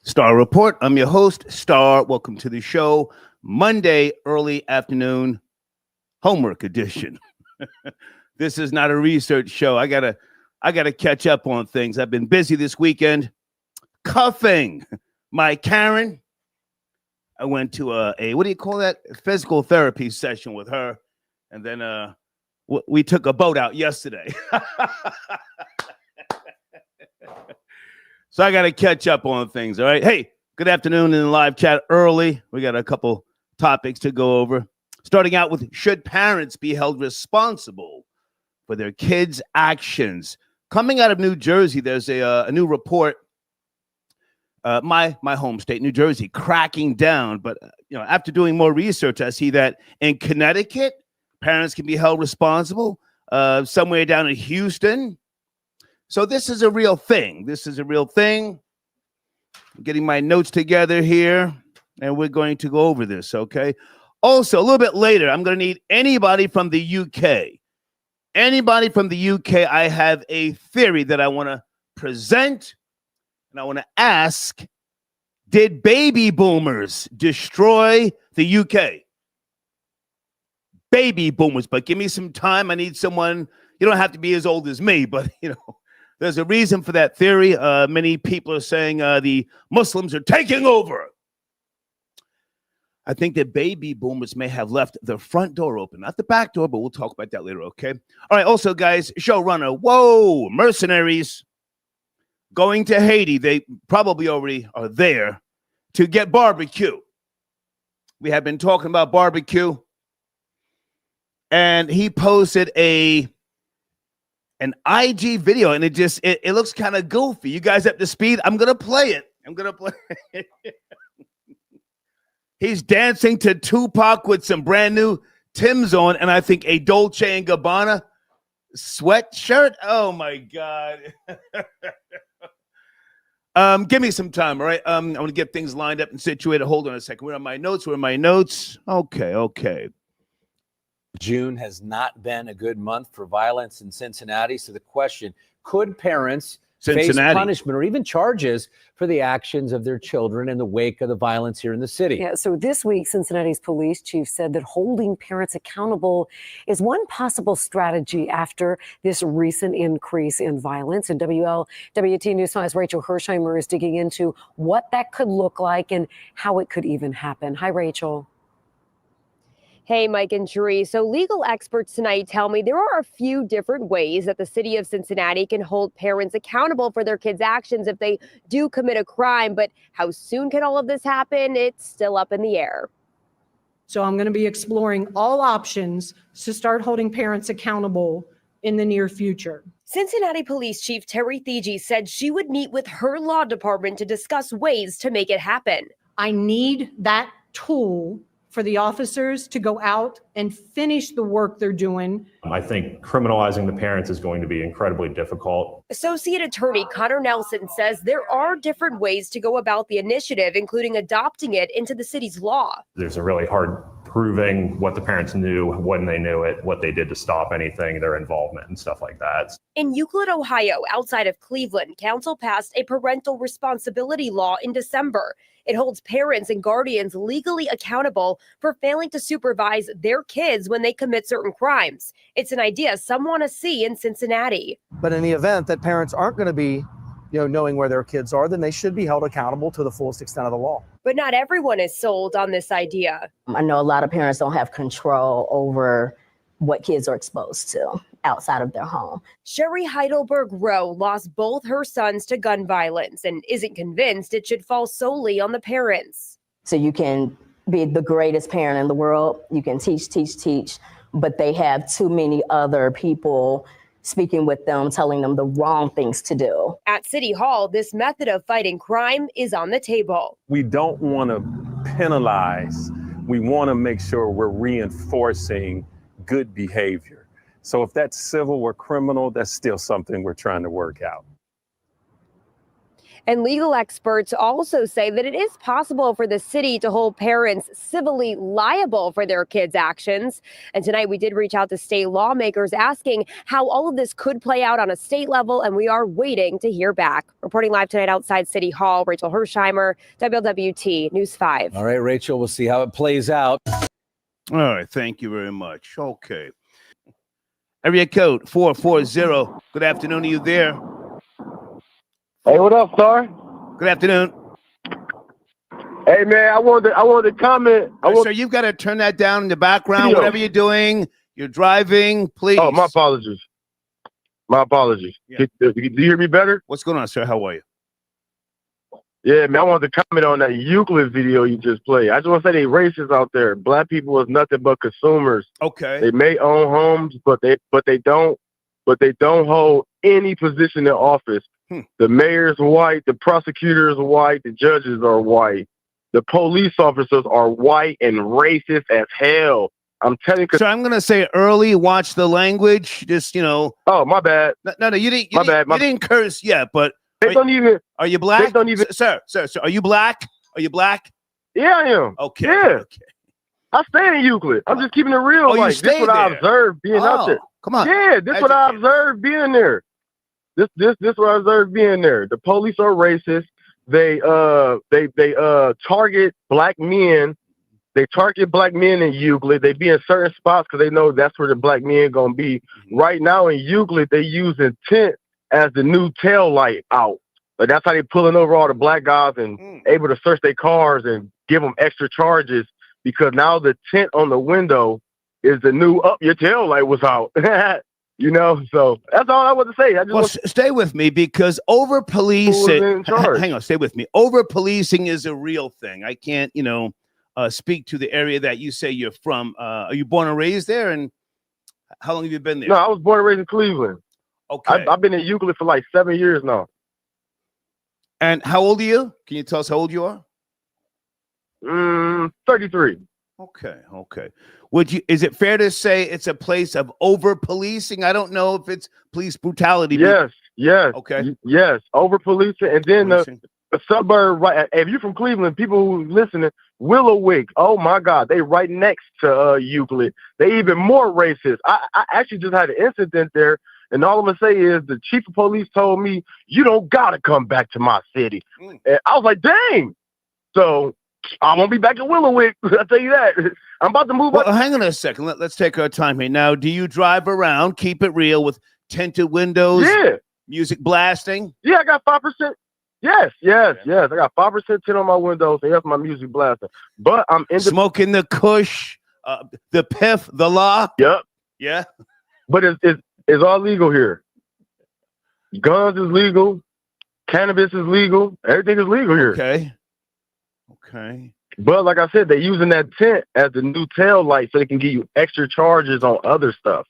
Star Report. I'm your host, Star. Welcome to the show. Monday, early afternoon, homework edition. This is not a research show. I gotta catch up on things. I've been busy this weekend cuffing my Karen. I went to a what do you call that? Physical therapy session with her. And then we took a boat out yesterday. So I got to catch up on things, all right? Hey, good afternoon in the live chat early. We got a couple topics to go over. Starting out with, should parents be held responsible for their kids' actions? Coming out of New Jersey, there's a new report, my home state, New Jersey, cracking down. But after doing more research, I see that in Connecticut, parents can be held responsible. Somewhere down in Houston. So this is a real thing. I'm getting my notes together here, and we're going to go over this, okay? Also, a little bit later, I'm going to need anybody from the UK. Anybody from the UK, I have a theory that I want to present, and I want to ask, did baby boomers destroy the UK? Baby boomers, but give me some time. I need someone, you don't have to be as old as me, but, there's a reason for that theory. Many people are saying the Muslims are taking over. I think that baby boomers may have left the front door open, not the back door, but we'll talk about that later, okay? All right, also, guys, showrunner, whoa, mercenaries going to Haiti. They probably already are there to get barbecue. We have been talking about barbecue, and he posted an IG video, and it looks kind of goofy. You guys up to speed? I'm gonna play it. He's dancing to Tupac with some brand new Tim's on, and I think a Dolce & Gabbana sweatshirt. Oh my God. Give me some time, all right? I want to get things lined up and situated. Hold on a second. Where are my notes? Okay. June has not been a good month for violence in Cincinnati. So the question, could parents face punishment or even charges for the actions of their children in the wake of the violence here in the city? Yeah, so this week, Cincinnati's police chief said that holding parents accountable is one possible strategy after this recent increase in violence. And WLWT News 5's Rachel Hersheimer is digging into what that could look like and how it could even happen. Hi, Rachel. Hey, Mike and Cherie. So legal experts tonight tell me there are a few different ways that the city of Cincinnati can hold parents accountable for their kids' actions if they do commit a crime. But how soon can all of this happen? It's still up in the air. So I'm going to be exploring all options to start holding parents accountable in the near future. Cincinnati Police Chief Terry Thigi said she would meet with her law department to discuss ways to make it happen. I need that tool for the officers to go out and finish the work they're doing. I think criminalizing the parents is going to be incredibly difficult. Associate Attorney Connor Nelson says there are different ways to go about the initiative, including adopting it into the city's law. There's a really hard proving what the parents knew, when they knew it, what they did to stop anything, their involvement and stuff like that. In Euclid, Ohio, outside of Cleveland, council passed a parental responsibility law in December. It holds parents and guardians legally accountable for failing to supervise their kids when they commit certain crimes. It's an idea some want to see in Cincinnati. But in the event that parents aren't going to be, knowing where their kids are, then they should be held accountable to the fullest extent of the law. But not everyone is sold on this idea. I know a lot of parents don't have control over what kids are exposed to outside of their home. Sherry Heidelberg Rowe lost both her sons to gun violence and isn't convinced it should fall solely on the parents. So you can be the greatest parent in the world. You can teach, but they have too many other people speaking with them, telling them the wrong things to do. At City Hall, this method of fighting crime is on the table. We don't want to penalize. We want to make sure we're reinforcing good behavior. So if that's civil or criminal, that's still something we're trying to work out. And legal experts also say that it is possible for the city to hold parents civilly liable for their kids' actions. And tonight we did reach out to state lawmakers asking how all of this could play out on a state level, and we are waiting to hear back. Reporting live tonight outside City Hall, Rachel Hersheimer, WLWT News 5. All right, Rachel, we'll see how it plays out. All right, thank you very much. Okay. Area code 440. Good afternoon to you there. Hey, what up, Star? Good afternoon. Hey, man, I wanted to comment. Sir, you've got to turn that down in the background. Video. Whatever you're doing, you're driving, please. Oh, my apologies. My apologies. Yeah. Do you hear me better? What's going on, sir? How are you? Yeah, man, I wanted to comment on that Euclid video you just played. I just want to say they racist out there. Black people is nothing but consumers. Okay. They may own homes, but they don't hold any position in office. The mayor's white, the prosecutor is white, the judges are white, the police officers are white and racist as hell. I'm telling you. So I'm gonna say early. Watch the language. Just Oh, my bad. No, you didn't. You My didn't curse yet, but they don't even. Are you black? They don't even. Sir, are you black? Are you black? Yeah, I am. Okay. Yeah. Okay. I stay in Euclid. I'm just keeping it real. Oh, you like this stay what I there. observed being out there. Come on. Yeah, this what I observed being there. This what I observed being there. The police are racist. They target black men. They target black men in Euclid. They be in certain spots because they know that's where the black men gonna be. Right now in Euclid, they using tent as the new tail light out. But that's how they pulling over all the black guys and able to search their cars and give them extra charges because now the tent on the window is the new your tail light was out. You know, so that's all I want to say. I just stay with me because over policing. Hang on, stay with me. Over policing is a real thing. I can't, speak to the area that you say you're from. Are you born and raised there? And how long have you been there? No, I was born and raised in Cleveland. Okay, I've been in Euclid for like 7 years now. And how old are you? Can you tell us how old you are? 33. Okay. Is it fair to say it's a place of over policing? I don't know if it's police brutality. Yes. Okay. Yes. Over policing. And then the suburb, right? If you're from Cleveland, people who listening, Willowwick, oh my God, they right next to Euclid. They even more racist. I actually just had an incident there. And all I'm going to say is the chief of police told me, you don't got to come back to my city. And I was like, dang. So I'm going to be back in Willowwick. I'll tell you that. I'm about to move Well, hang on a second. Let's take our time here. Now, do you drive around, keep it real with tinted windows? Yeah. Music blasting? Yeah, I got 5%. Yes. I got 5% tint on my windows. And that's my music blasting. But I'm smoking the kush, the piff, the law. Yep. Yeah. But it's all legal here. Guns is legal. Cannabis is legal. Everything is legal here. Okay. But like I said, they're using that tent as the new tail light so they can give you extra charges on other stuff.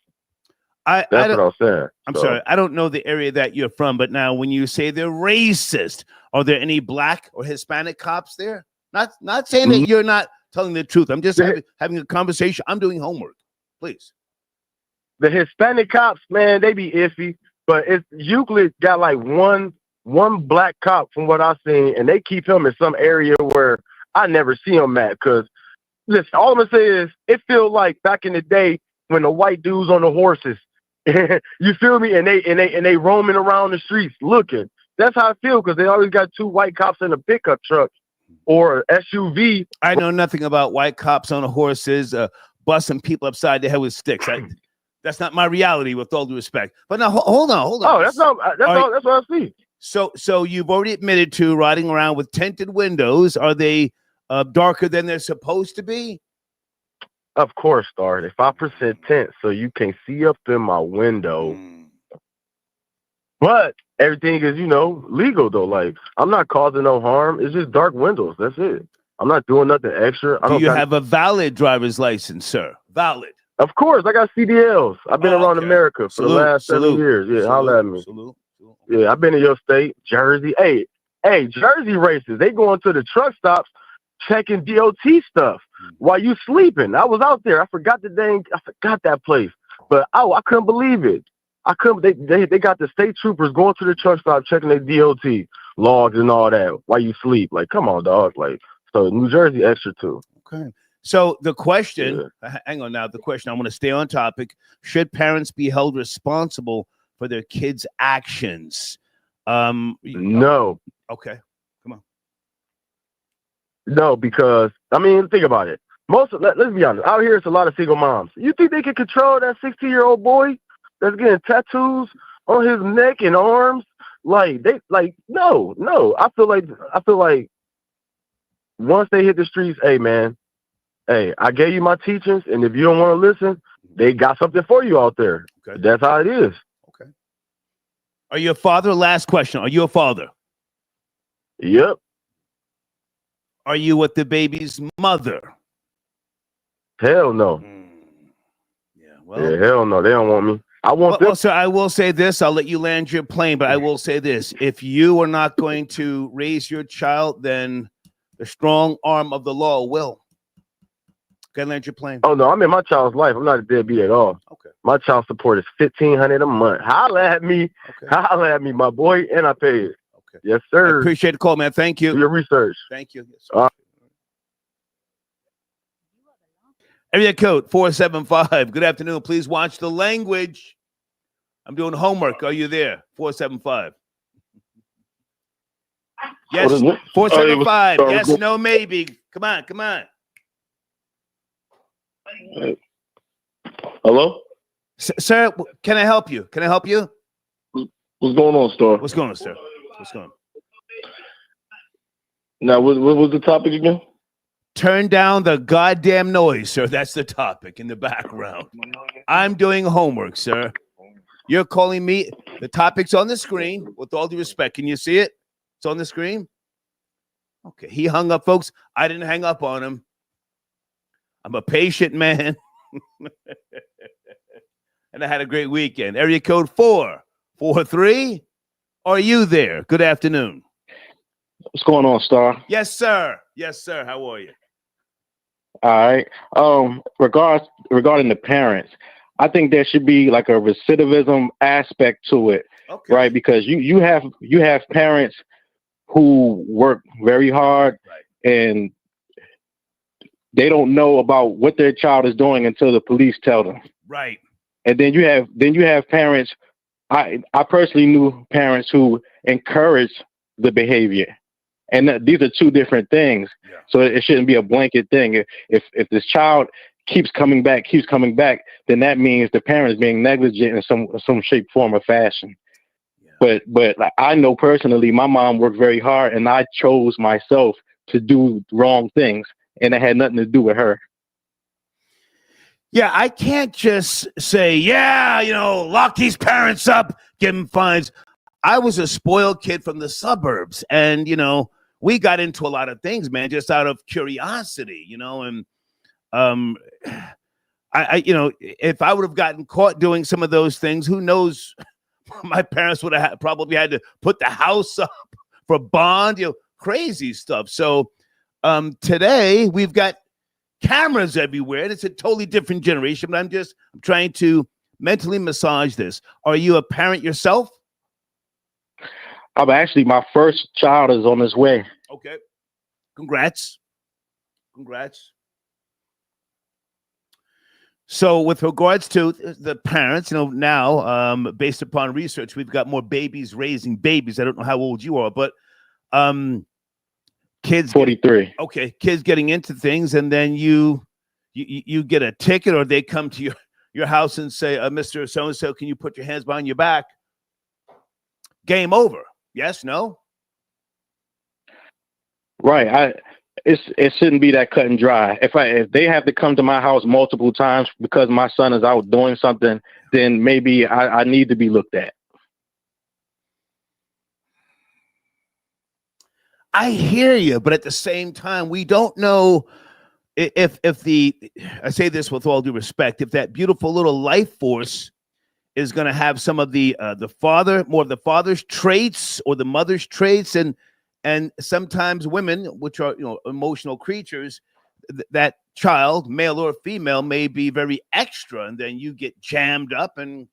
That's what I'm saying. I'm sorry. I don't know the area that you're from, but now when you say they're racist, are there any black or Hispanic cops there? Not saying that you're not telling the truth. I'm just having a conversation. I'm doing homework. Please. The Hispanic cops, man, they be iffy. But Euclid got like one black cop from what I've seen, and they keep him in some area where I never see him at. Because listen, all I'm gonna say is it feels like back in the day when the white dudes on the horses, you feel me, and they roaming around the streets looking. That's how I feel because they always got two white cops in a pickup truck or SUV. I know nothing about white cops on horses busting people upside the head with sticks. That's not my reality, with all due respect. But now, hold on. Oh, that's what I see. So you've already admitted to riding around with tinted windows. Are they darker than they're supposed to be? Of course, Star. They're 5% tint, so you can see up in my window. But everything is, legal though. Like I'm not causing no harm. It's just dark windows. That's it. I'm not doing nothing extra. Do you have a valid driver's license, sir? Valid. Of course, I got CDLs. I've been around America for the last 7 years. Yeah, holla at me. Yeah, I've been in your state, Jersey. Hey, Jersey races. They going to the truck stops checking DOT stuff while you sleeping. I was out there. I forgot that place. But I couldn't believe it. They got the state troopers going to the truck stop checking their DOT logs and all that while you sleep. Like, come on, dog. Like, so New Jersey extra too. Okay. So the question, hang on now. The question, I want to stay on topic. Should parents be held responsible for their kids' actions? No. Okay. Come on. No, because I mean, think about it. Let's be honest. Out here, it's a lot of single moms. You think they can control that 16-year-old boy that's getting tattoos on his neck and arms? No. I feel like once they hit the streets, hey man, hey, I gave you my teachings, and if you don't want to listen, they got something for you out there. Okay. That's how it is. Okay. Are you a father? Last question. Are you a father? Yep. Are you with the baby's mother? Hell no. Yeah, hell no. They don't want me. I want them. Well, sir, I will say this. I'll let you land your plane, but I will say this. If you are not going to raise your child, then the strong arm of the law will. Okay, land your plane. Oh, no. I'm in my child's life. I'm not a deadbeat at all. Okay. My child support is $1,500 a month. Holla at me. Okay. Holla at me, my boy, and I pay it. Okay. Yes, sir. I appreciate the call, man. Thank you. Do your research. Thank you. Yes, area code 475. Good afternoon. Please watch the language. I'm doing homework. Are you there? 475. Yes, 475. Yes, no, maybe. Come on. Hello? Sir, can I help you? What's going on, Star? What's going on, sir? What's going on? Now, what was the topic again? Turn down the goddamn noise, sir. That's the topic in the background. I'm doing homework, sir. You're calling me. The topic's on the screen. With all due respect, can you see it? It's on the screen. Okay, he hung up, folks. I didn't hang up on him. I'm a patient man. And I had a great weekend. Area code 443. Are you there? Good afternoon. What's going on, Star? Yes, sir. How are you? All right. Regarding the parents, I think there should be like a recidivism aspect to it, okay. Right? Because you have parents who work very hard, right, and they don't know about what their child is doing until the police tell them. Right. And then you have parents. I personally knew parents who encourage the behavior. And these are two different things. Yeah. So it shouldn't be a blanket thing. If this child keeps coming back, then that means the parent's being negligent in some shape, form, or fashion. Yeah. But like, I know personally, my mom worked very hard, and I chose myself to do wrong things, and it had nothing to do with her. Yeah, I can't just say, lock these parents up, give them fines. I was a spoiled kid from the suburbs, and, we got into a lot of things, man, just out of curiosity, and if I would have gotten caught doing some of those things, who knows, my parents would have probably had to put the house up for bond, crazy stuff. So today we've got cameras everywhere, and it's a totally different generation, but I'm trying to mentally massage this. Are you a parent yourself? My first child is on his way. Okay. Congrats. So with regards to the parents, now, based upon research, we've got more babies raising babies. I don't know how old you are, but kids 43. Kids getting into things, and then you get a ticket, or they come to your house and say, Mr. So-and-so, can you put your hands behind your back? Game over. Yes, no? Right. It shouldn't be that cut and dry. If they have to come to my house multiple times because my son is out doing something, then maybe I need to be looked at. I hear you, but at the same time, we don't know if I say this with all due respect, if that beautiful little life force is going to have some of the more of the father's traits or the mother's traits, and sometimes women, which are emotional creatures, that child, male or female, may be very extra, and then you get jammed up, and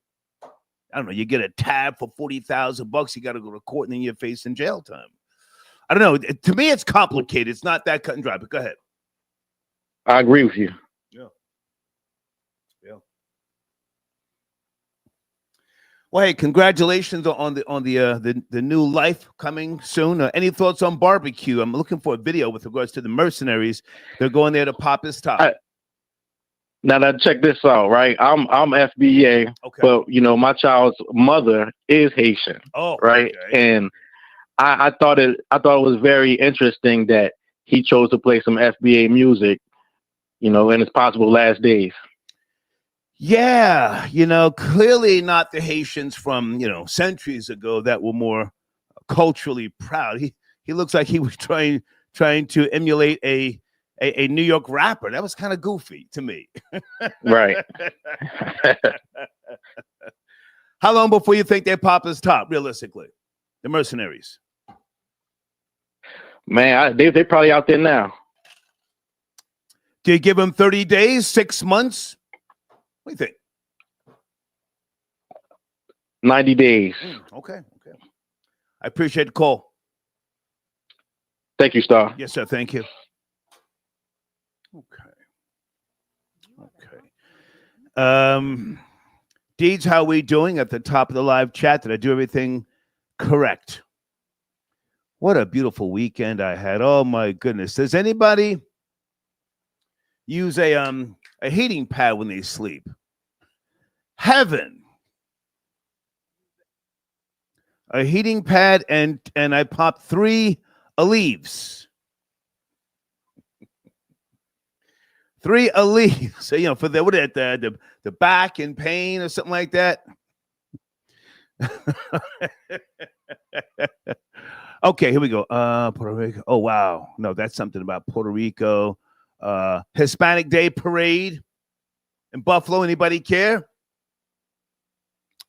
I don't know, you get a tab for $40,000, you got to go to court, and then you're facing jail time. I don't know. To me, it's complicated. It's not that cut and dry, but go ahead. I agree with you. Yeah. Well, hey, congratulations on the new life coming soon. Any thoughts on barbecue? I'm looking for a video with regards to the mercenaries. They're going there to pop his top. Now, check this out, right? I'm FBA, okay. But my child's mother is Haitian. Oh, right. Okay. And I thought it was very interesting that he chose to play some FBA music, in his possible last days. Yeah, clearly not the Haitians from, centuries ago that were more culturally proud. He looks like he was trying to emulate a New York rapper. That was kind of goofy to me. Right. How long before you think they pop his top, realistically? The mercenaries. Man, they're probably out there now. Do you give them 30 days, 6 months? What do you think? 90 days. Okay. I appreciate the call. Thank you, Star. Yes, sir. Thank you. Okay. Deeds, how are we doing at the top of the live chat? Did I do everything correct? What a beautiful weekend I had. Oh, my goodness. Does anybody use a heating pad when they sleep? Heaven. A heating pad, and I popped 3 leaves. 3 leaves. So, for the back and pain or something like that. Okay, here we go. Puerto Rico. Oh, wow. No, that's something about Puerto Rico. Hispanic Day Parade in Buffalo. Anybody care?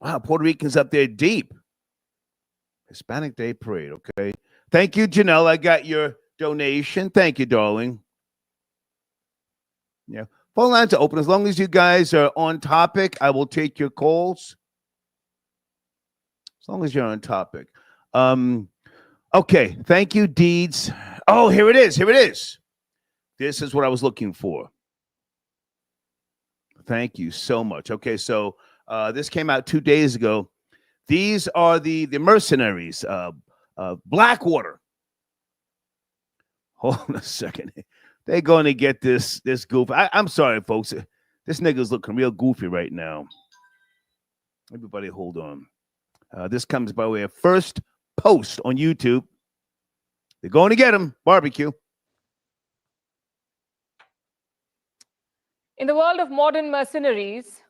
Wow, Puerto Ricans up there deep. Hispanic Day Parade, okay. Thank you, Janelle. I got your donation. Thank you, darling. Yeah, phone lines are open. As long as you guys are on topic, I will take your calls. As long as you're on topic. Okay, thank you, Deeds. Oh, here it is. This is what I was looking for. Thank you so much. Okay, so this came out 2 days ago. These are the mercenaries, Blackwater. Hold on a second. They're going to get this goof. I'm sorry, folks. This nigga's looking real goofy right now. Everybody hold on. This comes by way of first post on YouTube. They're going to get him. Barbecue. In the world of modern mercenaries,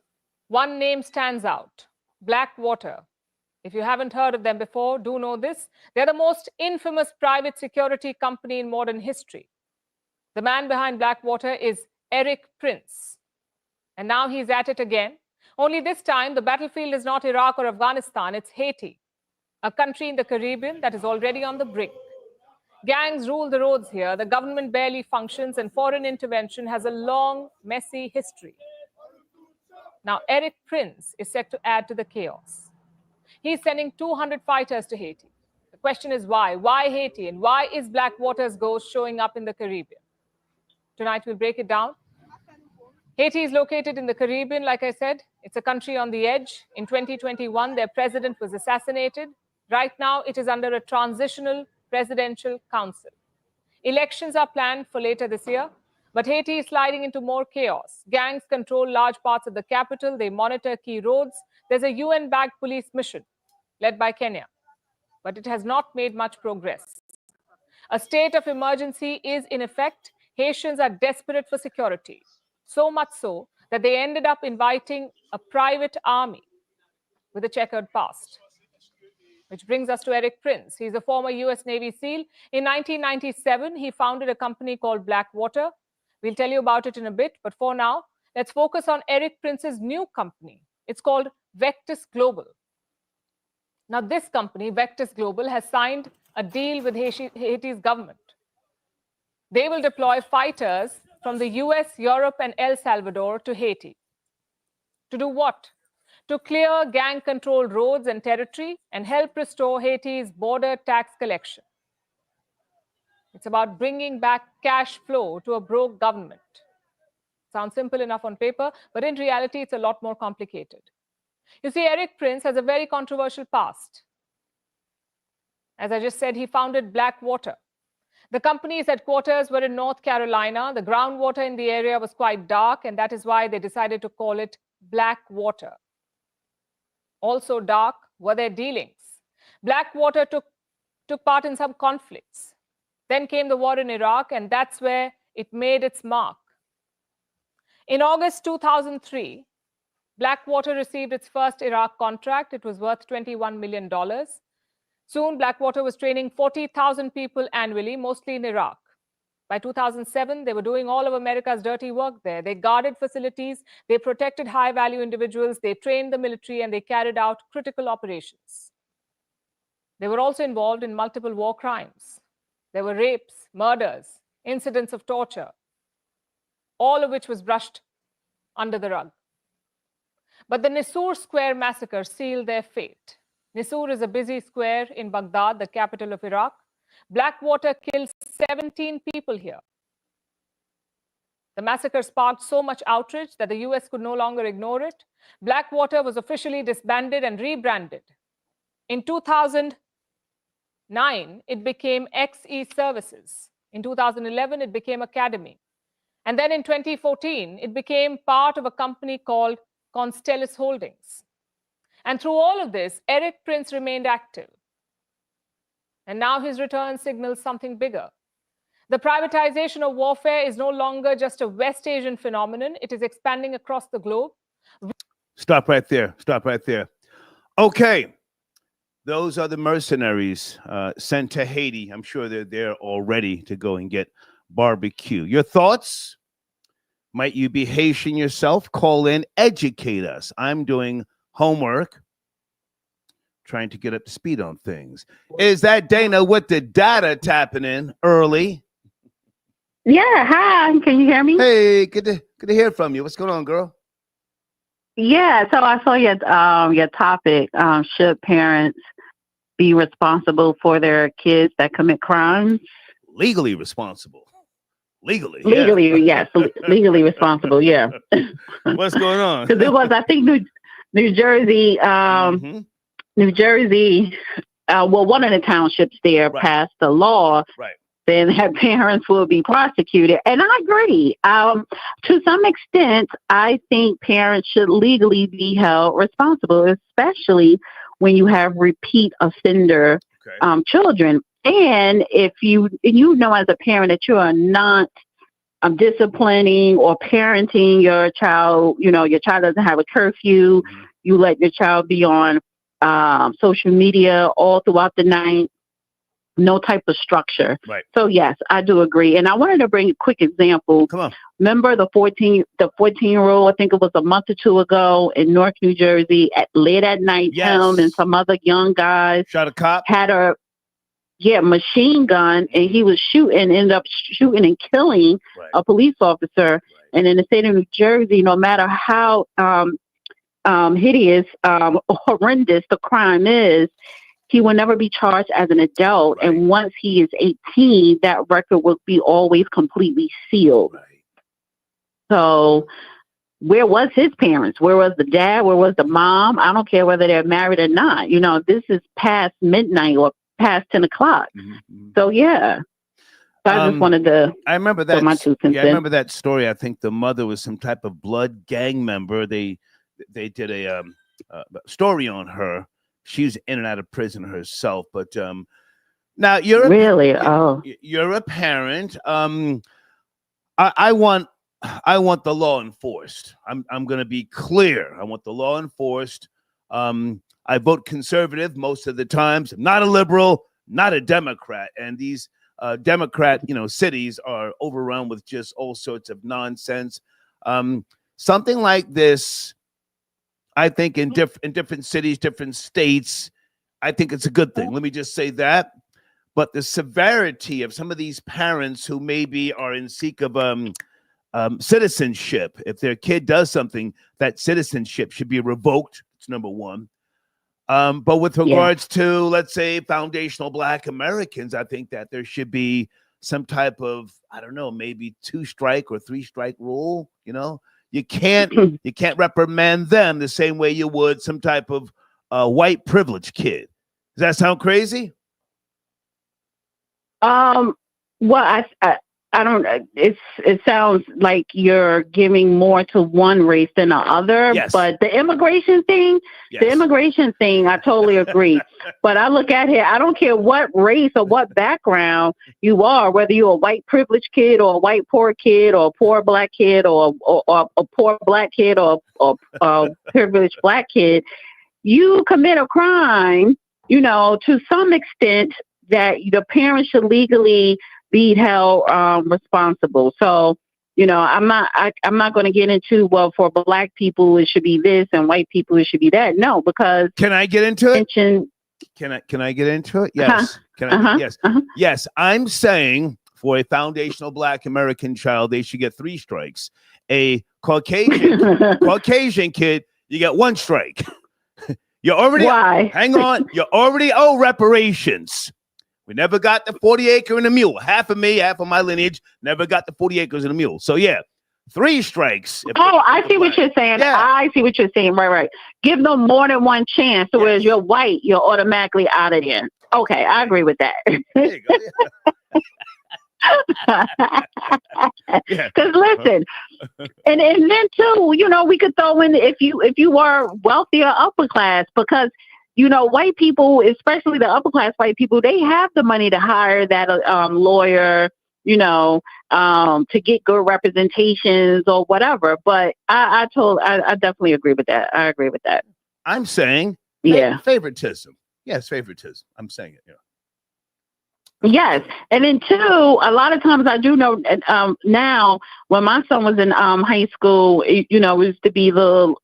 one name stands out, Blackwater. If you haven't heard of them before, do know this. They're the most infamous private security company in modern history. The man behind Blackwater is Erik Prince. And now he's at it again. Only this time, the battlefield is not Iraq or Afghanistan, it's Haiti, a country in the Caribbean that is already on the brink. Gangs rule the roads here, the government barely functions, and foreign intervention has a long, messy history. Now, Erik Prince is set to add to the chaos. He's sending 200 fighters to Haiti. The question is why? Why Haiti? And why is Blackwater's ghost showing up in the Caribbean? Tonight, we'll break it down. Haiti is located in the Caribbean, like I said. It's a country on the edge. In 2021, their president was assassinated. Right now, it is under a transitional presidential council. Elections are planned for later this year, but Haiti is sliding into more chaos. Gangs control large parts of the capital. They monitor key roads. There's a UN-backed police mission led by Kenya, but it has not made much progress. A state of emergency is in effect. Haitians are desperate for security, so much so that they ended up inviting a private army with a checkered past. Which brings us to Erik Prince. He's a former US Navy SEAL. In 1997, he founded a company called Blackwater. We'll tell you about it in a bit, but for now, let's focus on Erik Prince's new company. It's called Vectis Global. Now, this company, Vectis Global, has signed a deal with Haiti's government. They will deploy fighters from the US, Europe, and El Salvador to Haiti. To do what? to clear gang-controlled roads and territory and help restore Haiti's border tax collection. It's about bringing back cash flow to a broke government. Sounds simple enough on paper, but in reality, it's a lot more complicated. You see, Erik Prince has a very controversial past. As I just said, he founded Blackwater. The company's headquarters were in North Carolina. The groundwater in the area was quite dark, and that is why they decided to call it Blackwater. Also dark were their dealings. Blackwater took part in some conflicts. Then came the war in Iraq, and that's where it made its mark. In August 2003, Blackwater received its first Iraq contract. It was worth $21 million. Soon, Blackwater was training 40,000 people annually, mostly in Iraq. By 2007, they were doing all of America's dirty work there. They guarded facilities, they protected high-value individuals, they trained the military, and they carried out critical operations. They were also involved in multiple war crimes. There were rapes, murders, incidents of torture, all of which was brushed under the rug. But the Nisour Square massacre sealed their fate. Nisour is a busy square in Baghdad, the capital of Iraq. Blackwater killed 17 people here. The massacre sparked so much outrage that the US could no longer ignore it. Blackwater was officially disbanded and rebranded. In 2009, it became XE Services. In 2011, it became Academy. And then in 2014, it became part of a company called Constellus Holdings. And through all of this, Erik Prince remained active. And now his return signals something bigger. The privatization of warfare is no longer just a West Asian phenomenon. It is expanding across the globe. Stop right there. Stop right there. Okay. Those are the mercenaries sent to Haiti. I'm sure they're there already to go and get barbecue. Your thoughts? Might you be Haitian yourself? Call in, educate us. I'm doing homework, trying to get up to speed on things. Is that Dana with the data tapping in early? Yeah, hi. Can you hear me? Hey, good to hear from you. What's going on, girl? Yeah, so I saw your topic. Should parents be responsible for their kids that commit crimes? Legally responsible. Legally, yes, legally responsible. Yeah. What's going on? Because it was, I think, New Jersey. New Jersey. Well, one of the townships there passed a law. Right. Then that parents will be prosecuted. And I agree. To some extent, I think parents should legally be held responsible, especially when you have repeat offender children. And if you know as a parent that you are not disciplining or parenting your child, your child doesn't have a curfew, you let your child be on social media all throughout the night, no type of structure. Right. So yes, I do agree. And I wanted to bring a quick example. Come on. Remember the 14-year-old, I think it was a month or two ago in Newark, New Jersey, late at night, him and some other young guys shot a cop, had a machine gun, and he was ended up shooting and killing a police officer. And in the state of New Jersey, no matter how hideous, horrendous the crime is, he will never be charged as an adult. And once he is 18, that record will be always completely sealed. So where was his parents? Where was the dad? Where was the mom? I don't care whether they're married or not. This is past midnight or past 10 o'clock. So, yeah. So I just wanted to I remember that. my 2 cents I remember that story. I think the mother was some type of blood gang member. They did a story on her. She's in and out of prison herself. But now you're you're a parent. I want the law enforced. I'm going to be clear. I want the law enforced. I vote conservative most of the times. I'm not a liberal, not a Democrat. And these Democrat, cities are overrun with just all sorts of nonsense. Something like this, I think in different cities, different states, I think it's a good thing. Let me just say that. But the severity of some of these parents who maybe are in seek of citizenship. If their kid does something, that citizenship should be revoked. It's number one. But with regards to, let's say, foundational Black Americans, I think that there should be some type of, I don't know, maybe 2-strike or 3-strike rule. You know, you can't reprimand them the same way you would some type of white privileged kid. Does that sound crazy? Well, I don't. It sounds like you're giving more to one race than the other. Yes. But the immigration thing, I totally agree. But I look at it. I don't care what race or what background you are, whether you're a white privileged kid or a white poor kid or a poor Black kid or a poor Black kid or a privileged Black kid. You commit a crime, you know, to some extent that the parents should legally be held responsible. So, you know, I'm not going to get into, well, for Black people it should be this and white people it should be that. No, because can I get into it? Can I get into it? Yes. Yes. I'm saying for a foundational Black American child, they should get 3 strikes. A Caucasian kid, you get 1 strike. You already hang on. You already owe reparations. We never got the 40 acre and a mule. Half of my lineage never got the 40 acres and a mule. So yeah, 3 strikes. I see what you're saying. Yeah. I see what you're saying. Right. Give them more than 1 chance. So whereas you're white, you're automatically out of there. Okay, I agree with that. There you go. Because listen, and then too, you know, we could throw in if you were wealthy or upper class, because you know, white people, especially the upper class white people, they have the money to hire that lawyer, you know, to get good representations or whatever. But I definitely agree with that. I agree with that. I'm saying, favoritism. Yes, favoritism. I'm saying it. Yeah. Yes. And then too, a lot of times I do know now when my son was in high school, you know, it used to be little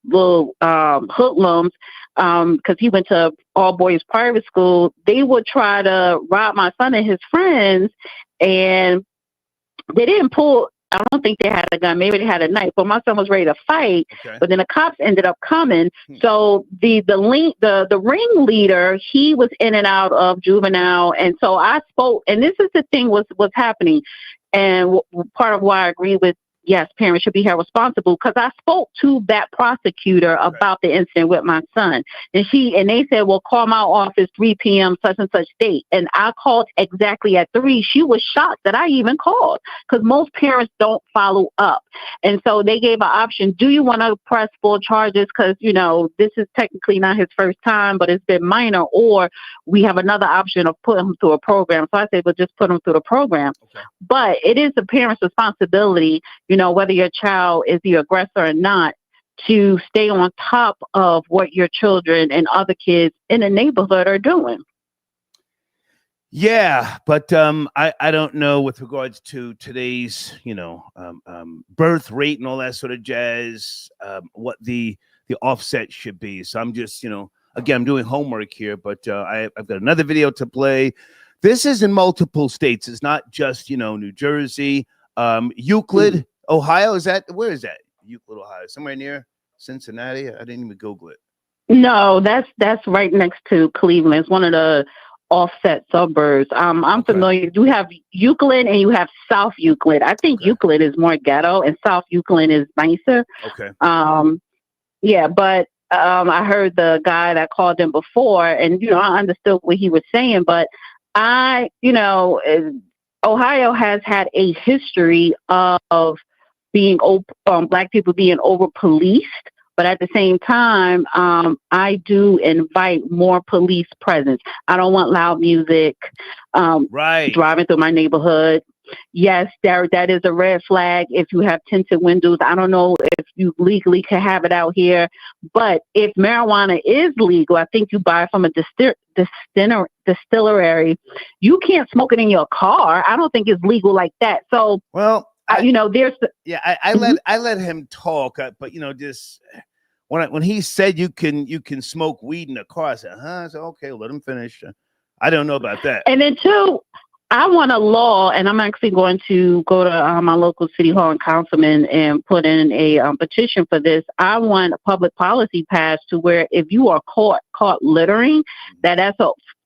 hoodlums because he went to all boys private school. They would try to rob my son and his friends, and they didn't pull. I don't think they had a gun. Maybe they had a knife, but my son was ready to fight. Okay. But then the cops ended up coming. So the ringleader, he was in and out of juvenile. And so I spoke, and this is the thing what's happening. And part of why I agree with, yes, parents should be held responsible, because I spoke to that prosecutor about the incident with my son. And they said, well, call my office 3 p.m. such and such date. And I called exactly at 3. She was shocked that I even called, because most parents don't follow up. And so they gave an option. Do you want to press full charges? Because, you know, this is technically not his first time, but it's been minor. Or we have another option of putting him through a program. So I said, well, just put him through the program. Okay. But it is the parent's responsibility, you know, whether your child is the aggressor or not, to stay on top of what your children and other kids in the neighborhood are doing. Yeah, but I don't know with regards to today's, you know, birth rate and all that sort of jazz, what the offset should be. So I'm just, you know, again, I'm doing homework here, but I've got another video to play. This is in multiple states. It's not just, you know, New Jersey, Euclid, Ohio. Where is that? Euclid, Ohio, somewhere near Cincinnati. I didn't even Google it. No, that's right next to Cleveland. It's one of the offset suburbs. I'm familiar. You have Euclid and you have South Euclid. I think Euclid is more ghetto and South Euclid is nicer. Okay. Yeah, but I heard the guy that called him before, and you know, I understood what he was saying, but Ohio has had a history of being Black people being over policed, but at the same time, I do invite more police presence. I don't want loud music driving through my neighborhood. Yes, that is a red flag if you have tinted windows. I don't know if you legally can have it out here, but if marijuana is legal, I think you buy from a distillery. You can't smoke it in your car. I don't think it's legal like that. So, well, there's I let him talk, but you know, just when he said you can smoke weed in the car, I said, I said, okay, let him finish. I don't know about that. And then too, I want a law, and I'm actually going to go to my local city hall and councilman and put in a petition for this. I want a public policy passed to where if you are caught littering, that's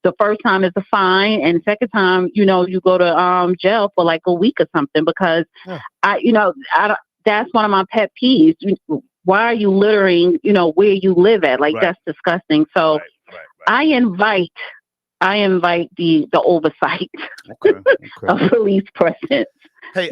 the first time is a fine, and second time, you go to jail for like a week or something. Because that's one of my pet peeves. Why are you littering? Where you live at? Like that's disgusting. So I invite the oversight of police presence. Hey,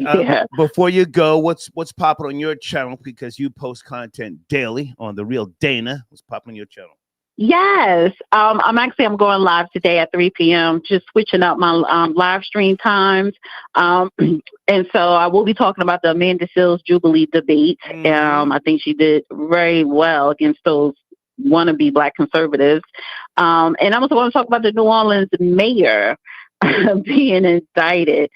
before you go, what's popping on your channel? Because you post content daily on The Real Dana. What's popping on your channel? Yes. I'm going live today at 3 p.m., just switching up my live stream times. And so I will be talking about the Amanda Seales Jubilee debate. I think she did very well against those wannabe Black conservatives. And I'm also going to talk about the New Orleans mayor being indicted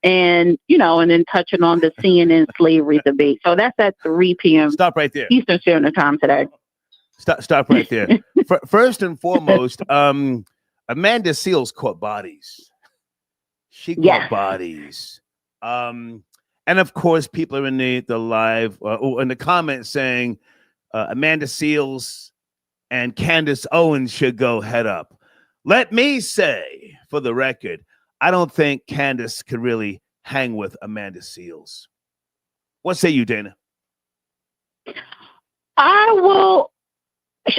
and then touching on the CNN slavery debate. So that's at 3 p.m. Stop right there. Eastern Standard Time today. Stop right there. First and foremost, Amanda Seales caught bodies. She caught bodies. And of course, people are in the live in the comments saying Amanda Seales and Candace Owens should go head up. Let me say, for the record, I don't think Candace could really hang with Amanda Seales. What say you, Dana?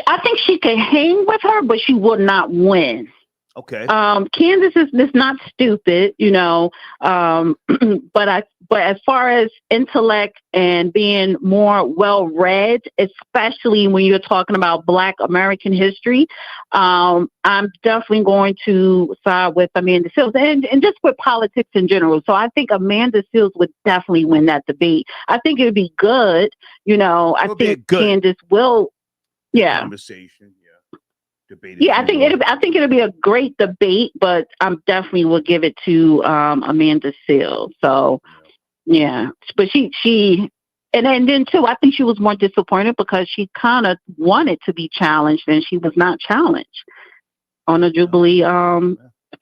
I think she could hang with her, but she will not win. Okay. Candace is not stupid, but as far as intellect and being more well-read, especially when you're talking about Black American history, I'm definitely going to side with Amanda Seales and just with politics in general. So I think Amanda Seales would definitely win that debate. I think it would be good. I think Candace will. Yeah. Conversation. Debate. Yeah, I think it'll be a great debate, but I definitely will give it to Amanda Seales. So yeah, but she and then too, I think she was more disappointed because she kind of wanted to be challenged and she was not challenged on the Jubilee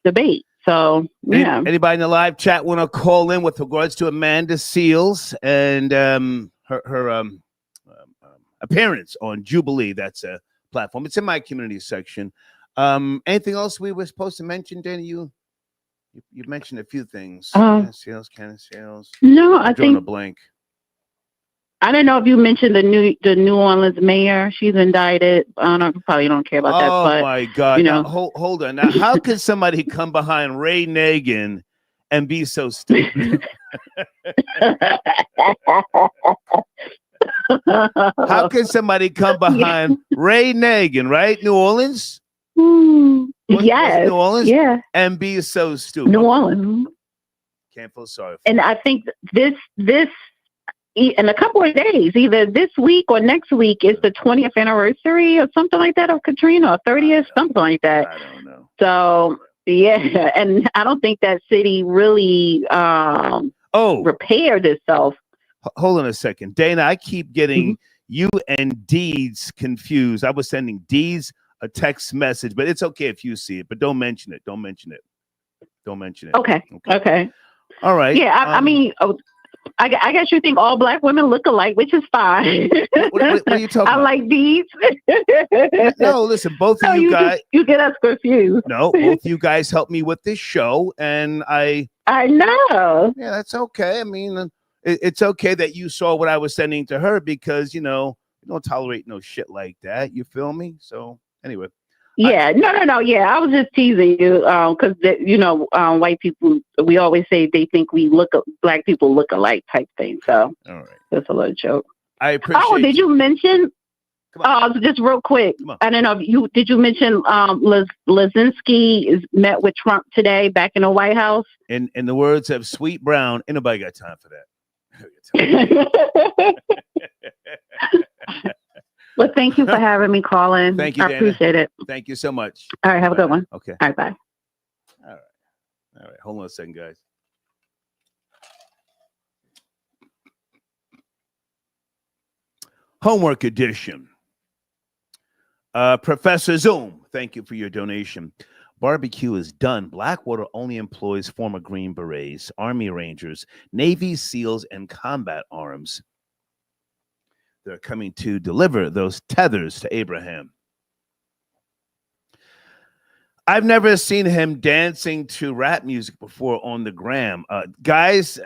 debate. So yeah. Anybody in the live chat want to call in with regards to Amanda Seales and her appearance on Jubilee? That's a platform. It's in my community section. Anything else we were supposed to mention, Dana? You mentioned a few things. Candace Seales. No, I'm I drawing think a blank. I don't know if you mentioned the New Orleans mayor. She's indicted. I don't know. You probably don't care about that. But my God! Now, hold on. Now, how could somebody come behind Ray Nagin and be so stupid? How can somebody come behind Ray Nagin, right? New Orleans? Yes. New Orleans? Yeah. And be so stupid. New Orleans. Can't feel sorry for And I think this in a couple of days, either this week or next week, is the 20th anniversary or something like that of Katrina, or 30th, something like that. I don't know. So yeah, and I don't think that city really repaired itself. Hold on a second. Dana, I keep getting you and Deeds confused. I was sending Deeds a text message, but it's okay if you see it, but don't mention it. Don't mention it. Okay. All right. Yeah, I mean, I guess you think all Black women look alike, which is fine. What are you talking about? I like Deeds. No, listen, both of you guys. You get us confused. No, both you guys helped me with this show, and I know. Yeah, that's okay. I mean, it's okay that you saw what I was sending to her because, we don't tolerate no shit like that. You feel me? So anyway. Yeah, no. Yeah, I was just teasing you because, white people, we always say they think Black people look alike type thing. So all right. That's a little joke. I appreciate Oh, did you mention? Just real quick. I don't know if did you mention Lazinski is met with Trump today back in the White House? In the words of Sweet Brown, ain't nobody got time for that. Well, thank you for having me call in. Thank you, Dana. I appreciate it. Thank you so much. All right, have a good one. Okay. All right, bye. All right. Hold on a second, guys. Homework edition. Professor Zoom, thank you for your donation. barbecue is done. Blackwater only employs former Green Berets, Army Rangers, Navy SEALs, and combat arms. They're coming to deliver those tethers to Abraham. I've never seen him dancing to rap music before on the gram. Guys,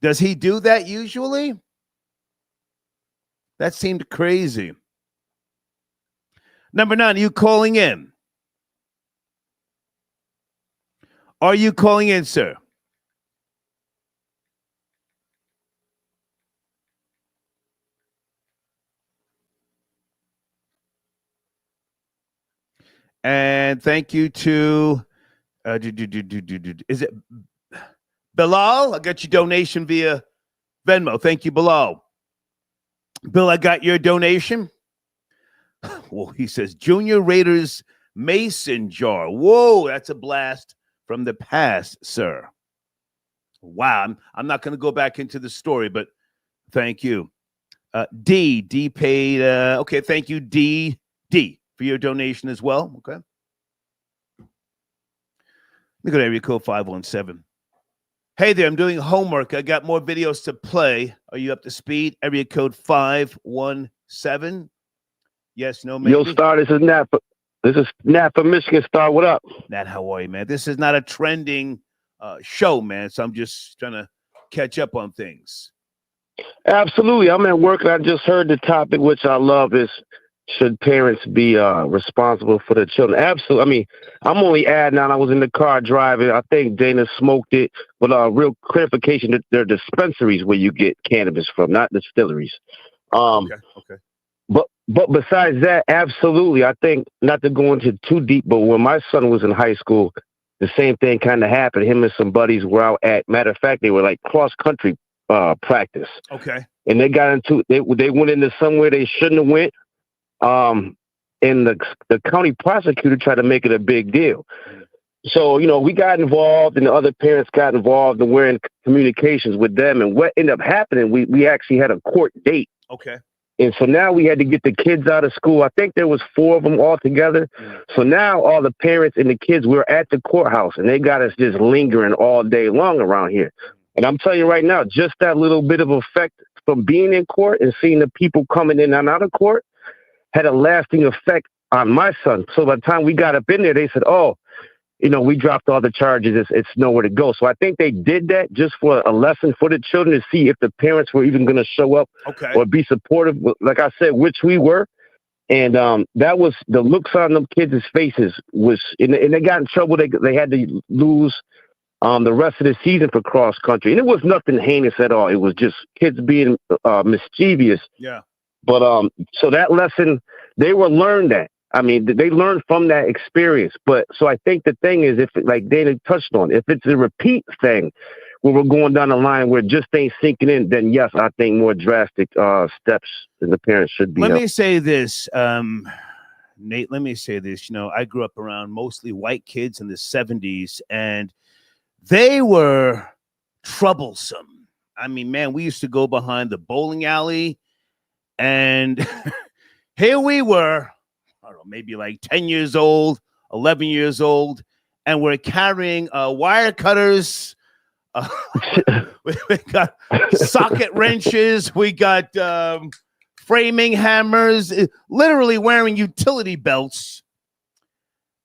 does he do that usually? That seemed crazy. Number 9, are you calling in? Are you calling in, sir? And thank you to, is it Bilal? I got your donation via Venmo. Thank you, Bilal. Bill, I got your donation. Well, he says, Junior Raiders Mason jar. Whoa, that's a blast from the past, sir. Wow, I'm not going to go back into the story, but thank you. D paid, okay, thank you, D, for your donation as well, okay? Let me go to area code 517. Hey there, I'm doing homework. I got more videos to play. Are you up to speed? Area code 517. Yes, no, maybe. Yo, Star, this is Nat. This is Nat from Michigan. Star, what up? Nat, how are you, man? This is not a trending show, man, so I'm just trying to catch up on things. Absolutely. I'm at work and I just heard the topic, which I love, is should parents be responsible for their children? Absolutely. I mean, I'm only adding on. I was in the car driving. I think Dana smoked it. But real clarification, that there are dispensaries where you get cannabis from, not distilleries. Okay. But besides that, absolutely. I think, not to go into too deep, but when my son was in high school, the same thing kind of happened. Him and some buddies were out at, matter of fact, they were like cross-country practice. Okay. And they got into, they went into somewhere they shouldn't have went. And the county prosecutor tried to make it a big deal. So, we got involved and the other parents got involved and we're in communications with them. And what ended up happening, we actually had a court date. Okay. And so now we had to get the kids out of school. I think there was 4 of them all together. So now all the parents and the kids were at the courthouse and they got us just lingering all day long around here. And I'm telling you right now, just that little bit of effect from being in court and seeing the people coming in and out of court had a lasting effect on my son. So by the time we got up in there, they said, oh, we dropped all the charges. It's nowhere to go. So I think they did that just for a lesson for the children to see if the parents were even going to show up or be supportive. Like I said, which we were. And that was the looks on them kids' faces was, and they got in trouble. They had to lose the rest of the season for cross country. And it was nothing heinous at all. It was just kids being mischievous. Yeah. But so that lesson, they were learned that. I mean, they learned from that experience. But so I think the thing is, if, like Dana touched on, if it's a repeat thing where we're going down the line where it just ain't sinking in, then yes, I think more drastic steps than the parents should be. Let me say this, Nate, I grew up around mostly white kids in the 70s, and they were troublesome. I mean, man, we used to go behind the bowling alley, and here we were, I don't know, maybe like 10 years old, 11 years old, and we're carrying wire cutters. We got socket wrenches. We got framing hammers, literally wearing utility belts.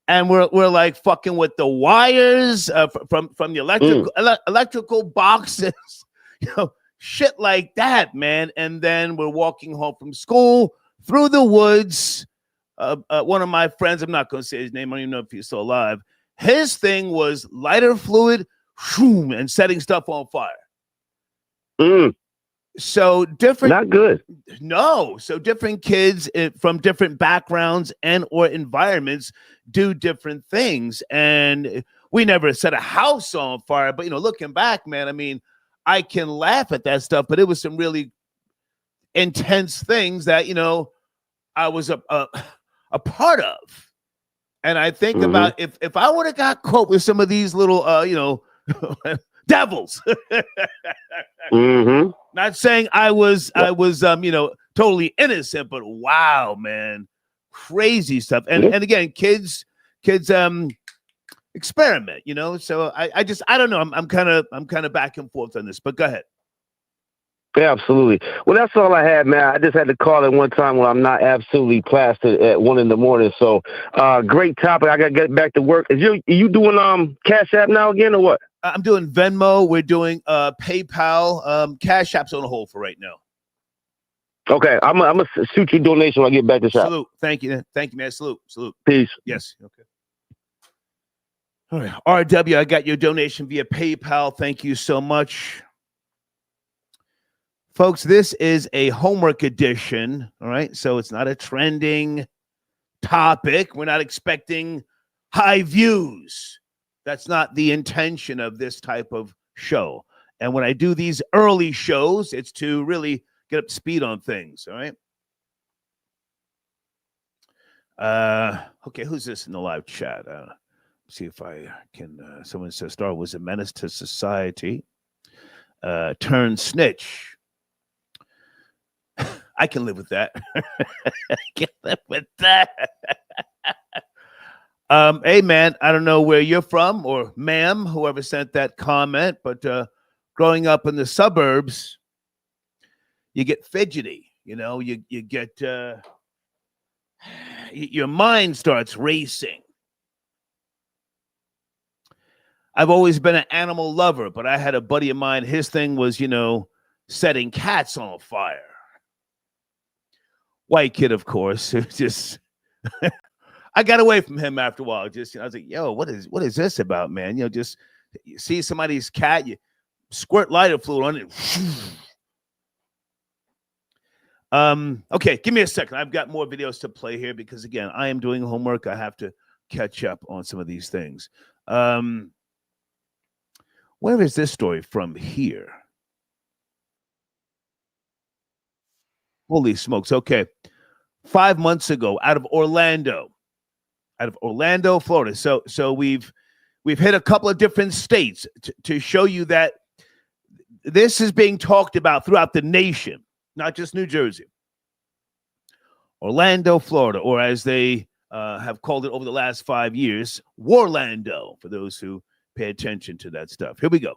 And we're like fucking with the wires from the electrical boxes, shit like that, man. And then we're walking home from school through the woods. One of my friends, I'm not going to say his name, I don't even know if he's still alive. His thing was lighter fluid, and setting stuff on fire. So different. Not good. No. So different kids from different backgrounds and or environments do different things. And we never set a house on fire. But, looking back, man, I mean, I can laugh at that stuff, but it was some really intense things that, I was a part of. And I think about if I would have got caught with some of these little, devils. Not saying I was, totally innocent, but wow, man, crazy stuff. And again, kids kids experiment, you know. So I don't know. I'm kind of back and forth on this, but go ahead. Yeah, absolutely. Well, that's all I had, man. I just had to call at one time when I'm not absolutely plastered at 1 a.m. So, great topic. I got to get back to work. Are you doing Cash App now again or what? I'm doing Venmo. We're doing PayPal. Cash App's on hold for right now. Okay, I'm gonna shoot you a donation when I get back to shop. Salute. Thank you, man. Salute. Peace. Yes. Okay. All right, RW, I got your donation via PayPal. Thank you so much. Folks, this is a homework edition, all right? So it's not a trending topic. We're not expecting high views. That's not the intention of this type of show. And when I do these early shows, it's to really get up to speed on things, all right? Okay, who's this in the live chat? See if I can. Someone says Star was a menace to society. Turn snitch. I can live with that. I can live with that. Hey, man, I don't know where you're from, or ma'am, whoever sent that comment, but growing up in the suburbs, you get fidgety. You know, you get your mind starts racing. I've always been an animal lover, but I had a buddy of mine. His thing was, you know, setting cats on fire. White kid, of course. Just, I got away from him after a while. Just, I was like, yo, what is this about, man? You know, just you see somebody's cat, you squirt lighter fluid on it. Okay, give me a second. I've got more videos to play here because, again, I am doing homework. I have to catch up on some of these things. Where is this story from here? Holy smokes. Okay. 5 months ago, out of Orlando, Florida. So we've hit a couple of different states to show you that this is being talked about throughout the nation, not just New Jersey. Orlando, Florida, or as they have called it over the last 5 years, Warlando, for those who pay attention to that stuff. Here we go.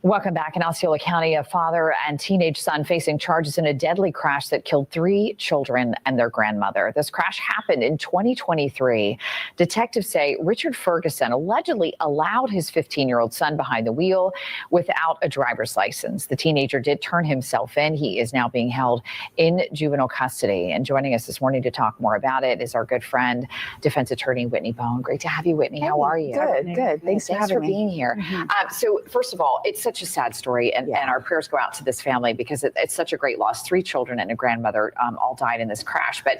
Welcome back. In Osceola County, a father and teenage son facing charges in a deadly crash that killed 3 children and their grandmother. This crash happened in 2023. Detectives say Richard Ferguson allegedly allowed his 15-year-old son behind the wheel without a driver's license. The teenager did turn himself in. He is now being held in juvenile custody. And joining us this morning to talk more about it is our good friend, defense attorney Whitney Bone. Great to have you, Whitney. How are you? Good. Thanks for being here. Mm-hmm. So first of all, it's such a sad story, and our prayers go out to this family because it's such a great loss. 3 children and a grandmother all died in this crash. But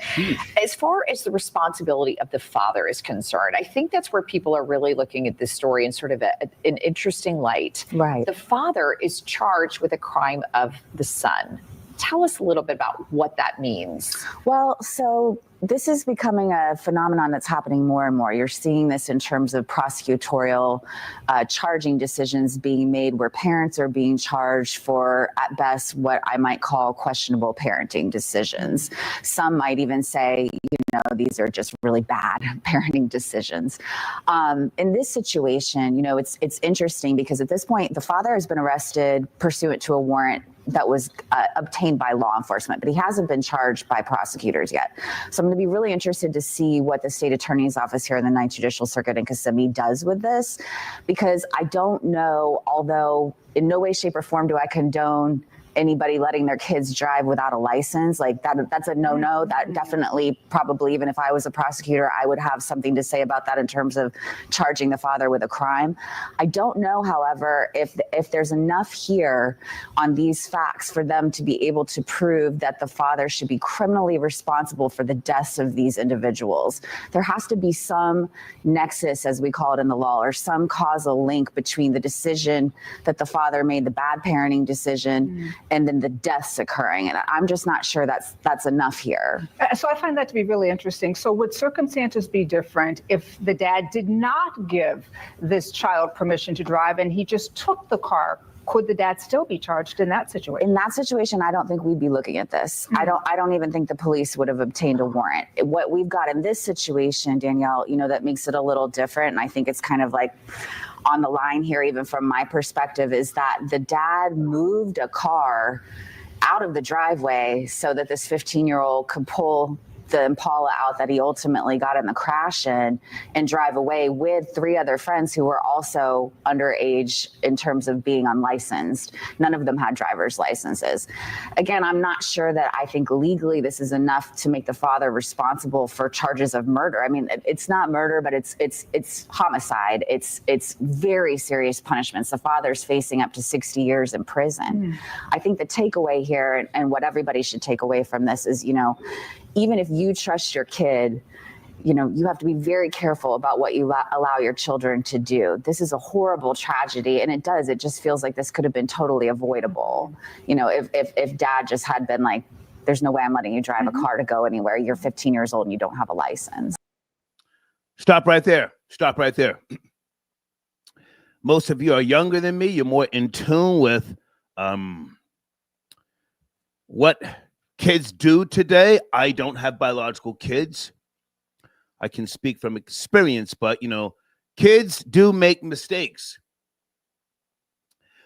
as far as the responsibility of the father is concerned, I think that's where people are really looking at this story in sort of an interesting light. Right. The father is charged with a crime of the son. Tell us a little bit about what that means. Well, so this is becoming a phenomenon that's happening more and more. You're seeing this in terms of prosecutorial charging decisions being made where parents are being charged for, at best, what I might call questionable parenting decisions. Some might even say, you know, these are just really bad parenting decisions. In this situation, you know, it's interesting because at this point, the father has been arrested pursuant to a warrant that was obtained by law enforcement, but he hasn't been charged by prosecutors yet. So I'm going to be really interested to see what the state attorney's office here in the Ninth Judicial Circuit in Kissimmee does with this, because I don't know, although in no way, shape, or form do I condone anybody letting their kids drive without a license. Like that's a no-no. That definitely, probably, even if I was a prosecutor, I would have something to say about that in terms of charging the father with a crime. I don't know, however, if there's enough here on these facts for them to be able to prove that the father should be criminally responsible for the deaths of these individuals. There has to be some nexus, as we call it in the law, or some causal link between the decision that the father made, the bad parenting decision, and then the deaths occurring. And I'm just not sure that's enough here. So I find that to be really interesting. So would circumstances be different if the dad did not give this child permission to drive and he just took the car could the dad still be charged in that situation? In that situation, I don't think we'd be looking at this. I don't even think the police would have obtained a warrant. What we've got in this situation, Danielle, that makes it a little different, and I think it's kind of like on the line here, even from my perspective, is that the dad moved a car out of the driveway so that this 15-year-old could pull the Impala out that he ultimately got in the crash in and drive away with 3 other friends who were also underage in terms of being unlicensed. None of them had driver's licenses. Again, I'm not sure that I think legally this is enough to make the father responsible for charges of murder. I mean, it's not murder, but it's homicide. It's very serious punishments. The father's facing up to 60 years in prison. I think the takeaway here, and what everybody should take away from this is, even if you trust your kid, you have to be very careful about what you allow your children to do. This is a horrible tragedy, and it just feels like this could have been totally avoidable. If dad just had been like, there's no way I'm letting you drive a car to go anywhere. You're 15 years old and you don't have a license. Stop right there. Stop right there. Most of you are younger than me. You're more in tune with what kids do today. I don't have biological kids. I can speak from experience, but kids do make mistakes.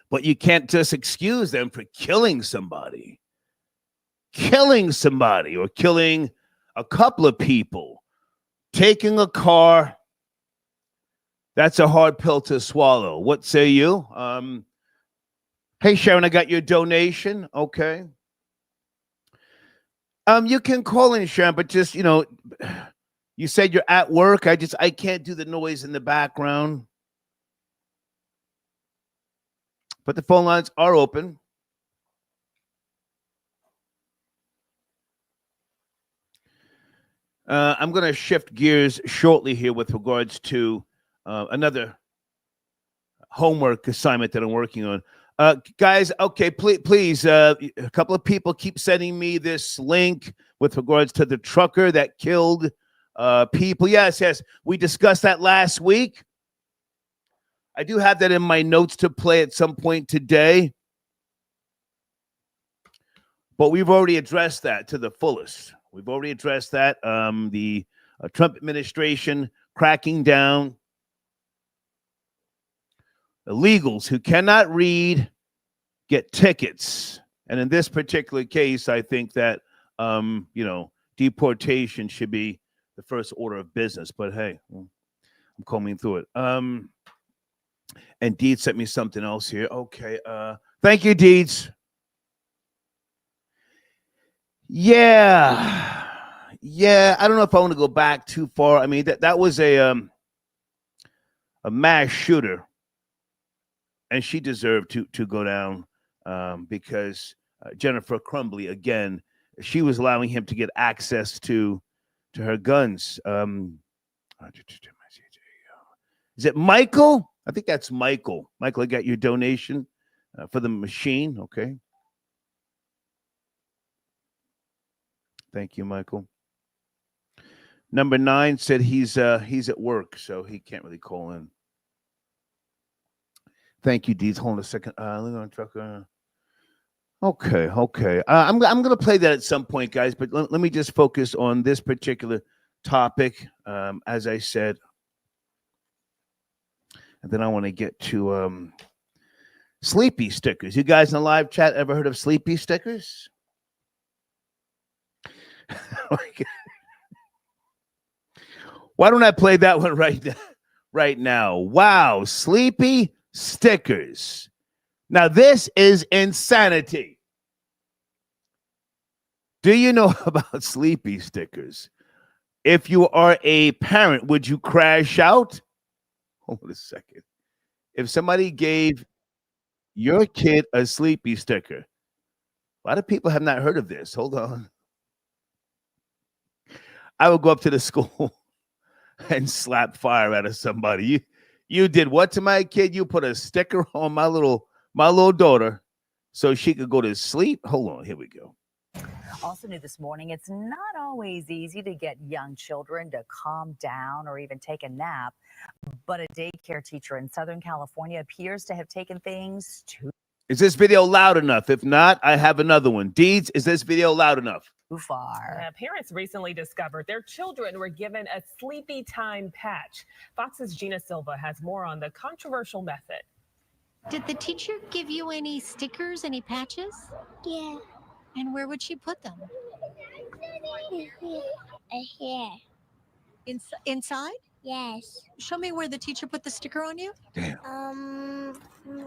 But you can't just excuse them for killing somebody. Killing somebody or killing a couple of people. Taking a car. That's a hard pill to swallow. What say you? Hey, Sharon, I got your donation. Okay. You can call in, Sharon, but just, you said you're at work. I can't do the noise in the background. But the phone lines are open. I'm going to shift gears shortly here with regards to another homework assignment that I'm working on. Guys, okay, please, a couple of people keep sending me this link with regards to the trucker that killed people. Yes, we discussed that last week. I do have that in my notes to play at some point today. But we've already addressed that to the fullest. We've already addressed that. The Trump administration cracking down. Illegals who cannot read get tickets. And in this particular case, I think that, deportation should be the first order of business. But hey, I'm combing through it. And Deeds sent me something else here. Okay. Thank you, Deeds. Yeah. I don't know if I want to go back too far. I mean, that was a mass shooter. And she deserved to go down because Jennifer Crumbly, again, she was allowing him to get access to her guns. Is it Michael? I think that's Michael. Michael, I got your donation for the machine. Okay. Thank you, Michael. Number 9 said he's at work, so he can't really call in. Thank you, Deeds. Hold on a second. Okay. I'm going to play that at some point, guys, but let me just focus on this particular topic, as I said. And then I want to get to sleepy stickers. You guys in the live chat ever heard of sleepy stickers? Why don't I play that one right now? Wow, sleepy stickers. Now, this is insanity. Do you know about sleepy stickers? If you are a parent, would you crash out? Hold on a second. If somebody gave your kid a sleepy sticker, a lot of people have not heard of this. Hold on. I would go up to the school and slap fire out of somebody. You did what to my kid? You put a sticker on my little daughter so she could go to sleep? Hold on, here we go. Also new this morning, it's not always easy to get young children to calm down or even take a nap, but a daycare teacher in Southern California appears to have taken things too Is this video loud enough? If not, I have another one. Deeds, is this video loud enough? Too far. Parents recently discovered their children were given a sleepy time patch. Fox's Gina Silva has more on the controversial method. Did the teacher give you any stickers, any patches? Yeah. And where would she put them? Here. Inside? Yes. Show me where the teacher put the sticker on you.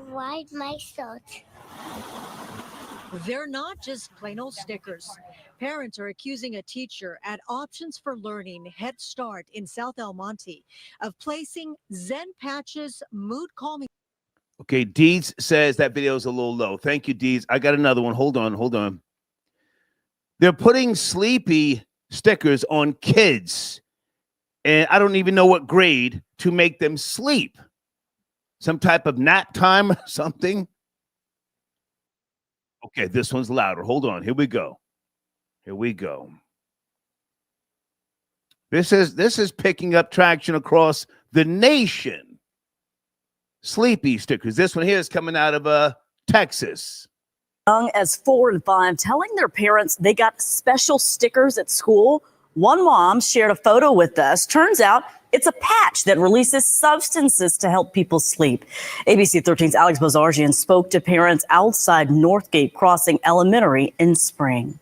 Why my salt? They're not just plain old stickers. Parents are accusing a teacher at Options for Learning Head Start in South El Monte of placing Zen patches, mood calming. Okay, Deeds says that video is a little low. Thank you, Deeds. I got another one. Hold on. They're putting sleepy stickers on kids, and I don't even know what grade, to make them sleep. Some type of nap time or something. Okay, this one's louder. Hold on. Here we go. This is picking up traction across the nation. Sleepy stickers. This one here is coming out of Texas. Young as 4 and 5 telling their parents they got special stickers at school. One mom shared a photo with us. Turns out it's a patch that releases substances to help people sleep. ABC 13's Alex Bozargian spoke to parents outside Northgate Crossing Elementary in Spring.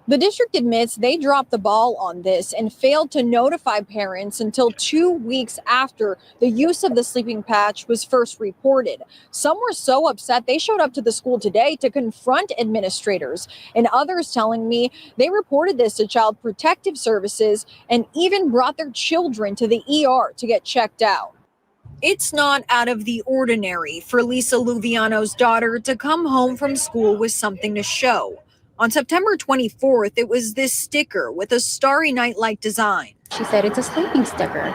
The district admits they dropped the ball on this and failed to notify parents until 2 weeks after the use of the sleeping patch was first reported. Some were so upset they showed up to the school today to confront administrators, and others telling me they reported this to Child Protective Services and even brought their children to the ER to get checked out. It's not out of the ordinary for Lisa Luviano's daughter to come home from school with something to show. On September 24th, it was this sticker with a Starry Night-like design. She said it's a sleeping sticker.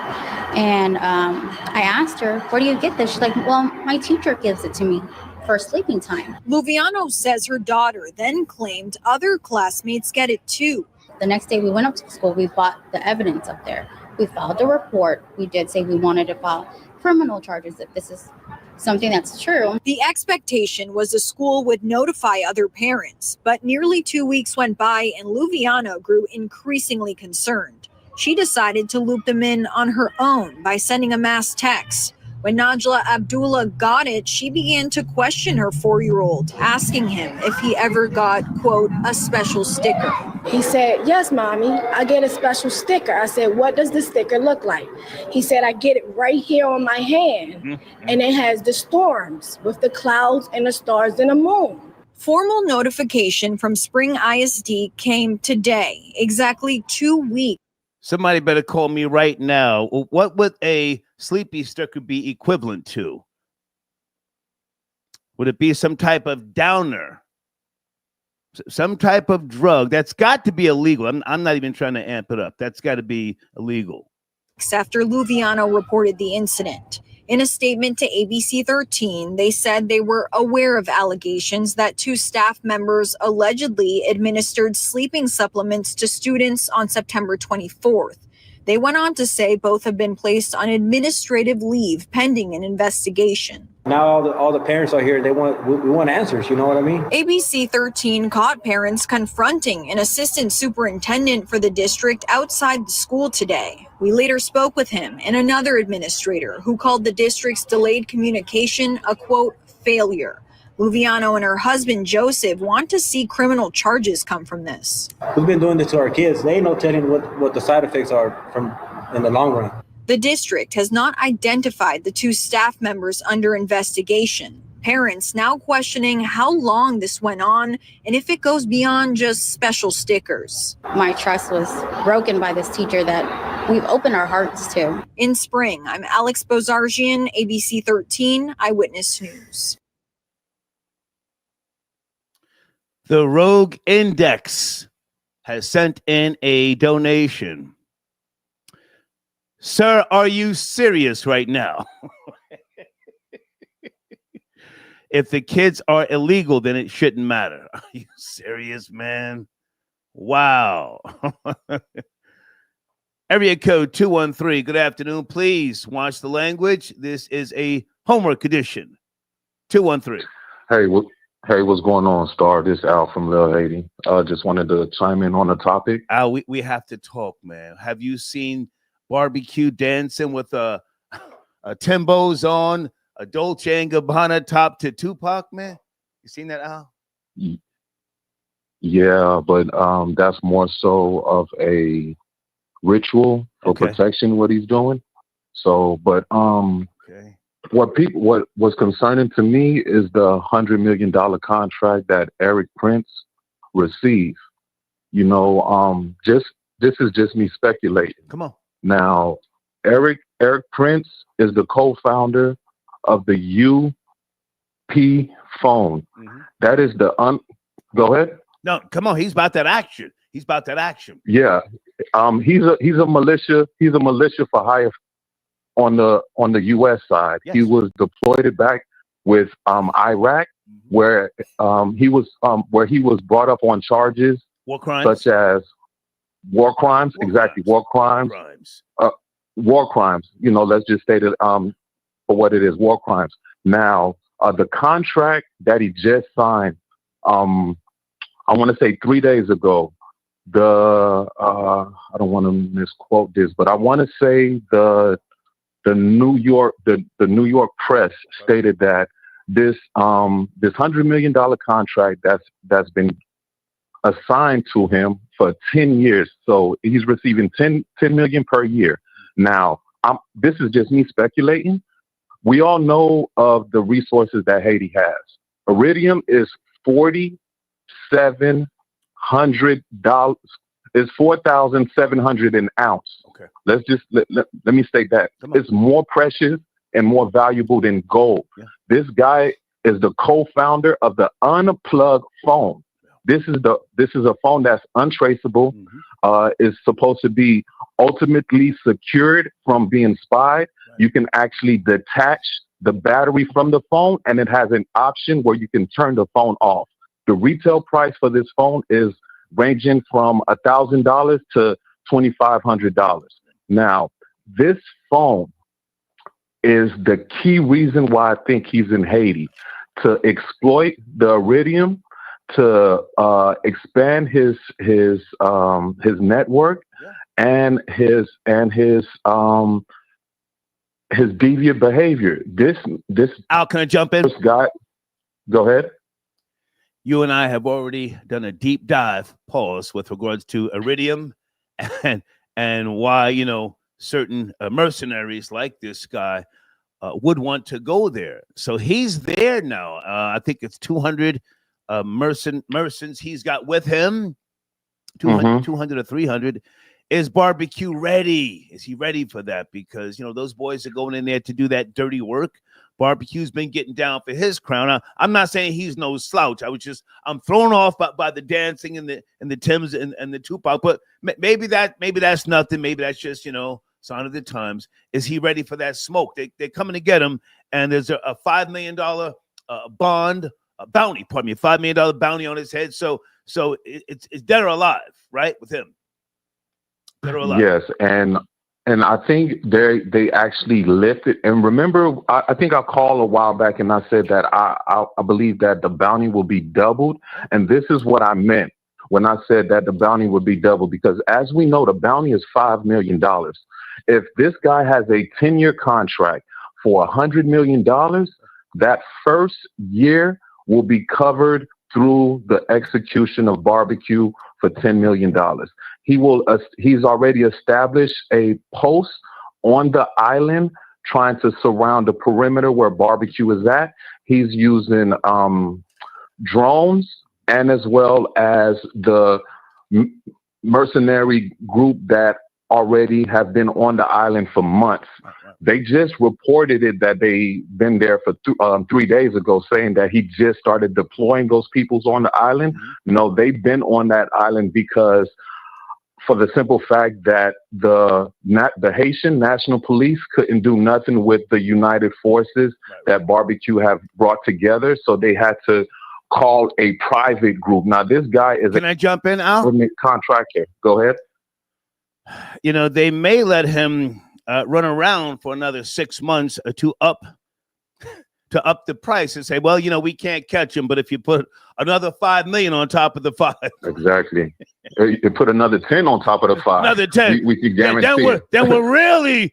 And I asked her, where do you get this? She's like, well, my teacher gives it to me for sleeping time. Luviano says her daughter then claimed other classmates get it too. The next day we went up to school, we bought the evidence up there. We filed a report. We did say we wanted to file criminal charges if this is something that's true. The expectation was the school would notify other parents, but nearly 2 weeks went by and Luviano grew increasingly concerned. She decided to loop them in on her own by sending a mass text. When Najla Abdullah got it, she began to question her 4-year-old, asking him if he ever got, quote, a special sticker. He said, yes, mommy, I get a special sticker. I said, what does the sticker look like? He said, I get it right here on my hand. And it has the storms with the clouds and the stars and the moon. Formal notification from Spring ISD came today, exactly 2 weeks. Somebody better call me right now. What would a sleepy sticker be equivalent to? Would it be some type of downer? Some type of drug? That's got to be illegal. I'm not even trying to amp it up. That's got to be illegal. After Luviano reported the incident. In a statement to ABC 13, they said they were aware of allegations that 2 staff members allegedly administered sleeping supplements to students on September 24th. They went on to say both have been placed on administrative leave pending an investigation. Now all the parents are here. We want answers. You know what I mean? ABC 13 caught parents confronting an assistant superintendent for the district outside the school today. We later spoke with him and another administrator who called the district's delayed communication a, quote, failure. Luviano and her husband, Joseph, want to see criminal charges come from this. We've been doing this to our kids. They ain't no telling what the side effects are in the long run. The district has not identified the 2 staff members under investigation. Parents now questioning how long this went on and if it goes beyond just special stickers. My trust was broken by this teacher that we've opened our hearts to. In Spring, I'm Alex Bozargian, ABC 13 Eyewitness News. The Rogue Index has sent in a donation. Sir, are you serious right now? If the kids are illegal, then it shouldn't matter. Are you serious, man? Wow. Area code 213. Good afternoon. Please watch the language. This is a homework edition. 213. Hey, what's going on, Star? This Al from Lil Haiti. Just wanted to chime in on the topic. Al, we have to talk, man. Have you seen Barbecue dancing with a Timbo's on, a Dolce and Gabbana top to Tupac, man? You seen that, Al? Yeah, but that's more so of a ritual for protection, what he's doing. So, but what was concerning to me is the $100 million contract that Erik Prince received. You know, this is just me speculating. Come on. Now, Erik Prince is the co-founder of the UP phone. That is the go ahead. No, come on. He's about that action. Yeah. He's a militia. He's a militia for hire on the U.S. side. Yes. He was deployed back with Iraq, where he was brought up on charges, war crimes, such as war crimes. War crimes. War crimes. You know, let's just state it for what it is: war crimes. Now, the contract that he just signed, I want to say 3 days ago. I don't want to misquote this, but I want to say the New York press stated that this $100 million contract that's been assigned to him for 10 years. So he's receiving 10 million per year. Now, this is just me speculating. We all know of the resources that Haiti has. Iridium is $4,700. It's $4,700 an ounce. Okay. Let's just let me state that it's more precious and more valuable than gold. Yeah. This guy is the co-founder of the Unplugged phone. Yeah. This is a phone that's untraceable. Is supposed to be ultimately secured from being spied. Right. You can actually detach the battery from the phone, and it has an option where you can turn the phone off. The retail price for this phone is ranging from $1,000 to $2,500. Now, this phone is the key reason why I think he's in Haiti, to exploit the iridium, to expand his network, and his deviant behavior. This Al, can I jump in? This guy, go ahead. You and I have already done a deep dive, with regards to iridium and why, you know, certain mercenaries like this guy would want to go there. So he's there now. I think it's 200 mercenaries he's got with him, 200 or 300. Is Barbecue ready? Is he ready for that? Because, you know, those boys are going in there to do that dirty work. Barbecue's been getting down for his crown. I'm not saying he's no slouch. I'm thrown off by the dancing and the Tims and the Tupac. But maybe that's nothing. Maybe that's just, you know, sign of the times. Is he ready for that smoke? They're coming to get him, and there's a $5 million bounty. $5 million bounty on his head. So it's dead or alive, right? With him. Dead or alive. Yes, and I think they actually lifted. And remember, I think I called a while back and I said that I believe that the bounty will be doubled. And this is what I meant when I said that the bounty would be doubled, because as we know, the bounty is $5 million. If this guy has a 10-year contract for $100 million, that first year will be covered through the execution of Barbecue for $10 million. He's already established a post on the island trying to surround the perimeter where Barbecue is at. He's using drones, and as well as the mercenary group that already have been on the island for months. They just reported it that they've been there for 3 days ago, saying that he just started deploying those peoples on the island. No, they've been on that island because, for the simple fact that the Haitian National Police couldn't do nothing with the united forces that Barbecue have brought together, so they had to call a private group. Now, this guy is Can I jump in, Al? Contractor. Go ahead. You know, they may let him run around for another 6 months to to up the price and say, well, we can't catch him, but if you put another 5 million on top of the 5. Exactly. You put another 10 on top of the 5. Another 10. We can guarantee then we'll really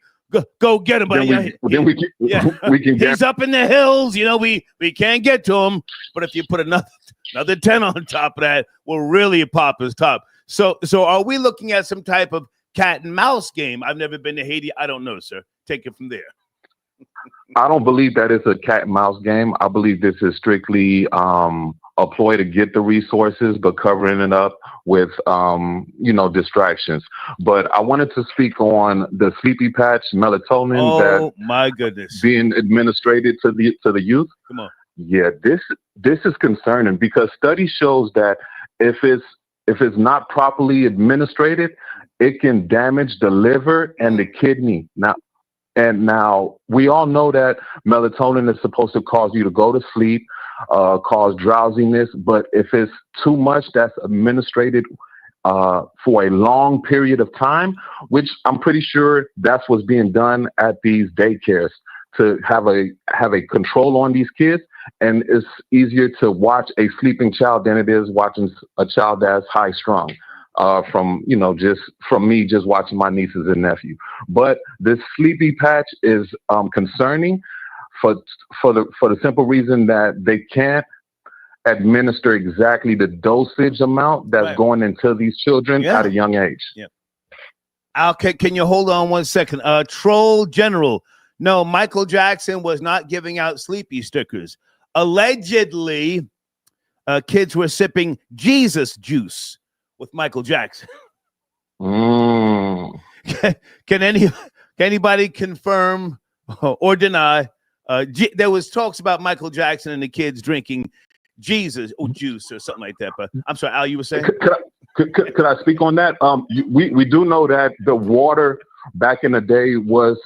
go get him. we can he's up in the hills. We can't get to him. But if you put another 10 on top of that, we'll really pop his top. So are we looking at some type of cat and mouse game? I've never been to Haiti. I don't know, sir. Take it from there. I don't believe that it's a cat and mouse game. I believe this is strictly a ploy to get the resources, but covering it up with, distractions. But I wanted to speak on the sleepy patch melatonin. Oh, my goodness. Being administered to the youth. Come on. Yeah, this is concerning because study shows that if it's not properly administered, it can damage the liver and the kidney. Now we all know that melatonin is supposed to cause you to go to sleep, cause drowsiness. But if it's too much that's administered for a long period of time, which I'm pretty sure that's what's being done at these daycares to have a control on these kids. And it's easier to watch a sleeping child than it is watching a child that's high strung. From me just watching my nieces and nephew. But this sleepy patch is concerning for the simple reason that they can't administer exactly the dosage amount that's going into these children at a young age. Yeah. Al, can you hold on 1 second? Troll General. No, Michael Jackson was not giving out sleepy stickers. Allegedly, kids were sipping Jesus juice with Michael Jackson. Can anybody confirm or deny? There was talks about Michael Jackson and the kids drinking Jesus juice or something like that. But I'm sorry, Al, you were saying? Could I speak on that? We do know that the water back in the day was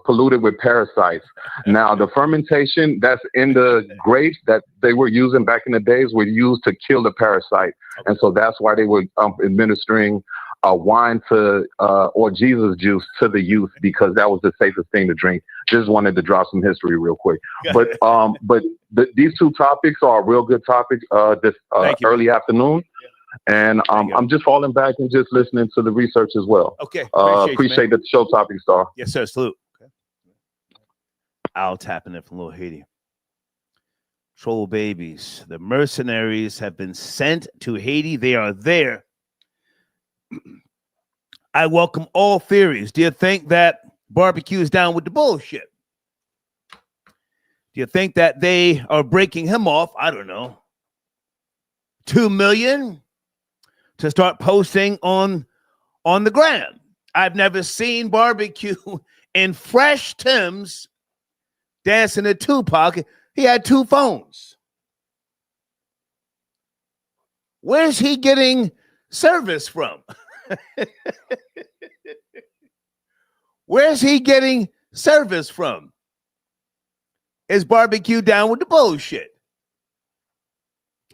polluted with parasites. Now, the fermentation that's in the grapes that they were using back in the days were used to kill the parasite. And so that's why they were administering wine or Jesus juice to the youth, because that was the safest thing to drink. Just wanted to drop some history real quick. But these two topics are a real good topic this early afternoon. And I'm just falling back and just listening to the research as well. Okay. Appreciate the show topic, Star. Yes, sir. Salute. Okay. Al tapping it from Little Haiti. Troll babies. The mercenaries have been sent to Haiti. They are there. I welcome all theories. Do you think that barbecue is down with the bullshit? Do you think that they are breaking him off? I don't know. 2 million to start posting on the gram. I've never seen barbecue in fresh Timbs dancing to Tupac. He had 2 phones. Where's he getting service from? Where's he getting service from? Is barbecue down with the bullshit?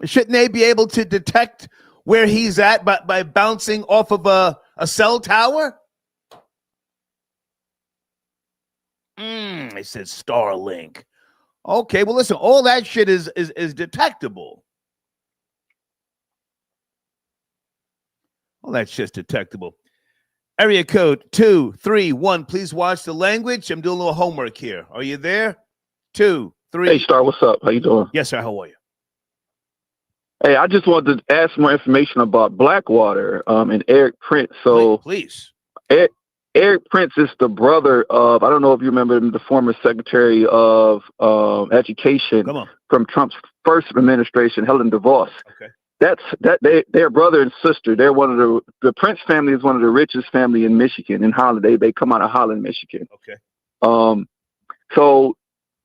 Shouldn't they be able to detect where he's at by bouncing off of a cell tower? It says Starlink. Okay, well, listen, all that shit is detectable. All that shit's detectable. Area code 231. Please watch the language. I'm doing a little homework here. Are you there? 2, 3. Hey, Star, what's up? How you doing? Yes, sir. How are you? Hey, I just wanted to ask more information about Blackwater and Erik Prince. So, please. Erik Prince is the brother of, I don't know if you remember him, the former Secretary of Education from Trump's first administration, Helen DeVos. Okay. They're brother and sister. They're the Prince family is one of the richest family in Michigan, in Holland. They come out of Holland, Michigan. Okay. So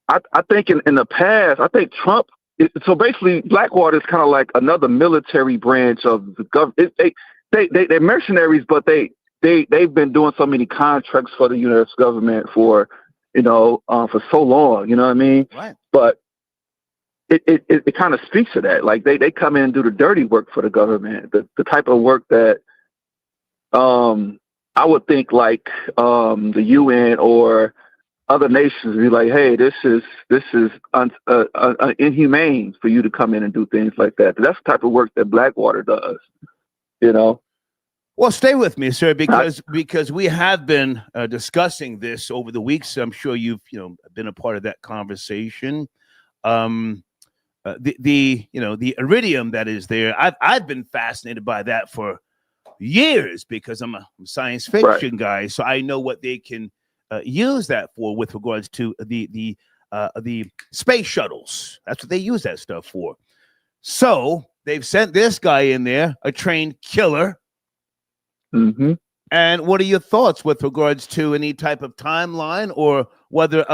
I think in the past, I think Trump. So basically, Blackwater is kind of like another military branch of the government. They're mercenaries, but they've been doing so many contracts for the U.S. government for so long. You know what I mean? Right. But it kind of speaks to that. Like they come in and do the dirty work for the government, the type of work that I would think like the UN or other nations be like, hey, this is inhumane for you to come in and do things like that. That's the type of work that Blackwater does, you know. Well, stay with me, sir, because we have been discussing this over the weeks. I'm sure you've been a part of that conversation. The iridium that is there, I've been fascinated by that for years because I'm a science fiction guy, so I know what they can use that for with regards to the space shuttles. That's what they use that stuff for. So they've sent this guy in there, a trained killer. Mm-hmm. And what are your thoughts with regards to any type of timeline, or whether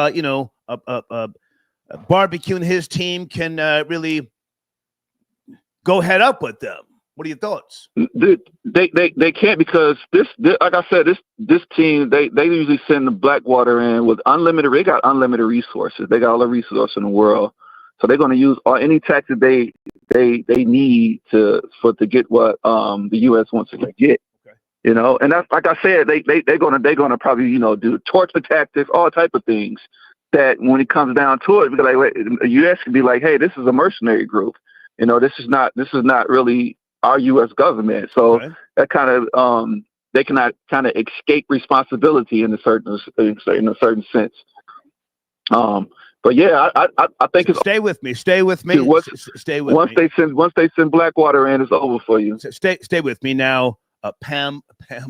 Barbecue and his team can really go head up with them? What are your thoughts? They can't, because this like I said, this team they usually send the Blackwater in with unlimited. They got unlimited resources. They got all the resources in the world, so they're going to use any tactic they need to get what the U.S. wants to get. Okay. You know, and that's like I said, they're gonna probably do torture tactics, all type of things. That when it comes down to it, because like the U.S. can be like, hey, this is a mercenary group. You know, this is not really our U.S. government. So that kind of they cannot kind of escape responsibility in a certain sense. But yeah, I think it's stay with me. Stay with me. Stay with me. Once they send Blackwater in, it's over for you. Stay with me now. Pam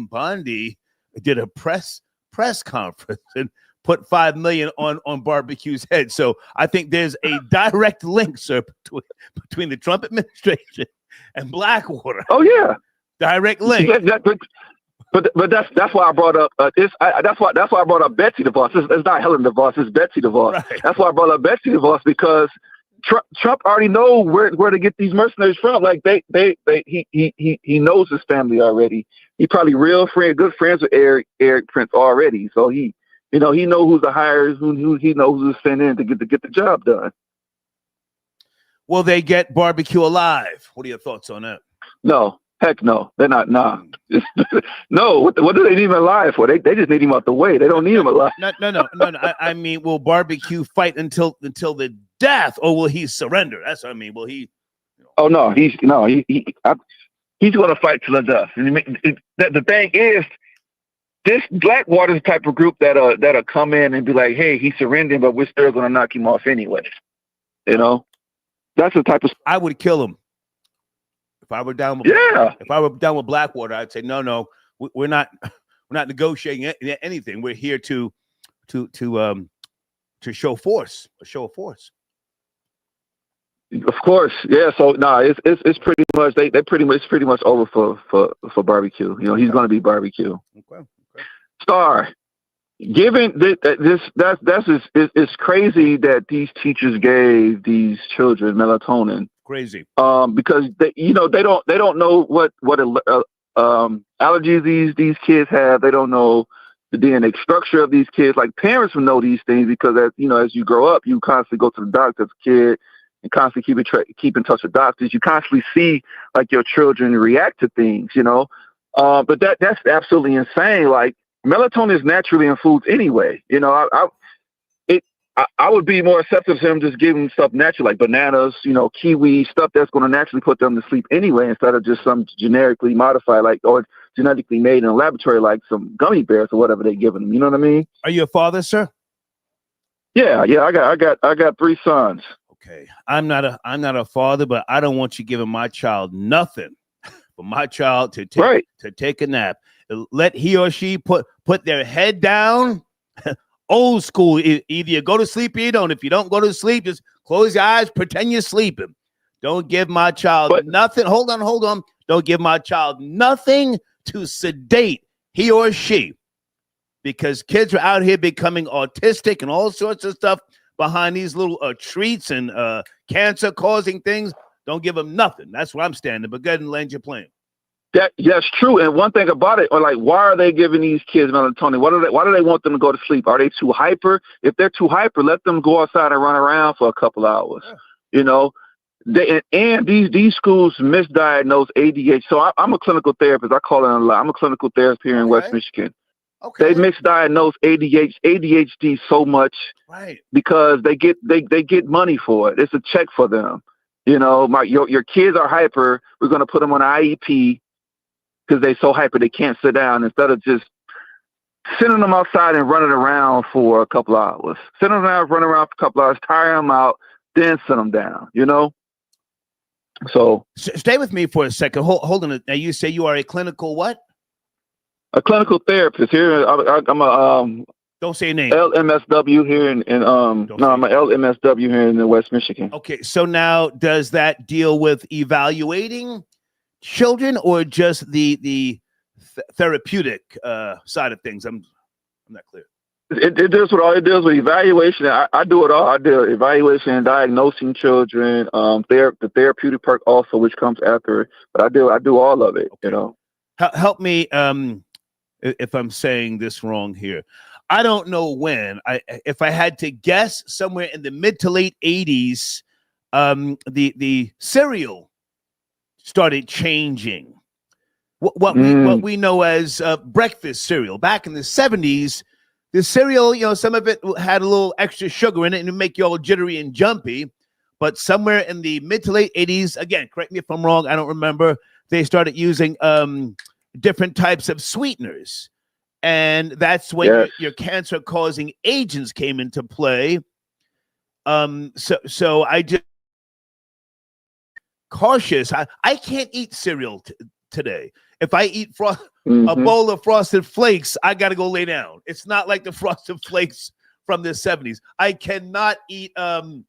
Bondi did a press conference and put $5 million on Barbecue's head. So I think there's a direct link, sir, between the Trump administration and Blackwater. Oh yeah, direct link. But that's why I brought up that's why I brought up Betsy DeVos. It's not Helen DeVos, it's Betsy DeVos. Right. That's why I brought up Betsy DeVos, because Trump already knows where to get these mercenaries from. Like he knows his family already. He probably good friends with Erik Prince already. So he knows who's the hires, who he knows who's to send in to get the job done. Will they get Barbecue alive? What are your thoughts on that? No, heck no. They're not. Nah. No. What do they need him alive for? They just need him out the way. They don't need him alive. No. I mean, will Barbecue fight until the death, or will he surrender? That's what I mean. Will he? Oh no, he's going to fight till the death. The thing is, this Blackwater is the type of group that'll come in and be like, hey, he's surrendering, but we're still going to knock him off anyway. You know, that's the type of. I would kill him if I were down with. If I were down with Blackwater, I'd say no, we're not negotiating anything. We're here to show force, a show of force. Of course, yeah. So it's pretty much it's pretty much over for Barbecue. You know, he's going to be Barbecue. Okay. Star. Given it's crazy that these teachers gave these children melatonin. Crazy. Because they don't know what allergies these kids have. They don't know the DNA structure of these kids. Like, parents will know these things because as you grow up, you constantly go to the doctor as a kid and constantly keep in touch with doctors. You constantly see like your children react to things, but that's absolutely insane. Like, melatonin is naturally in foods anyway. I would be more accepting of him just giving stuff natural, like bananas, kiwi, stuff that's going to naturally put them to sleep anyway, instead of just some generically modified, or genetically made in a laboratory, like some gummy bears or whatever they're giving them. You know what I mean? Are you a father, sir? Yeah. I got 3 sons. Okay. I'm not a father, but I don't want you giving my child nothing for my child to take a nap. Let he or she put their head down. Old school. Either you go to sleep or you don't. If you don't go to sleep, just close your eyes, pretend you're sleeping. Don't give my child nothing. Hold on. Don't give my child nothing to sedate he or she, because kids are out here becoming autistic and all sorts of stuff behind these little treats and cancer-causing things. Don't give them nothing. That's where I'm standing. But go ahead and land your plane. That's true. And one thing about it, why are they giving these kids melatonin? Why do they want them to go to sleep? Are they too hyper? If they're too hyper, let them go outside and run around for a couple hours. Yeah. These schools misdiagnose ADHD. So I'm a clinical therapist. I call it a lot. I'm a clinical therapist here in West Michigan. They misdiagnose ADHD so much, right? Because they get money for it. It's a check for them. You know, your kids are hyper. We're going to put them on IEP because they're so hyper they can't sit down, instead of just sending them outside and running around for a couple hours. Send them out, run around for a couple hours, tire them out, then send them down. You know. So stay with me for a second. Hold on. Now you say you are a clinical what? A clinical therapist here. I'm a don't say a name. LMSW here I'm a LMSW here in West Michigan. Okay, so now does that deal with evaluating children or just the therapeutic side of things? I'm not clear. It deals with all. It deals with evaluation. I do it all. I do evaluation and diagnosing children. The therapeutic part also, which comes after. But I do all of it. Okay. You know. Help me if I'm saying this wrong here. I don't know when. If I had to guess, somewhere in the mid to late 80s, the cereal started changing. What we know as breakfast cereal. Back in the 70s, the cereal, you know, some of it had a little extra sugar in it and it make you all jittery and jumpy. But somewhere in the mid to late 80s, again, correct me if I'm wrong, I don't remember, they started using different types of sweeteners. And that's when your cancer-causing agents came into play. So I just cautious. I can't eat cereal today. If I eat a bowl of Frosted Flakes, I got to go lay down. It's not like the Frosted Flakes from the 70s. I cannot eat some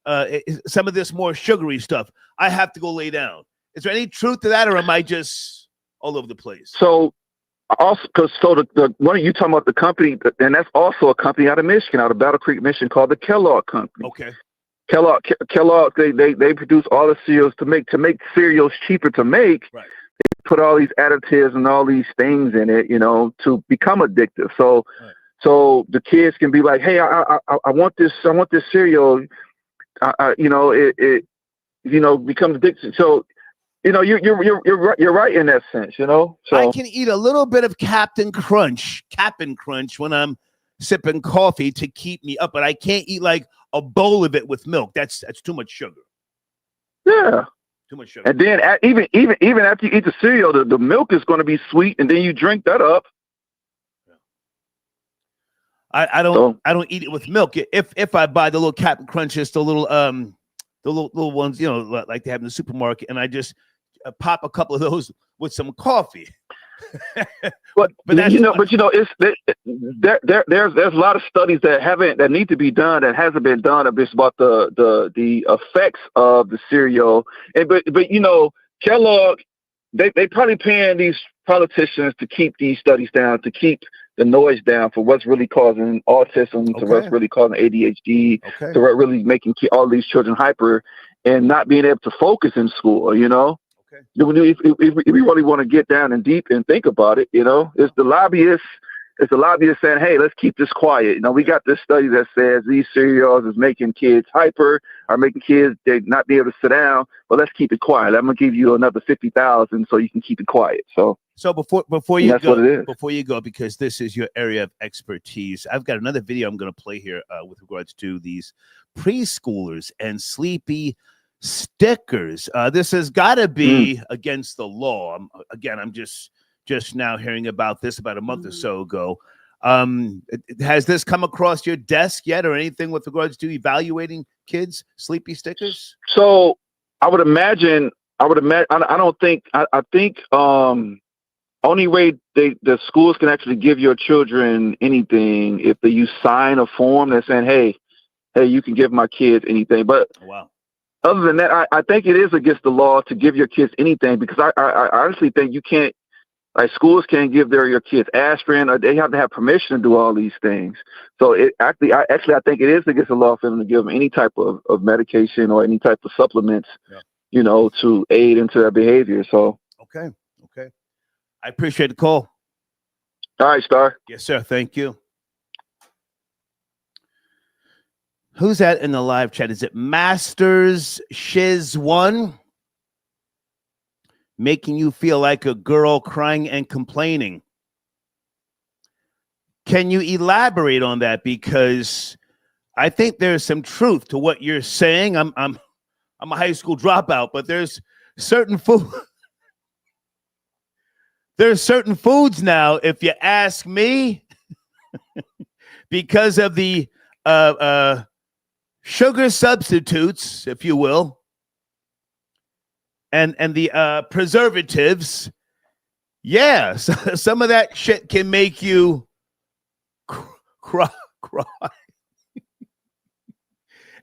of this more sugary stuff. I have to go lay down. Is there any truth to that, or am I just all over the place? So also, the one you talking about, the company, and that's also a company out of Michigan, out of Battle Creek, Michigan, called the Kellogg Company. Okay. Kellogg, they produce all the cereals to make cereals cheaper to make. Right. They put all these additives and all these things in it, you know, to become addictive. So, so the kids can be like, hey, I want this cereal. You know, it becomes addicted. So, you know, you're right in that sense, you know. So I can eat a little bit of Cap'n Crunch when I'm sipping coffee to keep me up, but I can't eat like a bowl of it with milk. That's too much sugar. Yeah. Too much sugar. And then even after you eat the cereal, the milk is going to be sweet, and then you drink that up. I don't eat it with milk. If I buy the little Cap'n Crunches, the little ones, you know, like they have in the supermarket, and I just pop a couple of those with some coffee. but there's a lot of studies that need to be done that hasn't been done about the effects of the cereal. And but you know, Kellogg, they probably paying these politicians to keep these studies down, to keep the noise down for what's really causing autism, to what's really causing ADHD, to what really making all these children hyper and not being able to focus in school, you know. If we really want to get down and deep and think about it, you know, it's the lobbyists saying, hey, let's keep this quiet. You know, we got this study that says these cereals is making kids hyper, are making kids they not be able to sit down, but let's keep it quiet. I'm gonna give you another 50,000 so you can keep it quiet. So before you go, because this is your area of expertise, I've got another video I'm going to play here with regards to these preschoolers and sleepy stickers. This has got to be against the law. I'm just now hearing about this about a month or so ago. Has this come across your desk yet, or anything with regards to evaluating kids' sleepy stickers? So I imagine. I think only way the schools can actually give your children anything if you sign a form that's saying, hey, you can give my kids anything. But other than that, I think it is against the law to give your kids anything, because I honestly think you can't, like, schools can't give your kids aspirin, or they have to have permission to do all these things. So I think it is against the law for them to give them any type of medication or any type of supplements, you know, to aid into their behavior. So okay. I appreciate the call. All right, Star. Yes, sir. Thank you. Who's that in the live chat? Is it Masters Shiz One? Making you feel like a girl crying and complaining. Can you elaborate on that? Because I think there's some truth to what you're saying. I'm a high school dropout, but there's certain food. There's certain foods now, if you ask me, because of the sugar substitutes, if you will, and the preservatives. Yeah, some of that shit can make you cry.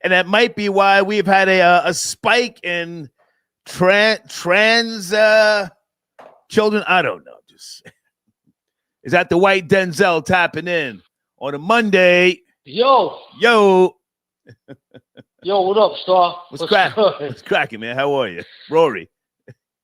And that might be why we've had a spike in trans children. I don't know. Just is that the white Denzel tapping in on a Monday? Yo, what up, Star? What's cracking, man? How are you, Rory?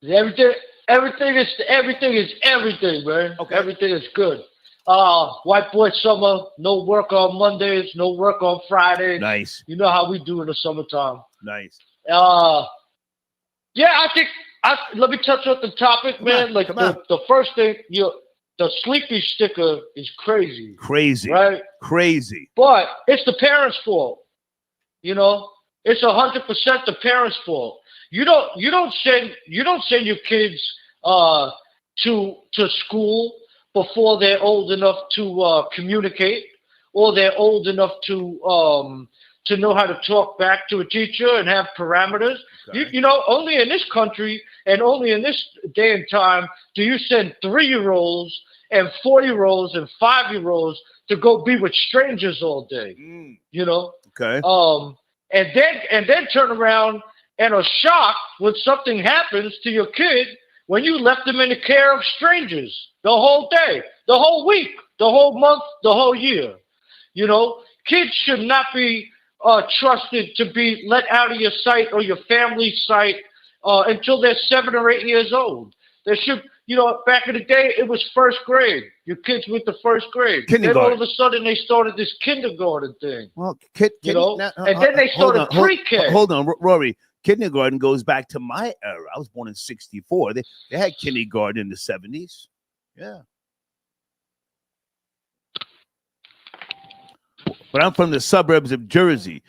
Everything is everything, man. Okay. Everything is good. White boy summer, no work on Mondays, no work on Fridays. Nice. You know how we do in the summertime. Nice. Yeah, I think let me touch on the topic, man. Like the first thing, the sleepy sticker is crazy. Crazy. Right? Crazy. But it's the parents' fault. You know? It's 100% the parents' fault. You don't send your kids to school before they're old enough to communicate, or they're old enough to know how to talk back to a teacher and have parameters. Okay. You know, only in this country and only in this day and time do you send 3-year-olds and 4-year-olds and 5-year-olds to go be with strangers all day. You know? Okay. And then turn around and are shocked when something happens to your kid when you left them in the care of strangers the whole day, the whole week, the whole month, the whole year. You know, kids should not be trusted to be let out of your sight or your family's sight until they're 7 or 8 years old. They should, you know, back in the day, it was first grade. Your kids went to first grade. Then all of a sudden they started this kindergarten thing. Well, and then they started pre-K. Hold on, Rory. Kindergarten goes back to my era. I was born in 1964. They had kindergarten in the 1970s. Yeah. But I'm from the suburbs of Jersey.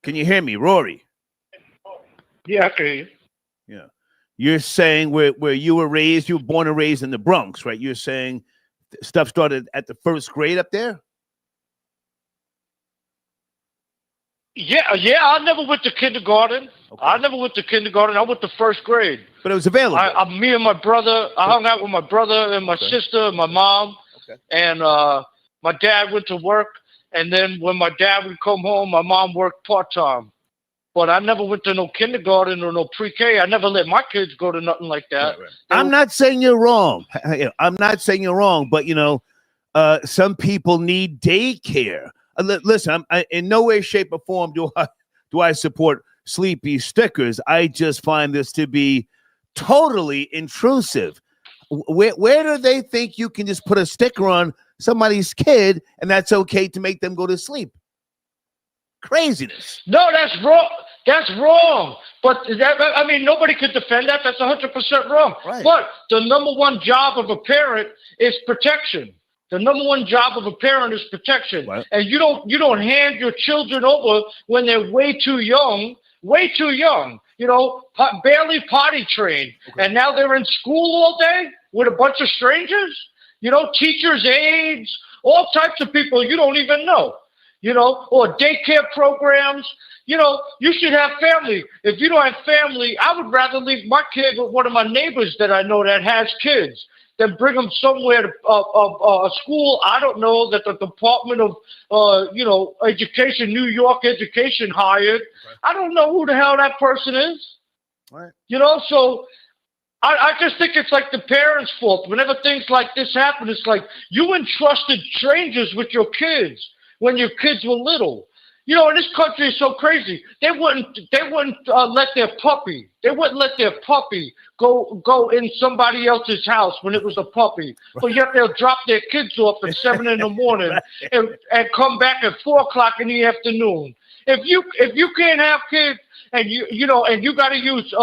Can you hear me, Rory? Yeah, I can hear you. Yeah. You're saying where you were raised, you were born and raised in the Bronx, right? You're saying stuff started at the first grade up there? Yeah, I never went to kindergarten. Okay. I never went to kindergarten. I went to first grade. But it was available. Me and my brother, I hung out with my brother and my sister and my mom. Okay. And my dad went to work. And then when my dad would come home, my mom worked part-time. But I never went to no kindergarten or no pre-K. I never let my kids go to nothing like that. Right. I'm not saying you're wrong. I'm not saying you're wrong. But, you know, some people need daycare. Listen, in no way, shape, or form do I support sleepy stickers. I just find this to be totally intrusive. Where do they think you can just put a sticker on somebody's kid and that's okay to make them go to sleep? Craziness. No, that's wrong. That's wrong. But nobody could defend that. That's 100% wrong. Right. But the number one job of a parent is protection. The number one job of a parent is protection. Right. And you don't hand your children over when they're way too young, you know, barely potty trained. Okay. And now they're in school all day with a bunch of strangers, you know, teachers, aides, all types of people you don't even know, you know, or daycare programs. You know, you should have family. If you don't have family, I would rather leave my kid with one of my neighbors that I know that has kids than bring them somewhere to a school, I don't know, that the Department of, Education, New York Education hired. Okay. I don't know who the hell that person is. Right. You know, so I just think it's like the parents' fault. Whenever things like this happen, it's like you entrusted strangers with your kids when your kids were little. You know, in this country is so crazy. They wouldn't let their puppy. They wouldn't let their puppy go in somebody else's house when it was a puppy. Right. But yet they'll drop their kids off at 7 in the morning and come back at 4 o'clock in the afternoon. If you can't have kids, and you know, and you got to use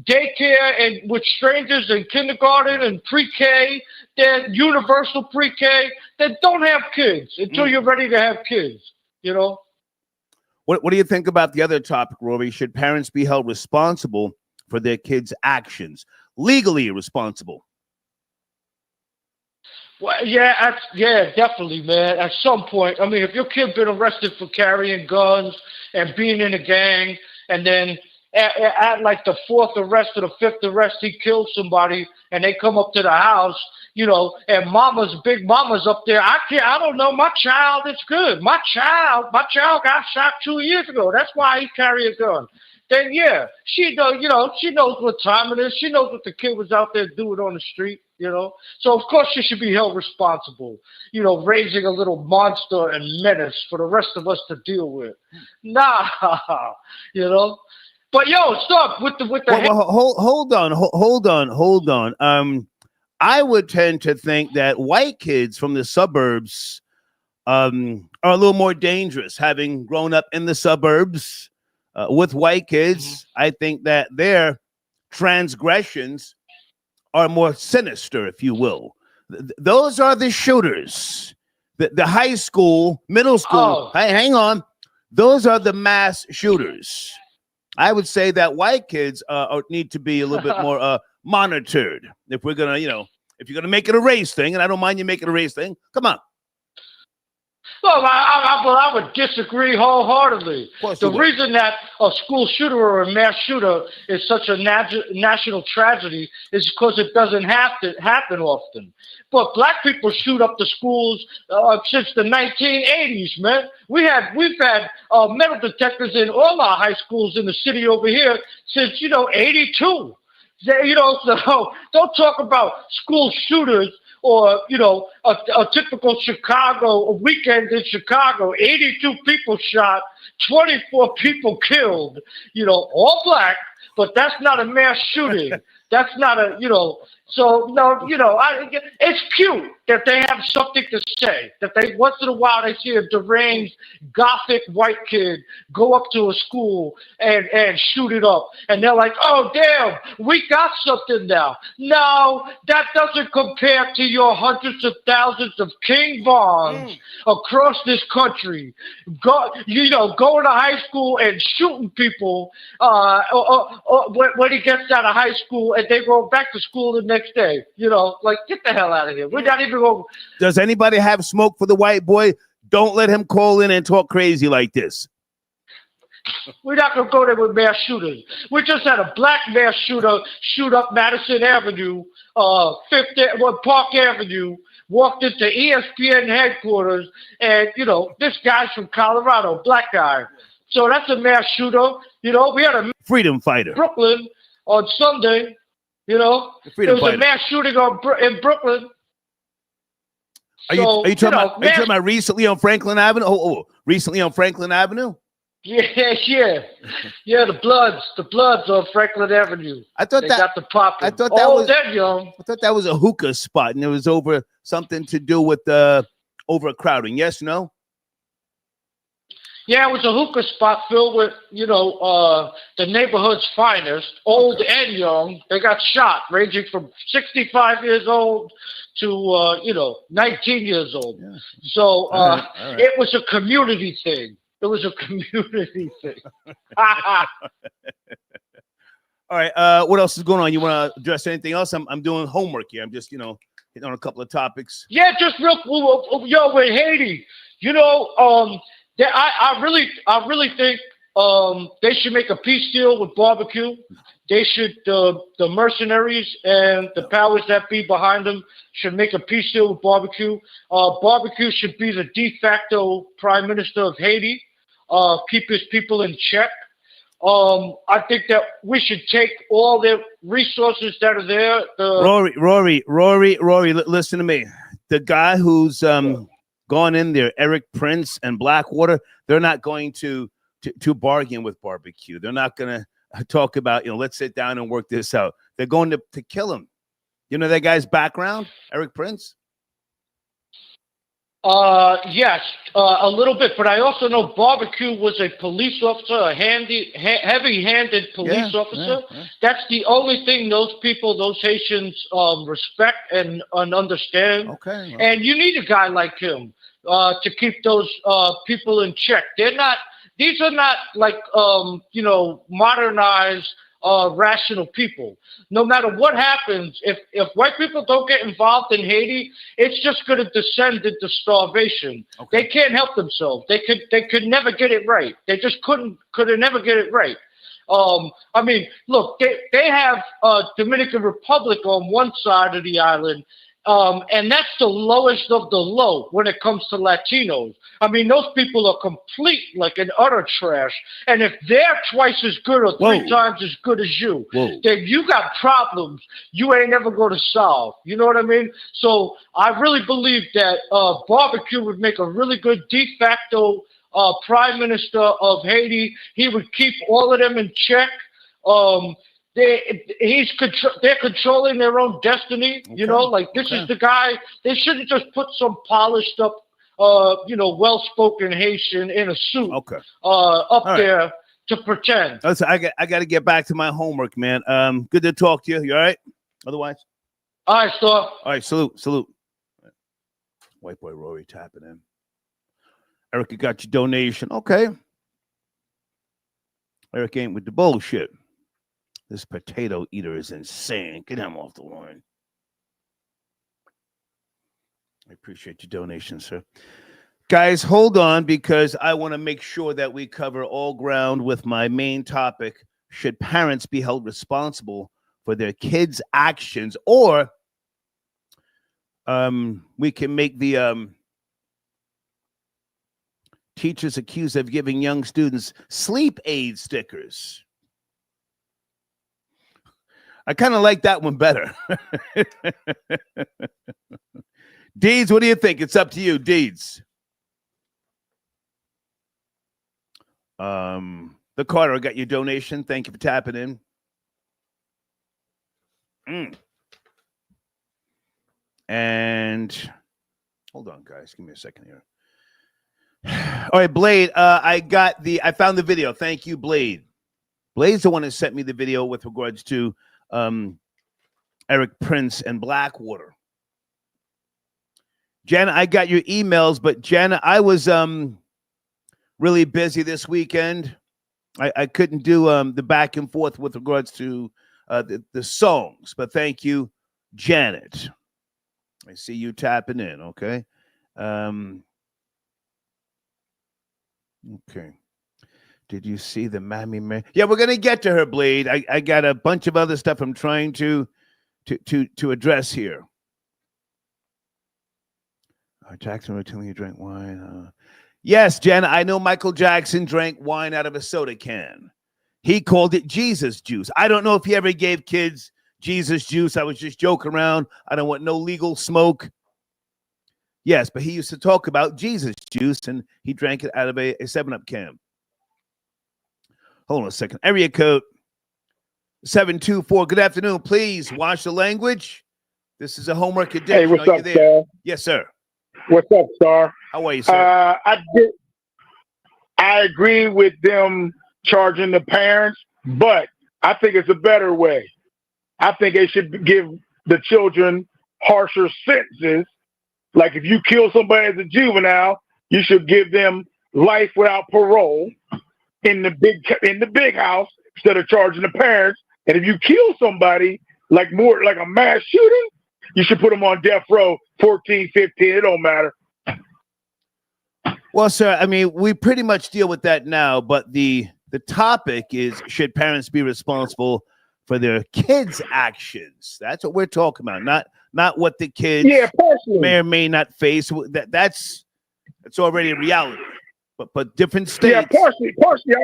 daycare and with strangers in kindergarten and pre-K, then universal pre-K, then don't have kids until you're ready to have kids, you know. What do you think about the other topic, Rory? Should parents be held responsible for their kids' actions? Legally responsible? Well, yeah, definitely, man. At some point, I mean, if your kid been arrested for carrying guns and being in a gang, and then at like the fourth arrest or the fifth arrest, he killed somebody, and they come up to the house, you know, and big mama's up there. I don't know. My child is good. My child got shot 2 years ago. That's why he carry a gun. Then yeah, she knows, you know, she knows what time it is. She knows what the kid was out there doing on the street, you know. So of course she should be held responsible, you know, raising a little monster and menace for the rest of us to deal with. Nah, you know. But yo, stop with the. Well, hold on. I would tend to think that white kids from the suburbs are a little more dangerous, having grown up in the suburbs with white kids. I think that their transgressions are more sinister, if you will. Those are the shooters. The high school, middle school. Hey, hang on. Those are the mass shooters. I would say that white kids need to be a little bit more monitored if we're gonna, you know, if you're gonna make it a race thing, and I don't mind you making a race thing. Come on. Well, I would disagree wholeheartedly. The reason that a school shooter or a mass shooter is such a national tragedy is because it doesn't have to happen often. But black people shoot up the schools since the 1980s, man. We've had metal detectors in all our high schools in the city over here since, you know, 82. You know, so don't talk about school shooters or, you know, a typical Chicago weekend in Chicago. 82 people shot, 24 people killed, you know, all black, but that's not a mass shooting. That's not a, you know, so no, you know, it's cute that they have something to say, that they once in a while they see a deranged gothic white kid go up to a school and shoot it up, and they're like, oh damn, we got something now. No, that doesn't compare to your hundreds of thousands of King Vons across this country, going to high school and shooting people when he gets out of high school and they go back to school the next day. You know, like, get the hell out of here. We're not even going. Does anybody have smoke for the white boy? Don't let him call in and talk crazy like this. We're not going to go there with mass shooters. We just had a black mass shooter shoot up Madison Avenue, Park Avenue, walked into ESPN headquarters, and, you know, this guy's from Colorado, black guy. So that's a mass shooter. You know, we had a freedom fighter. Brooklyn on Sunday. You know, there was a mass shooting in Brooklyn. Are you talking about recently on Franklin Avenue? Recently on Franklin Avenue? Yeah. The Bloods on Franklin Avenue. I thought they got the popping. I thought that young. I thought that was a hookah spot, and it was over something to do with overcrowding. Yes, no? Yeah, it was a hookah spot filled with, you know, the neighborhood's finest, old and young. They got shot, ranging from 65 years old to, 19 years old. Yeah. So all right. It was a community thing. It was a community thing. All right. What else is going on? You want to address anything else? I'm doing homework here. I'm just, hitting on a couple of topics. Yeah, just real quick. Yo, with Haiti, you know, I really think they should make a peace deal with barbecue. They should the mercenaries and the powers that be behind them should make a peace deal with barbecue. Barbecue should be the de facto prime minister of Haiti. Keep his people in check. I think that we should take all the resources that are there. Rory, listen to me. The guy who's gone in there, Erik Prince and Blackwater, they're not going to bargain with barbecue. They're not going to talk about, let's sit down and work this out. They're going to kill him. You know that guy's background, Erik Prince? Yes, a little bit, but I also know Barbecue was a police officer, a heavy-handed police officer. That's the only thing those people, those Haitians, respect and understand. Okay. And you need a guy like him to keep those people in check. These are not like modernized, rational people. No matter what happens, if white people don't get involved in Haiti, it's just going to descend into starvation. They can't help themselves. They could never get it right. They just could never get it right. I mean, look, they have Dominican Republic on one side of the island, and that's the lowest of the low when it comes to Latinos. I mean, those people are complete, like an utter trash. And if they're twice as good or three times as good as you, then you got problems you ain't never going to solve. You know what I mean? So I really believe that Barbecue would make a really good de facto prime minister of Haiti. He would keep all of them in check. They're controlling their own destiny. You know, like this is the guy. They shouldn't just put some polished up, well-spoken Haitian in a suit up there to pretend. Listen, I got to get back to my homework, man. Good to talk to you. You all right? Otherwise? All right, Star. All right, salute. White boy Rory tapping in. Erik, you got your donation. Okay. Erik ain't with the bullshit. This potato eater is insane. Get him off the line. I appreciate your donation, sir. Guys, hold on, because I want to make sure that we cover all ground with my main topic. Should parents be held responsible for their kids' actions? Or we can make the teachers accused of giving young students sleep aid stickers. I kind of like that one better. Deeds, what do you think? It's up to you, Deeds. The Carter got your donation. Thank you for tapping in. And hold on, guys. Give me a second here. All right, Blade. I found the video. Thank you, Blade. Blade's the one that sent me the video with regards to Erik Prince and Blackwater. Jen, I got your emails, but Jen, I was really busy this weekend. I couldn't do the back and forth with regards to the songs, but thank you, Janet. I see you tapping in, okay? Okay. Did you see the Mammy Man? Yeah, we're gonna get to her, Blade. I got a bunch of other stuff I'm trying to address here. Jackson were telling you drank wine. Yes, Jen, I know Michael Jackson drank wine out of a soda can. He called it Jesus juice. I don't know if he ever gave kids Jesus juice. I was just joking around. I don't want no legal smoke. Yes, but he used to talk about Jesus juice, and he drank it out of a 7-Up can. Hold on a second. Area code 724. Good afternoon. Please watch the language. This is a homework edition. Hey, what's up, Star? Yes, sir. What's up, Star? How are you, sir? I agree with them charging the parents, but I think it's a better way. I think they should give the children harsher sentences. Like if you kill somebody as a juvenile, you should give them life without parole in the big house instead of charging the parents. And if you kill somebody like a mass shooting, you should put them on death row, 14, 15, it don't matter. Well, sir, I mean, we pretty much deal with that now, but the topic is, should parents be responsible for their kids' actions? That's what we're talking about, not what the kids may or may not face. That's already a reality. But different states. Yeah, partially.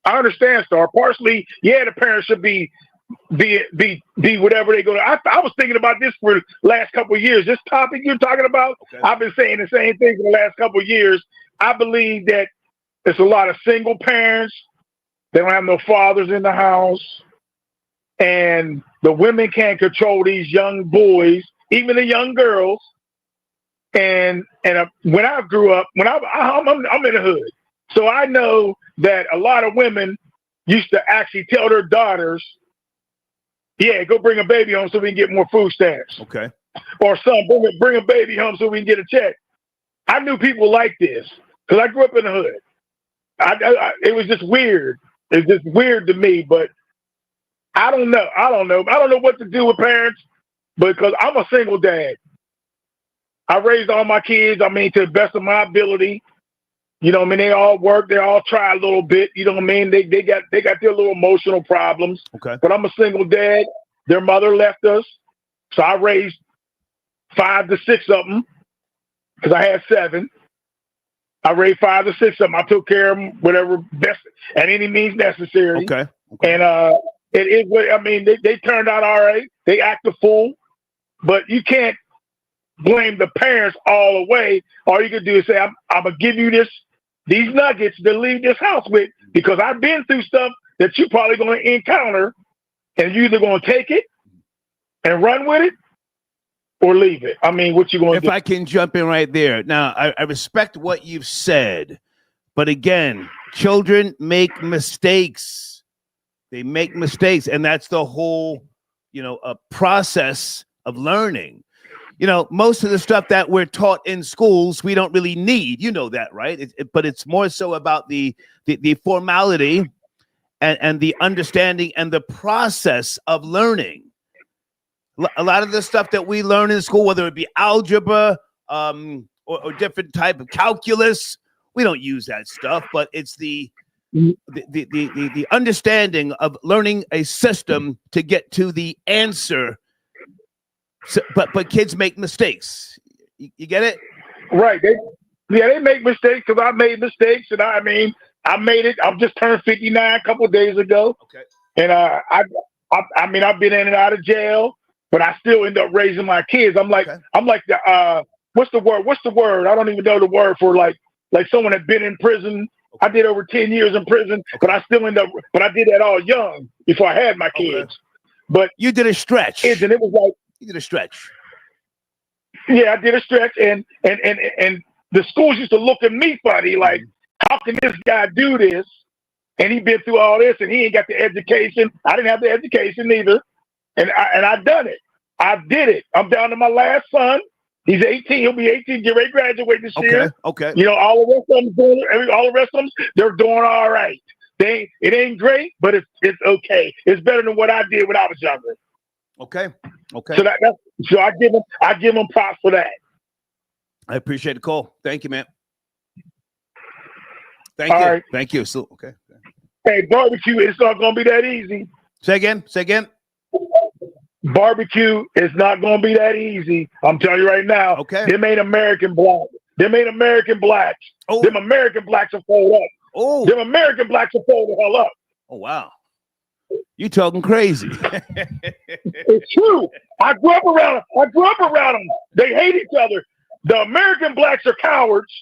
I understand, Star. Partially, yeah, the parents should be whatever they go to. I was thinking about this for the last couple of years. This topic you're talking about, I've been saying the same thing for the last couple of years. I believe that it's a lot of single parents. They don't have no fathers in the house. And the women can't control these young boys, even the young girls. And when I grew up, I'm in the hood, so I know that a lot of women used to actually tell their daughters, "Yeah, go bring a baby home so we can get more food stamps." Okay. Or son, bring a baby home so we can get a check. I knew people like this because I grew up in the hood. It was just weird. It's just weird to me, but I don't know. I don't know what to do with parents because I'm a single dad. I raised all my kids, to the best of my ability. You know what I mean? They all work. They all try a little bit. You know what I mean? They got their little emotional problems. Okay. But I'm a single dad. Their mother left us. So I raised 5 to 6 of them because I had 7. I raised 5 to 6 of them. I took care of them, whatever best at any means necessary. Okay. And it is what they turned out all right. They act a fool, but you can't blame the parents all the way. All you can do is say, I'm gonna give you these nuggets to leave this house with because I've been through stuff that you're probably gonna encounter, and you're either gonna take it and run with it or leave it. What you gonna do? If I can jump in right there. Now, I respect what you've said, but again, children make mistakes. They make mistakes, and that's the whole, a process of learning. Most of the stuff that we're taught in schools, we don't really need. You know that, right? But it's more so about the formality and the understanding and the process of learning. A lot of the stuff that we learn in school, whether it be algebra or different type of calculus, we don't use that stuff. But it's the understanding of learning a system to get to the answer. So, but kids make mistakes. You get it? Right. They make mistakes because I made mistakes, and I made it. I've just turned 59 a couple of days ago. Okay. And I've been in and out of jail, but I still end up raising my kids. I'm like the what's the word? I don't even know the word for like someone that's been in prison. Okay. I did over 10 years in prison, but I still but I did that all young before I had my kids. Okay. But you did a stretch. And it was like, you did a stretch. Yeah, I did a stretch, and the schools used to look at me funny, like, how can this guy do this? And he been through all this, and he ain't got the education. I didn't have the education either, and I done it. I did it. I'm down to my last son. He's 18. He'll be 18. Get ready to graduate this year. Okay. All the rest of them, they're doing all right. It ain't great, but it's okay. It's better than what I did when I was younger. Okay. So I give them props for that. I appreciate the call. Thank you, man. All right. Thank you. So okay. Hey, barbecue, it's not gonna be that easy. Say again. Barbecue is not gonna be that easy. I'm telling you right now. Okay. Them ain't American blacks. Oh. Them American blacks will fold up. Oh. Them American blacks will fold the hell up. Oh wow. You talking crazy. It's true. I grew up around them. They hate each other. The American blacks are cowards,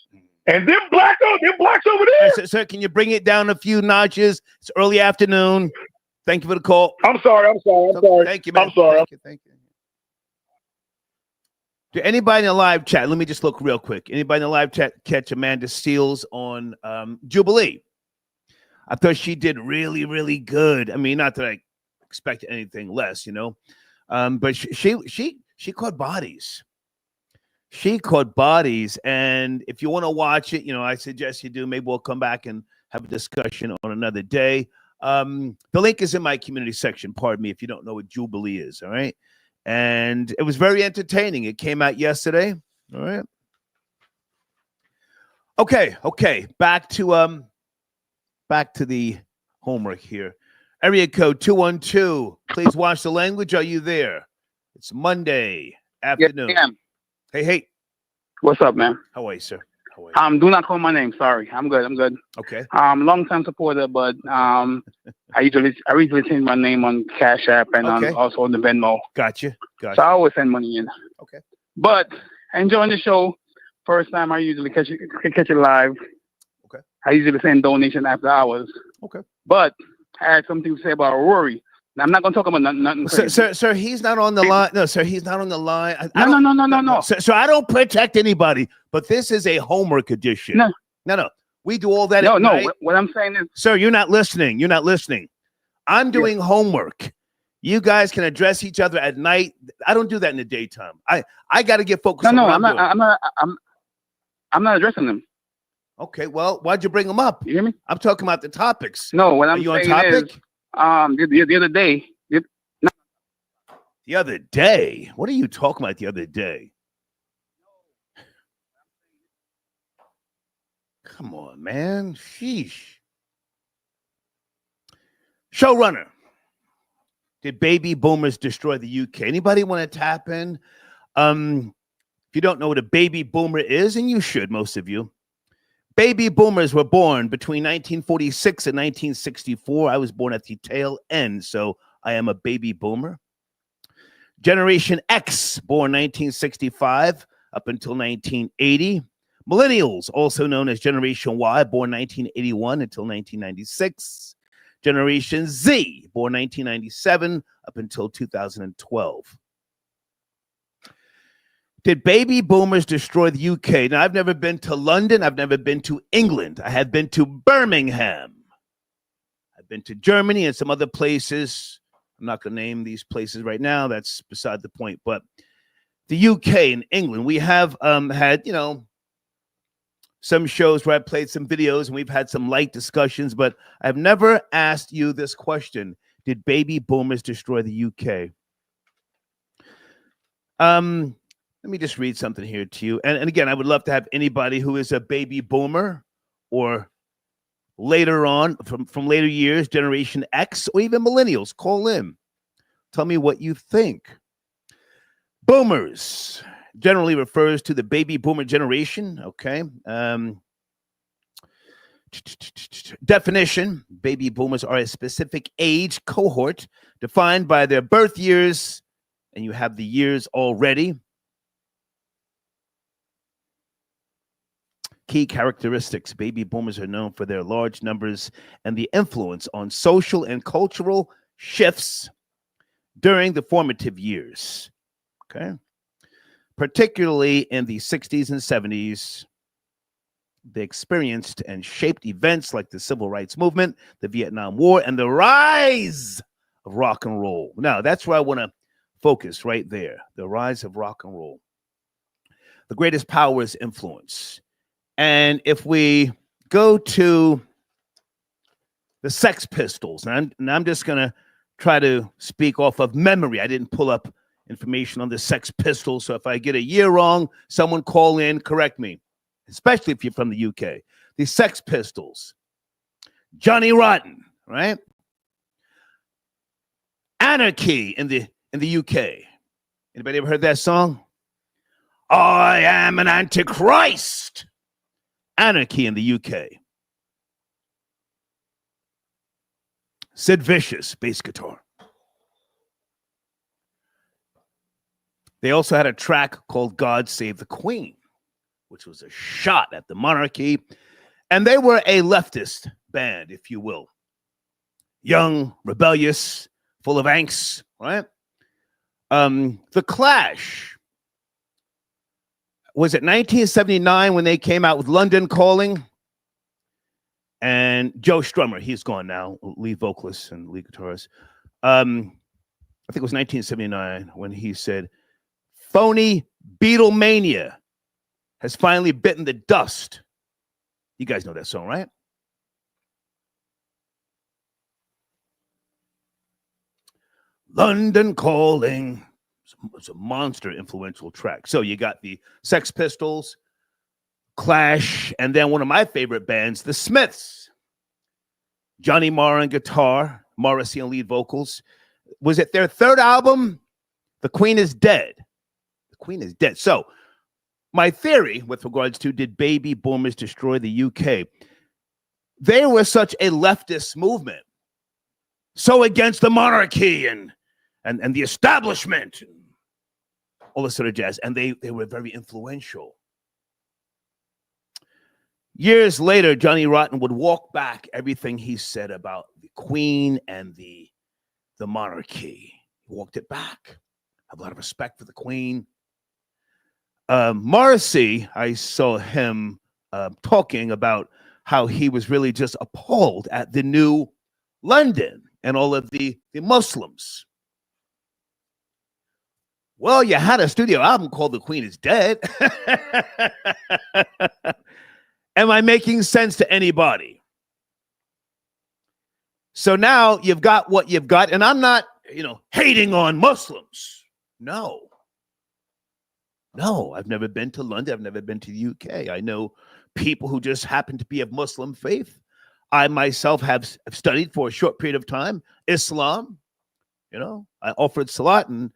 and them blacks over there. Sir, can you bring it down a few notches? It's early afternoon. Thank you for the call. I'm sorry. Thank you, man. I'm sorry. Thank you. To anybody in the live chat, let me just look real quick. Anybody in the live chat catch Amanda Seals on Jubilee? I thought she did really, really good. Not that I expected anything less, but she caught bodies. She caught bodies, and if you want to watch it, I suggest you do. Maybe we'll come back and have a discussion on another day. The link is in my community section. Pardon me if you don't know what Jubilee is. All right, and it was very entertaining. It came out yesterday. All right. Okay. Back to the homework here. Area code 212. Please watch the language. Are you there? It's Monday afternoon. Yes, Hey. What's up, man? How are you, sir? How are you? Do not call my name. Sorry. I'm good. Okay. Long time supporter, but I usually send my name on Cash App and also on the Venmo. Gotcha. So I always send money in. Okay. But enjoying the show. First time I usually catch it live. Okay. I usually send donation after hours. Okay. But I had something to say about Rory. I'm not going to talk about nothing. Sir, he's not on the line. No, sir, he's not on the line. No. So I don't protect anybody, but this is a homework edition. No. We do all that. No. Night. What I'm saying is, sir, you're not listening. You're not listening. I'm doing homework. You guys can address each other at night. I don't do that in the daytime. I got to get focused. No, I'm not addressing them. Okay, well, why'd you bring them up? You hear me? I'm talking about the topics. No, what I'm Are you on saying topic? is, the other day. The other day? What are you talking about the other day? Come on, man. Sheesh. Showrunner. Did baby boomers destroy the UK? Anybody want to tap in? If you don't know what a baby boomer is, and you should, most of you. Baby boomers were born between 1946 and 1964. I was born at the tail end, so I am a baby boomer. Generation X, born 1965 up until 1980. Millennials, also known as Generation Y, born 1981 until 1996. Generation Z, born 1997 up until 2012. Did baby boomers destroy the UK? Now, I've never been to London. I've never been to England. I have been to Birmingham. I've been to Germany and some other places. I'm not going to name these places right now. That's beside the point. But the UK and England, we have had, some shows where I played some videos and we've had some light discussions, but I've never asked you this question. Did baby boomers destroy the UK? Let me just read something here to you. And again, I would love to have anybody who is a baby boomer or later on from later years, Generation X, or even millennials, call in. Tell me what you think. Boomers generally refers to the baby boomer generation. Okay. Definition: baby boomers are a specific age cohort defined by their birth years, and you have the years already. Key characteristics: baby boomers are known for their large numbers and the influence on social and cultural shifts during the formative years. Okay. Particularly in the 60s and 70s, they experienced and shaped events like the Civil Rights Movement, the Vietnam War, and the rise of rock and roll. Now, that's where I want to focus right there, the rise of rock and roll. The greatest power is influence. And if we go to the Sex Pistols, and I'm just going to try to speak off of memory. I didn't pull up information on the Sex Pistols, so if I get a year wrong, someone call in, correct me, especially if you're from the UK. The Sex Pistols, Johnny Rotten, right? Anarchy in the UK. Anybody ever heard that song? I am an antichrist. Anarchy in the UK. Sid Vicious, bass guitar. They also had a track called God Save the Queen, which was a shot at the monarchy. And they were a leftist band, if you will. Young, rebellious, full of angst, right? The Clash. Was it 1979 when they came out with London Calling? And Joe Strummer, he's gone now, lead vocalist and lead guitarist. I think it was 1979 when he said, phony Beatlemania has finally bitten the dust. You guys know that song, right? London Calling. It's a monster influential track. So you got the Sex Pistols, Clash, and then one of my favorite bands, the Smiths. Johnny Marr on guitar, Morrissey on lead vocals. Was it their third album? The Queen is Dead. The Queen is Dead. So my theory with regards to did baby boomers destroy the UK? They were such a leftist movement. So against the monarchy and the establishment, all this sort of jazz. And they were very influential. Years later, Johnny Rotten would walk back everything he said about the Queen and the the monarchy. He walked it back. I have a lot of respect for the Queen. Morrissey, I saw him talking about how he was really just appalled at the new London and all of the Muslims. Well, you had a studio album called The Queen is Dead. Am I making sense to anybody? So now you've got what you've got, and I'm not, hating on Muslims. No, I've never been to London. I've never been to the UK. I know people who just happen to be of Muslim faith. I myself have studied for a short period of time Islam. I offered salat and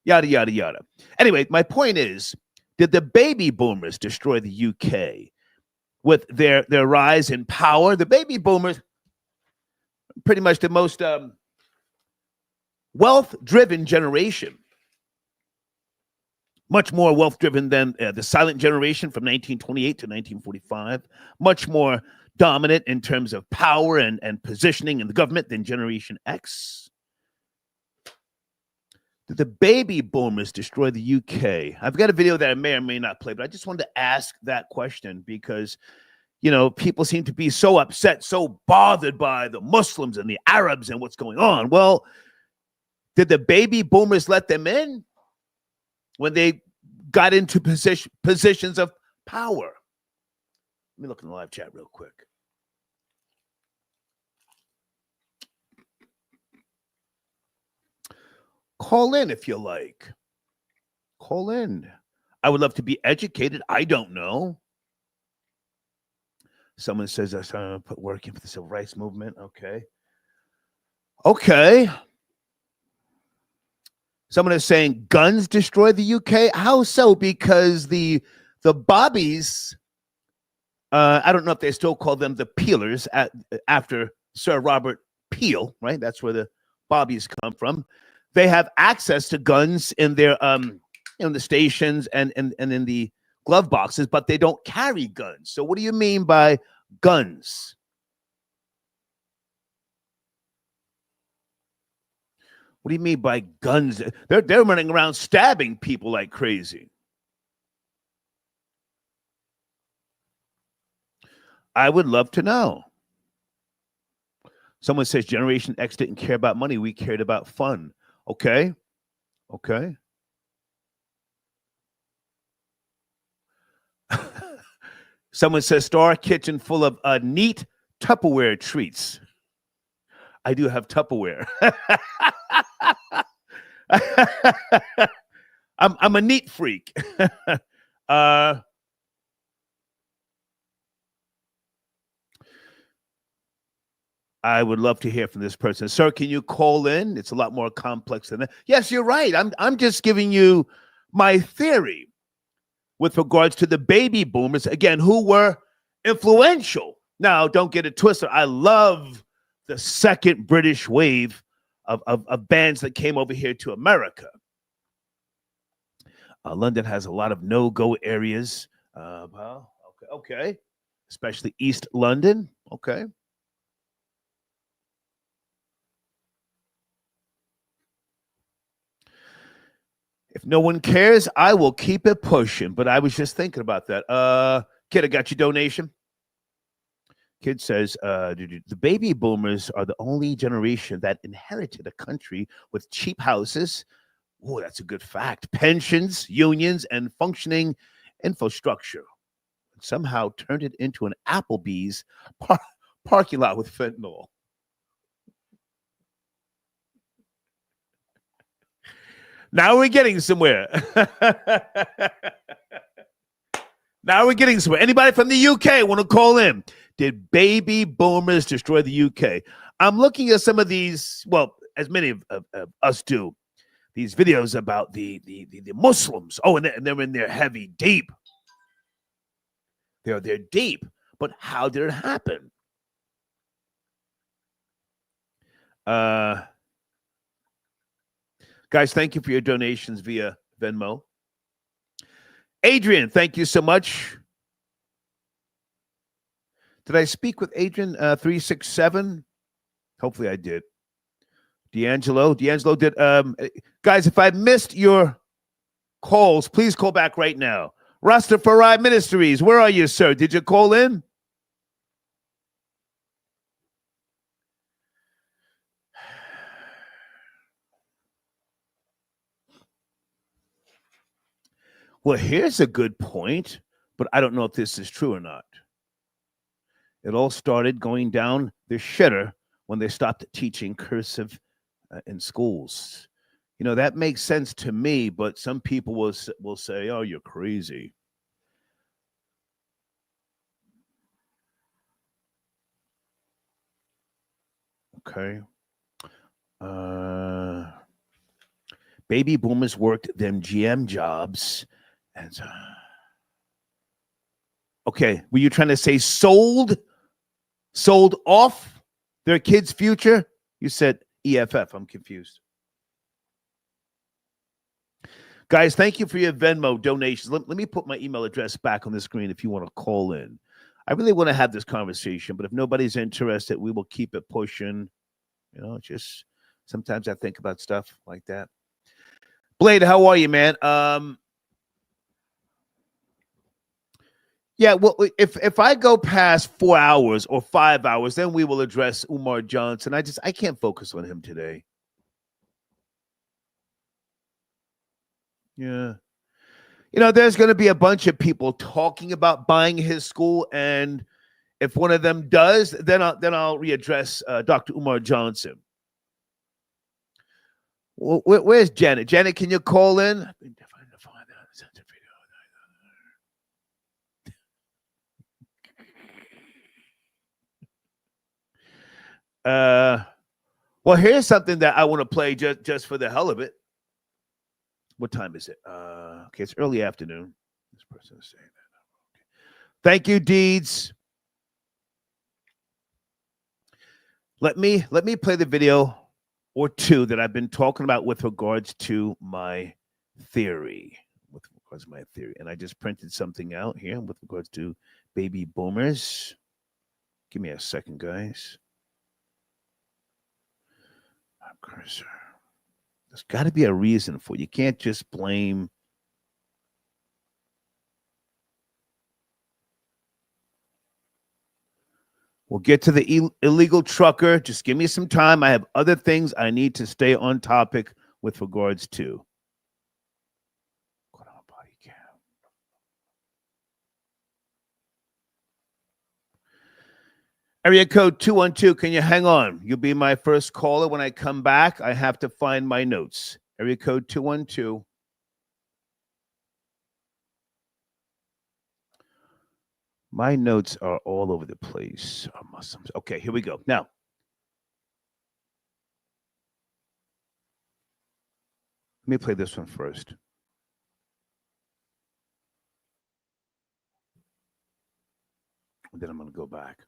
yada, yada, yada. Anyway, my point is, did the baby boomers destroy the UK with their rise in power? The baby boomers, pretty much the most wealth-driven generation. Much more wealth-driven than the silent generation from 1928 to 1945. Much more dominant in terms of power and positioning in the government than Generation X. Did the baby boomers destroy the UK? I've got a video that I may or may not play, but I just wanted to ask that question because, people seem to be so upset, so bothered by the Muslims and the Arabs and what's going on. Well, did the baby boomers let them in when they got into positions of power? Let me look in the live chat real quick. Call in if you like. Call in. I would love to be educated. I don't know. Someone says I put work in for the civil rights movement. Okay. Someone is saying guns destroy the UK. How so? Because the bobbies, I don't know if they still call them the peelers after Sir Robert Peel, right? That's where the bobbies come from. They have access to guns in their in the stations and in the glove boxes, but they don't carry guns. So what do you mean by guns? What do you mean by guns? They're running around stabbing people like crazy. I would love to know. Someone says Generation X didn't care about money. We cared about fun. Okay. Someone says Star Kitchen full of neat Tupperware treats. I do have Tupperware. I'm a neat freak. I would love to hear from this person. Sir, can you call in? It's a lot more complex than that. Yes, you're right. I'm just giving you my theory with regards to the baby boomers, again, who were influential. Now, don't get it twisted. I love the second British wave of bands that came over here to America. London has a lot of no-go areas. Okay. Especially East London. Okay. If no one cares, I will keep it pushing. But I was just thinking about that. Kid, I got your donation. Kid says, the baby boomers are the only generation that inherited a country with cheap houses. Oh, that's a good fact. Pensions, unions, and functioning infrastructure. Somehow turned it into an Applebee's parking lot with fentanyl. Now we're getting somewhere. Anybody from the UK want to call in? Did baby boomers destroy the UK? I'm looking at some of these, well, as many of us do, these videos about the Muslims. Oh, and they're in there heavy, deep. They're deep. But how did it happen? Guys, thank you for your donations via Venmo. Adrian, thank you so much. Did I speak with Adrian 367? Hopefully I did. D'Angelo did. Guys, if I missed your calls, please call back right now. Rastafari Ministries, where are you, sir? Did you call in? Well, here's a good point, but I don't know if this is true or not. It all started going down the shitter when they stopped teaching cursive in schools. You know, that makes sense to me, but some people will say, oh, you're crazy. Okay. Baby boomers worked them GM jobs. And okay, were you trying to say sold off their kids' future? You said EFF. I'm confused. Guys, thank you for your Venmo donations. Let me put my email address back on the screen if you want to call in. I really want to have this conversation, but if nobody's interested, we will keep it pushing. You know, just sometimes I think about stuff like that. Blade, how are you, man? Yeah, well, if I go past 4 hours or 5 hours, then we will address Umar Johnson. I can't focus on him today. Yeah. You know, there's going to be a bunch of people talking about buying his school, and if one of them does, then I'll readdress Dr. Umar Johnson. Well, where's Janet? Janet, can you call in? Well, here's something that I want to play just for the hell of it. What time is it? Okay, it's early afternoon. This person is saying that. Okay. Thank you, Deeds. Let me play the video or two that I've been talking about with regards to my theory. And I just printed something out here with regards to baby boomers. Give me a second, guys. Cursor. There's got to be a reason for it. You can't just blame. We'll get to the illegal trucker. Just give me some time. I have other things I need to stay on topic with regards to. Area code 212, can you hang on? You'll be my first caller. When I come back, I have to find my notes. Area code 212. My notes are all over the place. Muslims. Okay, here we go. Now, let me play this one first. And then I'm going to go back.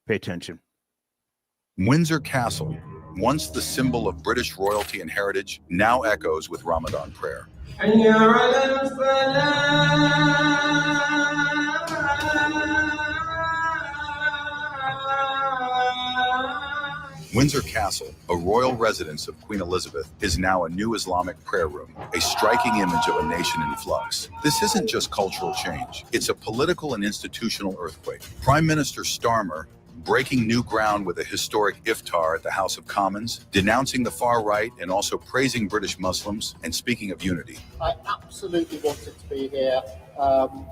Pay attention. Windsor Castle, once the symbol of British royalty and heritage, now echoes with Ramadan prayer. Windsor Castle, a royal residence of Queen Elizabeth, is now a new Islamic prayer room, a striking image of a nation in flux. This isn't just cultural change, it's a political and institutional earthquake. Prime Minister Starmer breaking new ground with a historic iftar at the House of Commons, denouncing the far right and also praising British Muslims, and speaking of unity. I absolutely wanted to be here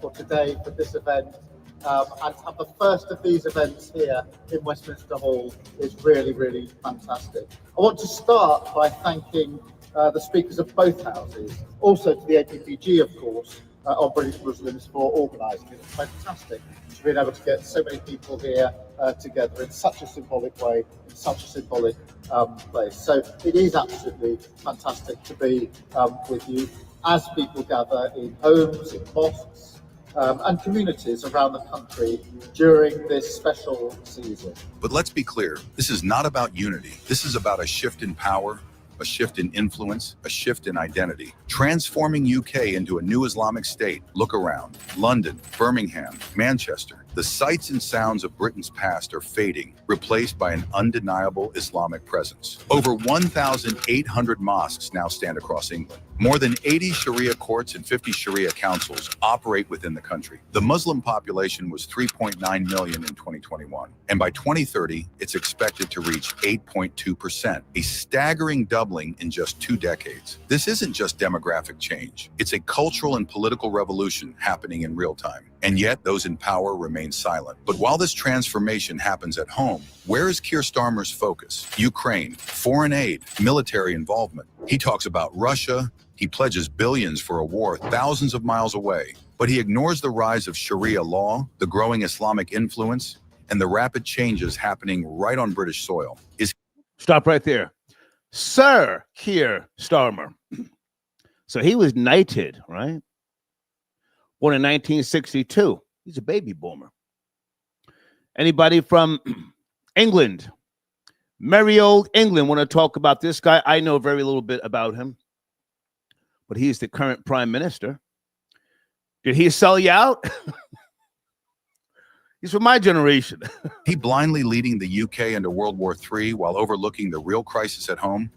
for today, for this event. And to have the first of these events here in Westminster Hall is really, really fantastic. I want to start by thanking the speakers of both houses, also to the APPG, of course, on British Muslims for organising it. It's fantastic to be able to get so many people here together in such a symbolic way, in such a symbolic place. So it is absolutely fantastic to be with you as people gather in homes, in mosques, and communities around the country during this special season. But let's be clear, this is not about unity. This is about a shift in power, a shift in influence, a shift in identity, transforming UK into a new Islamic state. Look around. London, Birmingham, Manchester. The sights and sounds of Britain's past are fading, replaced by an undeniable Islamic presence. Over 1,800 mosques now stand across England. More than 80 Sharia courts and 50 Sharia councils operate within the country. The Muslim population was 3.9 million in 2021, and by 2030, it's expected to reach 8.2%, a staggering doubling in just 2 decades. This isn't just demographic change. It's a cultural and political revolution happening in real time. And yet, those in power remain silent. But while this transformation happens at home, where is Keir Starmer's focus? Ukraine, foreign aid, military involvement. He talks about Russia. He pledges billions for a war thousands of miles away. But he ignores the rise of Sharia law, the growing Islamic influence, and the rapid changes happening right on British soil. Stop right there. Sir Keir Starmer. So he was knighted, right? Born in 1962. He's a baby boomer. Anybody from England? Merry old England want to talk about this guy? I know very little bit about him, but he's the current prime minister. Did he sell you out? He's from my generation. He blindly leading the UK into World War III while overlooking the real crisis at home.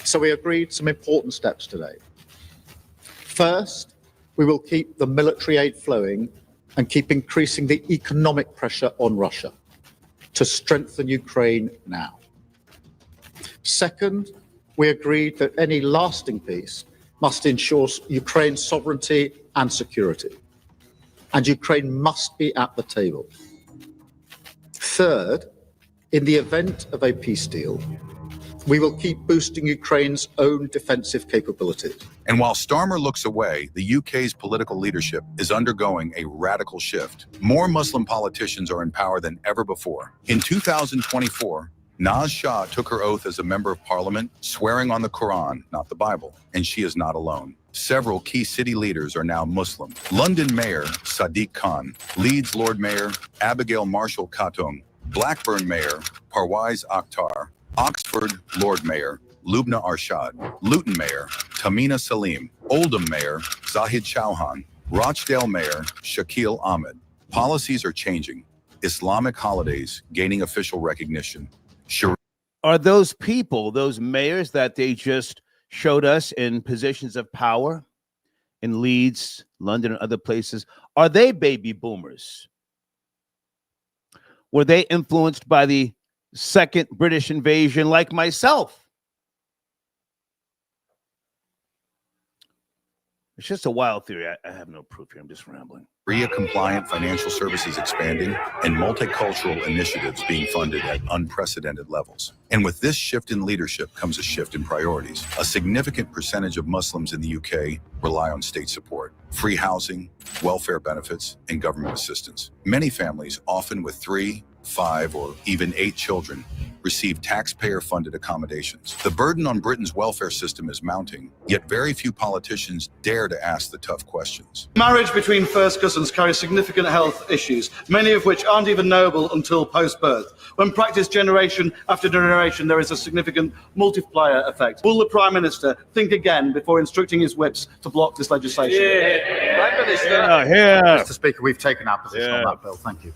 So we agreed some important steps today. First, we will keep the military aid flowing and keep increasing the economic pressure on Russia to strengthen Ukraine now. Second, we agreed that any lasting peace must ensure Ukraine's sovereignty and security, and Ukraine must be at the table. Third, in the event of a peace deal, we will keep boosting Ukraine's own defensive capabilities. And while Starmer looks away, the UK's political leadership is undergoing a radical shift. More Muslim politicians are in power than ever before. In 2024, Naz Shah took her oath as a member of parliament, swearing on the Quran, not the Bible, and she is not alone. Several key city leaders are now Muslim. London Mayor Sadiq Khan, Leeds Lord Mayor Abigail Marshall Khatun, Blackburn Mayor Parwaiz Akhtar, Oxford Lord Mayor Lubna Arshad, Luton Mayor Tamina Salim, Oldham Mayor Zahid Chauhan, Rochdale Mayor Shakil Ahmed. Policies are changing. Islamic holidays gaining official recognition. Are those people, those mayors that they just showed us in positions of power in Leeds, London, and other places, are they baby boomers? Were they influenced by the second British invasion like myself? It's just a wild theory. I have no proof here. I'm just rambling. Sharia-compliant financial services expanding and multicultural initiatives being funded at unprecedented levels. And with this shift in leadership comes a shift in priorities. A significant percentage of Muslims in the UK rely on state support, free housing, welfare benefits, and government assistance. Many families, often with 3, 5, or even 8 children, receive taxpayer-funded accommodations. The burden on Britain's welfare system is mounting, yet very few politicians dare to ask the tough questions. Marriage between first cousins carries significant health issues, many of which aren't even knowable until post-birth. When practiced generation after generation, there is a significant multiplier effect. Will the Prime Minister think again before instructing his whips to block this legislation? Yeah. Mr. Speaker, we've taken our position on that bill. Thank you.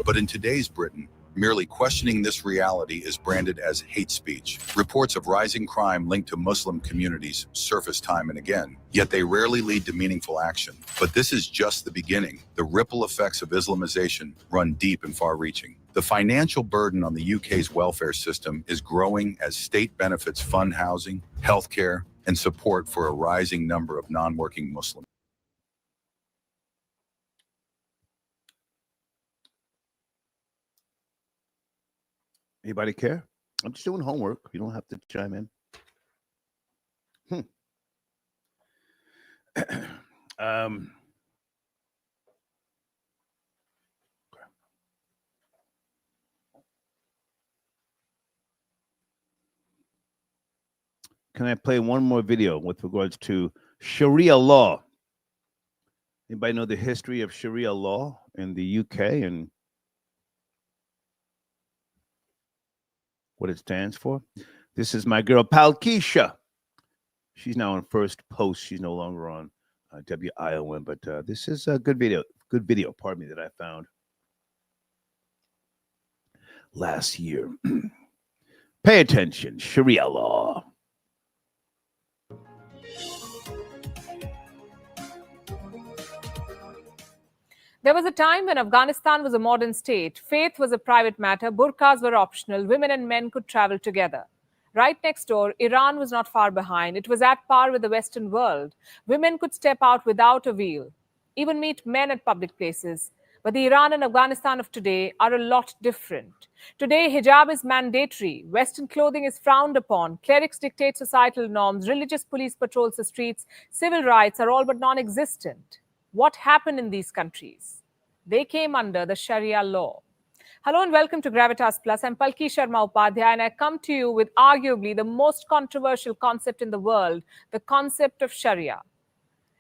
But in today's Britain, merely questioning this reality is branded as hate speech. Reports of rising crime linked to Muslim communities surface time and again, yet they rarely lead to meaningful action. But this is just the beginning. The ripple effects of Islamization run deep and far-reaching. The financial burden on the UK's welfare system is growing as state benefits fund housing, healthcare, and support for a rising number of non-working Muslims. Anybody care? I'm just doing homework. You don't have to chime in. Can I play one more video with regards to Sharia law? Anybody know the history of Sharia law in the UK and what it stands for? This is my girl, pal Keisha. She's now on First Post. She's no longer on WION, but this is a good video, pardon me, that I found last year. Pay attention, Sharia law. There was a time when Afghanistan was a modern state. Faith was a private matter. Burqas were optional. Women and men could travel together. Right next door, Iran was not far behind. It was at par with the Western world. Women could step out without a veil, even meet men at public places. But the Iran and Afghanistan of today are a lot different. Today, hijab is mandatory. Western clothing is frowned upon. Clerics dictate societal norms. Religious police patrols the streets. Civil rights are all but non-existent. What happened in these countries? They came under the Sharia law. Hello and welcome to Gravitas Plus. I'm Palki Sharma Upadhyay and I come to you with arguably the most controversial concept in the world, the concept of Sharia.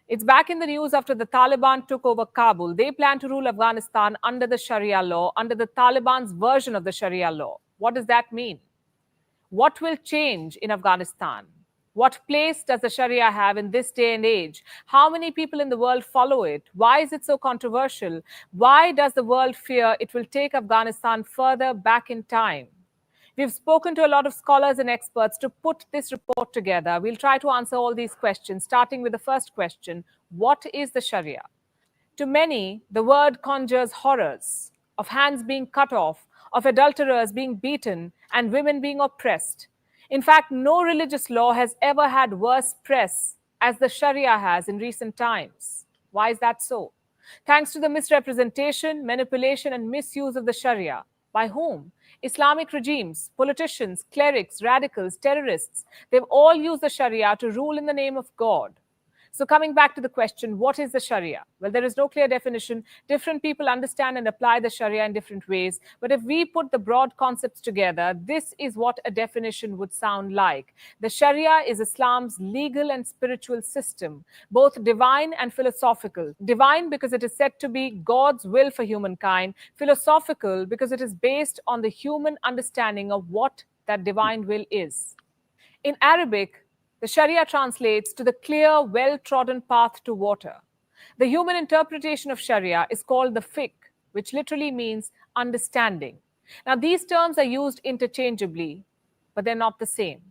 It's back in the news after the Taliban took over Kabul. They plan to rule Afghanistan under the Sharia law, under the Taliban's version of the Sharia law. What does that mean? What will change in Afghanistan? What place does the Sharia have in this day and age? How many people in the world follow it? Why is it so controversial? Why does the world fear it will take Afghanistan further back in time? We've spoken to a lot of scholars and experts to put this report together. We'll try to answer all these questions, starting with the first question. What is the Sharia? To many, the word conjures horrors of hands being cut off, of adulterers being beaten, and women being oppressed. In fact, no religious law has ever had worse press as the Sharia has in recent times. Why is that so? Thanks to the misrepresentation, manipulation, and misuse of the Sharia. By whom? Islamic regimes, politicians, clerics, radicals, terrorists. They've all used the Sharia to rule in the name of God. So coming back to the question, what is the Sharia? Well, there is no clear definition. Different people understand and apply the Sharia in different ways. But if we put the broad concepts together, this is what a definition would sound like. The Sharia is Islam's legal and spiritual system, both divine and philosophical. Divine because it is said to be God's will for humankind. Philosophical because it is based on the human understanding of what that divine will is. In Arabic, the Sharia translates to the clear, well-trodden path to water. The human interpretation of Sharia is called the fiqh, which literally means understanding. Now, these terms are used interchangeably, but they're not the same.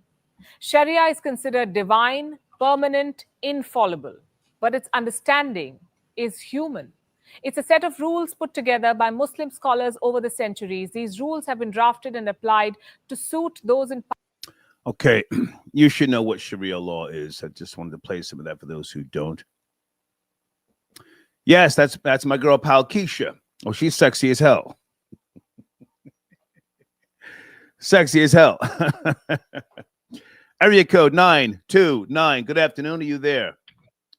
Sharia is considered divine, permanent, infallible, but its understanding is human. It's a set of rules put together by Muslim scholars over the centuries. These rules have been drafted and applied to suit those in power. Okay, you should know what Sharia law is. I just wanted to play some of that for those who don't. Yes, that's my girl, pal Keisha. Oh, she's sexy as hell. Sexy as hell. Area code 929. Good afternoon. Are you there?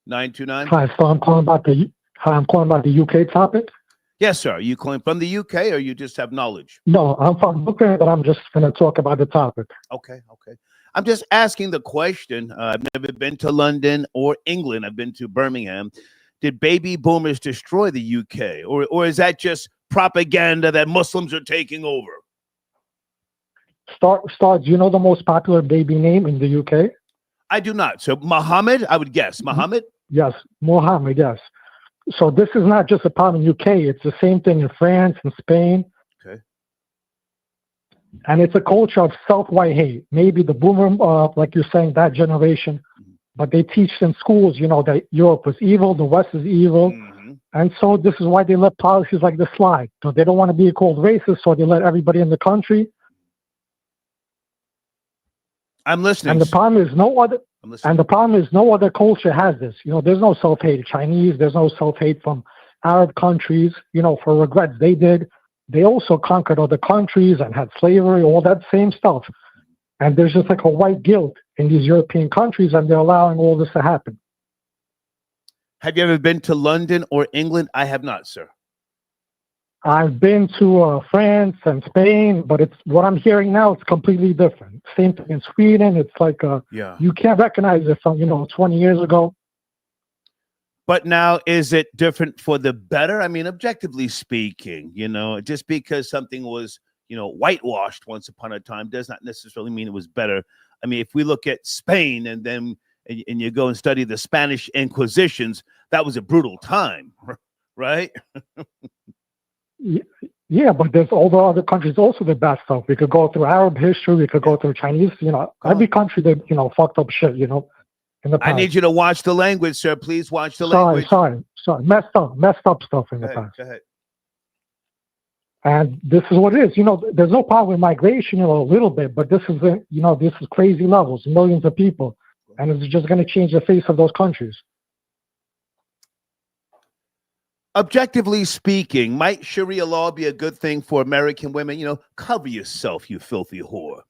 929. Hi, so I'm calling about the UK topic. Yes, sir. Are you calling from the UK or you just have knowledge? No, I'm from UK, but I'm just going to talk about the topic. Okay. I'm just asking the question. I've never been to London or England. I've been to Birmingham. Did baby boomers destroy the UK? Or is that just propaganda that Muslims are taking over? Start. Do you know the most popular baby name in the UK? I do not. So Muhammad, I would guess. Muhammad? Yes, Muhammad, yes. So this is not just a problem in UK. It's the same thing in France and Spain. Okay. And it's a culture of self-white hate. Maybe the boomer, like you're saying, that generation, but they teach in schools, that Europe was evil, the West is evil. And so this is why they let policies like this slide. So they don't want to be called racist, so they let everybody in the country. I'm listening. And the problem is no other culture has this. There's no self-hate Chinese. There's no self-hate from Arab countries. For regrets they did. They also conquered other countries and had slavery, all that same stuff. And there's just like a white guilt in these European countries, and they're allowing all this to happen. Have you ever been to London or England? I have not, sir. I've been to France and Spain, but it's what I'm hearing now. It's completely different. Same thing in Sweden. It's like you can't recognize it from 20 years ago. But now, is it different for the better? I mean, objectively speaking, just because something was whitewashed once upon a time does not necessarily mean it was better. I mean, if we look at Spain and then and you go and study the Spanish Inquisitions, that was a brutal time, right? Yeah, but there's all the other countries also the bad stuff. We could go through Arab history. We could go through Chinese. Every country that fucked up shit. In the past. I need you to watch the language, sir. Please watch the language. Sorry. Messed up stuff in the past. Go ahead. And this is what it is. There's no problem with migration, a little bit, but this is this is crazy levels, millions of people, and it's just going to change the face of those countries. Objectively speaking, might Sharia law be a good thing for American women? Cover yourself, you filthy whore.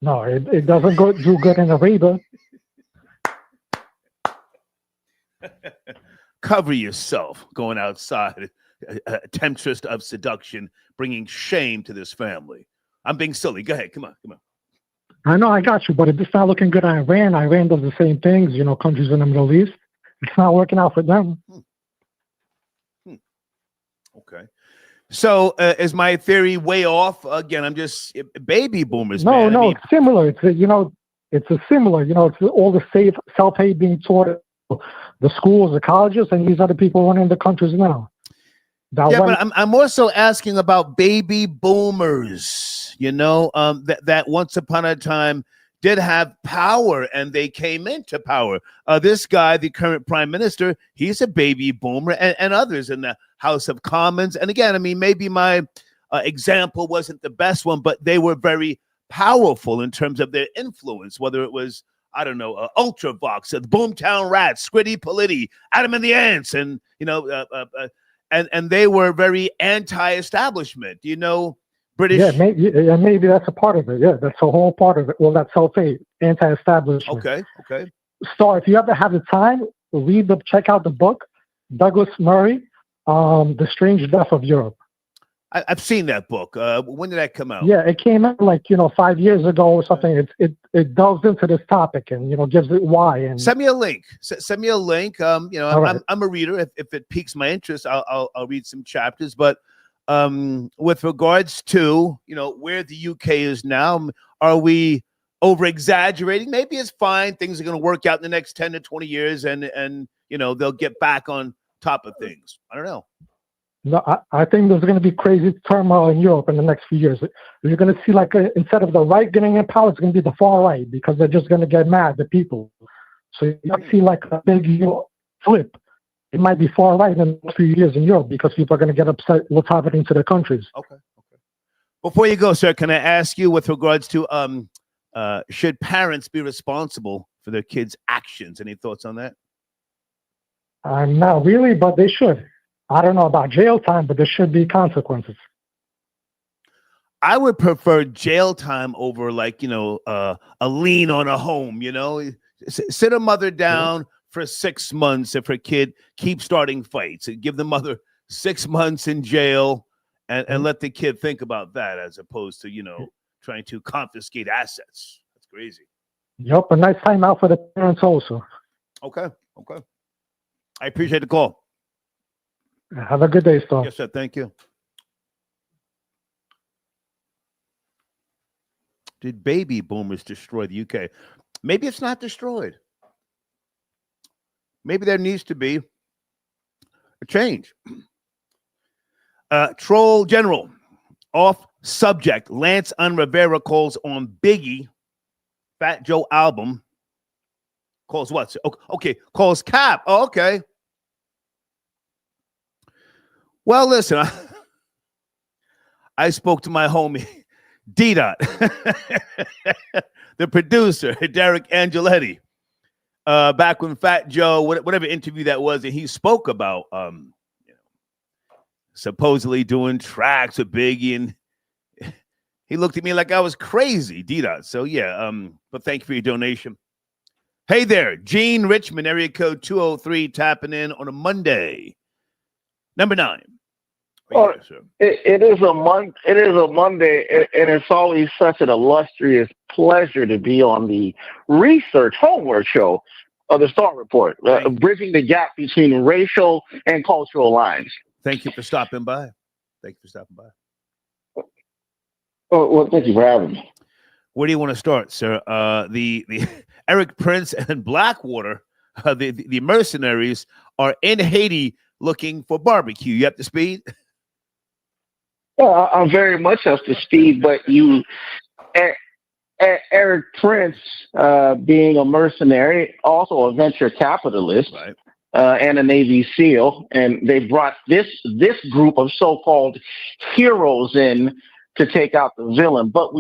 No, it doesn't do good in Arabia. Cover yourself going outside, a temptress of seduction, bringing shame to this family. I'm being silly. Go ahead. Come on. I know, I got you, but it's not looking good on Iran. Iran does the same things, countries in the Middle East. It's not working out for them. Okay. So is my theory way off? Again, I'm just baby boomers. No, man. It's similar. It's similar. It's all the self-hate being taught at the schools, the colleges, and these other people running the countries now. But I'm also asking about baby boomers. That once upon a time did have power, and they came into power. This guy, the current prime minister, he's a baby boomer, and others in the House of Commons. And again, I mean, maybe my example wasn't the best one, but they were very powerful in terms of their influence, whether it was, I don't know, Ultravox, the Boomtown Rats, Squiddy Politti, Adam and the Ants, and, and they were very anti-establishment, British. Yeah, maybe that's a part of it. Yeah, that's a whole part of it. Well, that's self-hate, anti-establishment. Okay. So if you ever have the time, check out the book, Douglas Murray, The Strange Death of Europe. I've seen that book. When did that come out? Yeah, it came out 5 years ago or something. It delves into this topic and gives it why. And send me a link. Send me a link. Right. I'm a reader. If it piques my interest, I'll read some chapters. But with regards to where the UK is now, are we over exaggerating? Maybe it's fine. Things are going to work out in the next 10 to 20 years, and they'll get back on top of things. I don't know. No, I think there's going to be crazy turmoil in Europe in the next few years. You're going to see instead of the right getting in power, it's going to be the far right, because they're just going to get mad, the people. So you might see a big flip. It might be far right in the next few years in Europe, because people are going to get upset what's happening to their countries. Okay. Before you go, sir, can I ask you with regards to should parents be responsible for their kids' actions? Any thoughts on that? Not really, but they should. I don't know about jail time, but there should be consequences. I would prefer jail time over a lien on a home, Sit a mother down for 6 months if her kid keeps starting fights, and give the mother 6 months in jail and let the kid think about that, as opposed to, trying to confiscate assets. That's crazy. Yep, a nice time out for the parents also. Okay. I appreciate the call. Have a good day, Storm. Yes, sir. Thank you. Did baby boomers destroy the UK? Maybe it's not destroyed. Maybe there needs to be a change. Troll General, off subject. Lance Rivera calls on Biggie, Fat Joe album. Calls what? Okay, calls Cap. Oh, okay. Well, listen, I spoke to my homie, D-Dot, the producer, Derek Angeletti, back when Fat Joe, whatever interview that was, and he spoke about supposedly doing tracks with Biggie, and he looked at me like I was crazy, D-Dot. So, yeah, but thank you for your donation. Hey there, Gene Richmond, area code 203, tapping in on a Monday. Number 9. Well, it is a Monday, and it's always such an illustrious pleasure to be on the research homework show of the Star Report, bridging the gap between racial and cultural lines. Thank you for stopping by. Thank you for stopping by. Oh, well, thank you for having me. Where do you want to start, sir? The Erik Prince and Blackwater, the mercenaries, are in Haiti looking for barbecue. You up to speed? Well, I'm very much up to speed, but Erik Prince, being a mercenary, also a venture capitalist, right, and a Navy SEAL, and they brought this group of so-called heroes in to take out the villain. But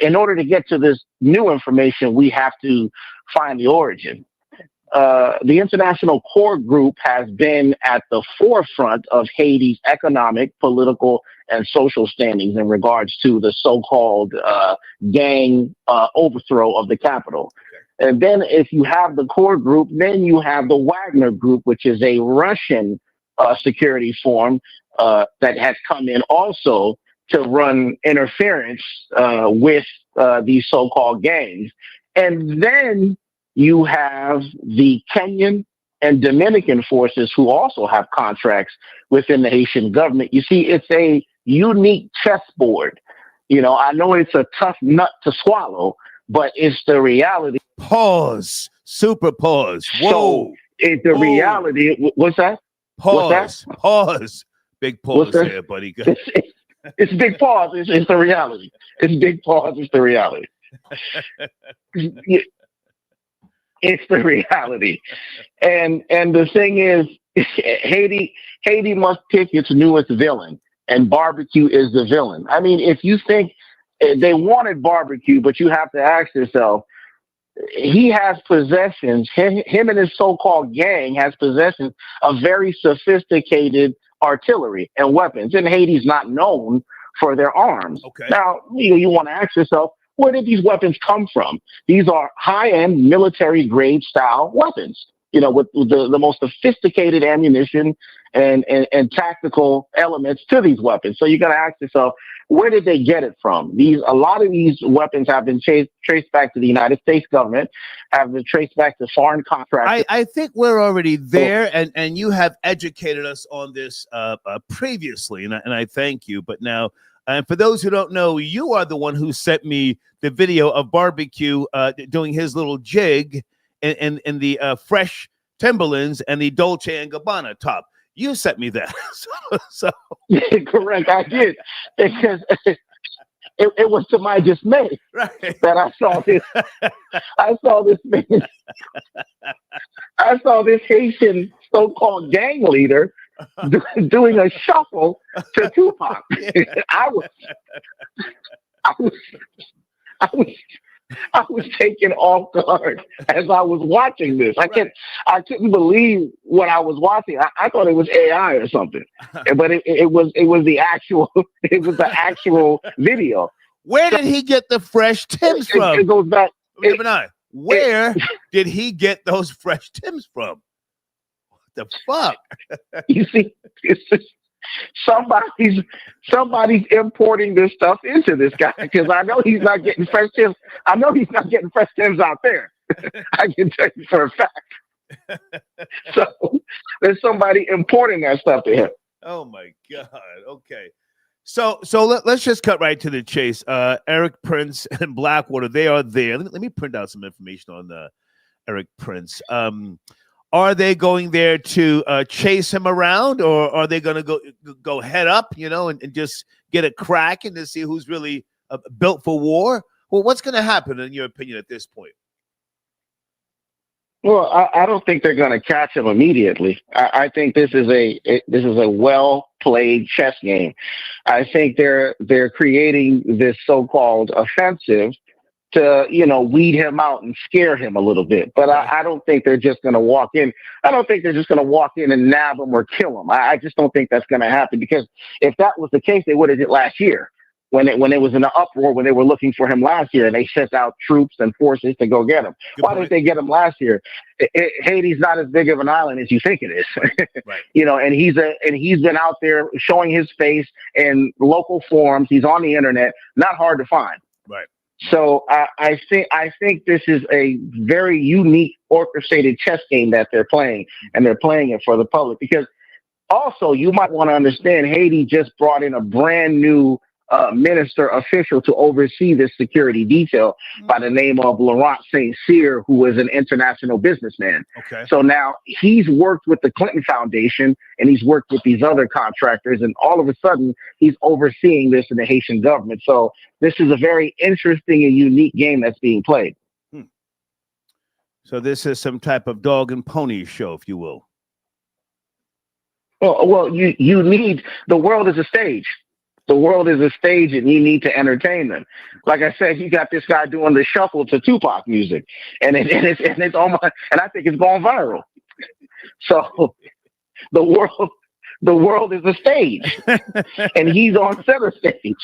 in order to get to this new information, we have to find the origin. The International Core Group has been at the forefront of Haiti's economic, political, and social standings in regards to the so-called gang overthrow of the capital. And then if you have the Core Group, then you have the Wagner Group, which is a Russian security firm that has come in also to run interference with these so-called gangs. And then you have the Kenyan and Dominican forces who also have contracts within the Haitian government. You see, it's a unique chessboard. You know, I know it's a tough nut to swallow, but it's the reality. Pause. Super pause. Whoa. So it's the reality. What's that? Pause. What's that? Pause. Big pause there, buddy. It's big pause. It's the reality. It's big pause. It's the reality. It's the reality. And the thing is, Haiti must pick its newest villain, and barbecue is the villain. I mean, if you think they wanted barbecue, but you have to ask yourself, he has possessions, him and his so-called gang has possessions of very sophisticated artillery and weapons, and Haiti's not known for their arms. Okay. Now, you want to ask yourself, where did these weapons come from? These are high-end military-grade style weapons, you know, with the most sophisticated ammunition and tactical elements to these weapons. So you got to ask yourself, where did they get it from? A lot of these weapons have been traced back to the United States government, have been traced back to foreign contractors. I think we're already there, and you have educated us on this previously, and I thank you. But now, and for those who don't know, you are the one who sent me the video of barbecue doing his little jig in the fresh Timberlands and the Dolce & Gabbana top. You sent me that. so. Yeah, correct. I did, because it was to my dismay that I saw this. I saw this man. I saw this Haitian so-called gang leader doing a shuffle to Tupac. I was taken off guard as I was watching this. I couldn't believe what I was watching. I thought it was AI or something, but it was the actual video. Where did he get the fresh Tims from? It goes back. Where did he get those fresh Tims from? What the fuck? You see, it's just, somebody's importing this stuff into this guy, because I know he's not getting fresh Tims. I know he's not getting fresh Tims out there. I can tell you for a fact. So there's somebody importing that stuff to him. Oh my God. Okay. So let's just cut right to the chase. Erik Prince and Blackwater, they are there. Let me print out some information on Erik Prince. Are they going there to chase him around, or are they going to go head up, and just get a crack and to see who's really built for war? Well, what's going to happen, in your opinion, at this point? Well, I don't think they're going to catch him immediately. I think this is a well played chess game. I think they're creating this so-called offensive to, weed him out and scare him a little bit. But I don't think they're just going to walk in. I don't think they're just going to walk in and nab him or kill him. I just don't think that's going to happen, because if that was the case, they would have did last year when it was in an uproar, when they were looking for him last year, and they sent out troops and forces to go get him. Why didn't they get him last year? Haiti's not as big of an island as you think it is. Right. And he's been out there showing his face in local forums. He's on the internet, not hard to find. Right. So I think this is a very unique orchestrated chess game that they're playing, and they're playing it for the public, because Also, you might want to understand Haiti just brought in a brand new minister official to oversee this security detail by the name of Laurent St. Cyr, who is an international businessman. Okay. So now he's worked with the Clinton Foundation and he's worked with these other contractors, and all of a sudden he's overseeing this in the Haitian government. So this is a very interesting and unique game that's being played. So this is some type of dog and pony show, if you will. Well, you need, the world is a stage. The world is a stage, and you need to entertain them. Like I said, you got this guy doing the shuffle to Tupac music, and it's almost, and I think it's going viral. So the world is a stage, and he's on center stage.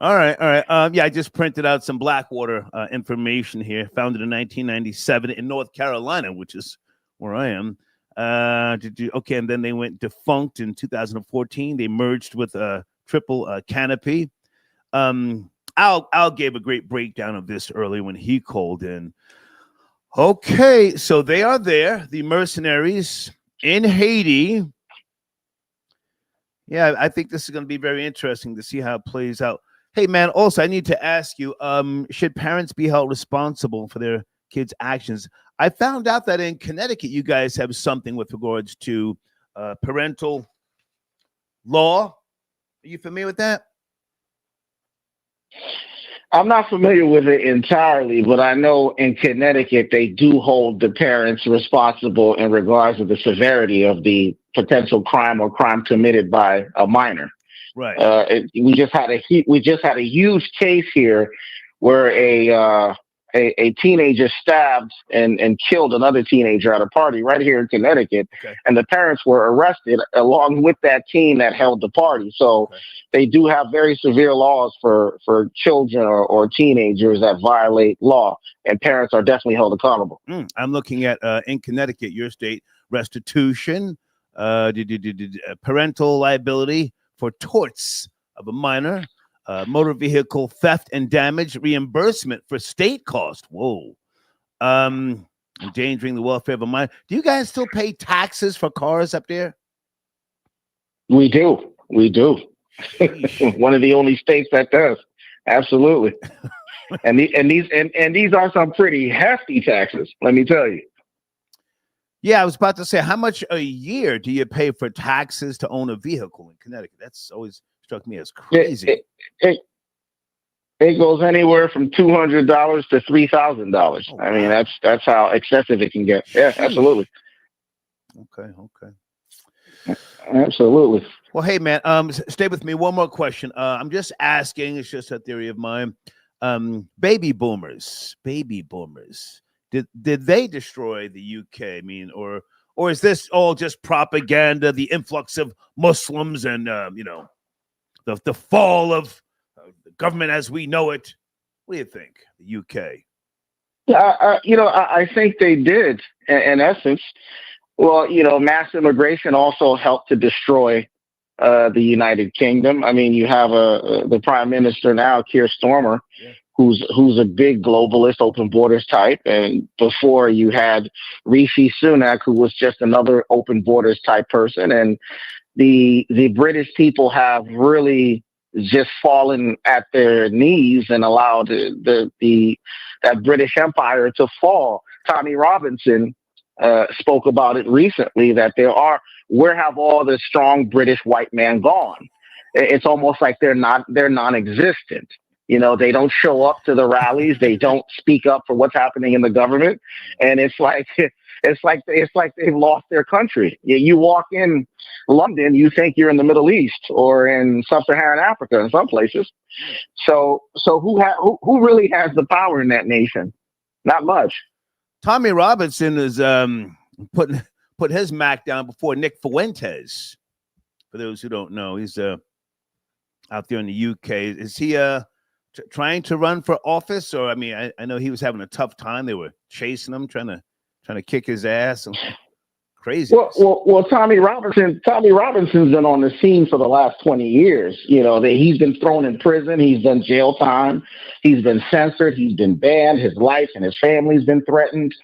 All right. Yeah, I just printed out some Blackwater information here. Founded in 1997 in North Carolina, which is where I am. Okay, and then they went defunct in 2014. They merged with Triple Canopy. Al gave a great breakdown of this earlier when he called in. Okay, so they are there, the mercenaries in Haiti. Yeah, I think this is going to be very interesting to see how it plays out. Hey, man, also, I need to ask you, should parents be held responsible for their kids' actions? I found out that in Connecticut, you guys have something with regards to parental law. Are you familiar with that? I'm not familiar with it entirely, but I know in Connecticut, they do hold the parents responsible in regards to the severity of the potential crime or crime committed by a minor. Right. We just had a huge case here where a teenager stabbed and killed another teenager at a party right here in Connecticut. Okay. And the parents were arrested along with that team that held the party. So they do have very severe laws for children or teenagers that violate law, and parents are definitely held accountable. I'm looking at in Connecticut, your state, restitution, parental liability for torts of a minor, motor vehicle theft and damage, reimbursement for state cost. Whoa. Endangering the welfare of a minor. Do you guys still pay taxes for cars up there? We do. One of the only states that does. Absolutely. and these are some pretty hefty taxes, let me tell you. Yeah, I was about to say, how much a year do you pay for taxes to own a vehicle in Connecticut? That's always struck me as crazy. It goes anywhere from $200 to $3,000. Oh, I mean, that's how excessive it can get. Yeah, absolutely. Okay. Absolutely. Well, hey, man, stay with me. One more question. I'm just asking. It's just a theory of mine. Baby boomers. Did they destroy the UK? I mean, or is this all just propaganda? The influx of Muslims and the fall of the government as we know it. What do you think? The UK? I think they did in essence. Well, mass immigration also helped to destroy the United Kingdom. I mean, you have the Prime Minister now, Keir Starmer, who's a big globalist, open borders type, and before you had Rishi Sunak, who was just another open borders type person. And the British people have really just fallen at their knees and allowed that British Empire to fall. Tommy Robinson spoke about it recently, that where have all the strong British white men gone? It's almost like they're non-existent. They don't show up to the rallies. They don't speak up for what's happening in the government. And it's like they've lost their country. You walk in London, you think you're in the Middle East or in sub-Saharan Africa in some places. So who really has the power in that nation? Not much. Tommy Robinson is put his Mac down before Nick Fuentes. For those who don't know, he's out there in the UK. Is he trying to run for office? Or I mean, I know he was having a tough time. They were chasing him, trying to kick his ass. Crazy. Well, Tommy Robinson's been on the scene for the last 20 years. He's been thrown in prison. He's done jail time. He's been censored. He's been banned. His life and his family's been threatened.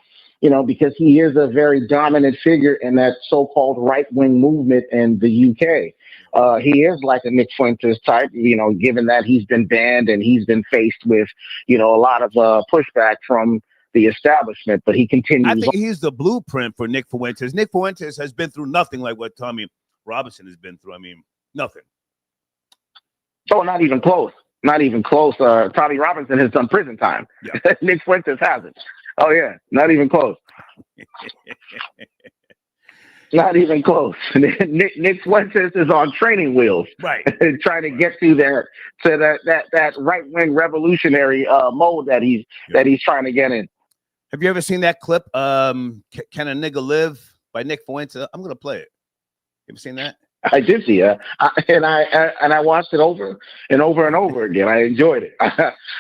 because he is a very dominant figure in that so-called right-wing movement in the UK. He is like a Nick Fuentes type, given that he's been banned and he's been faced with, a lot of pushback from the establishment, but he continues. I think he's the blueprint for Nick Fuentes. Nick Fuentes has been through nothing like what Tommy Robinson has been through. I mean, nothing. Oh, not even close. Not even close. Tommy Robinson has done prison time. Yeah. Nick Fuentes hasn't. Oh, yeah. Not even close. Not even close. Nick Fuentes is on training wheels. Right. Trying to get to that right-wing revolutionary mode that he's trying to get in. Have you ever seen that clip, Can a Nigga Live by Nick Fuentes? I'm going to play it. You ever seen that? I did see it, and I watched it over and over and over again. I enjoyed it.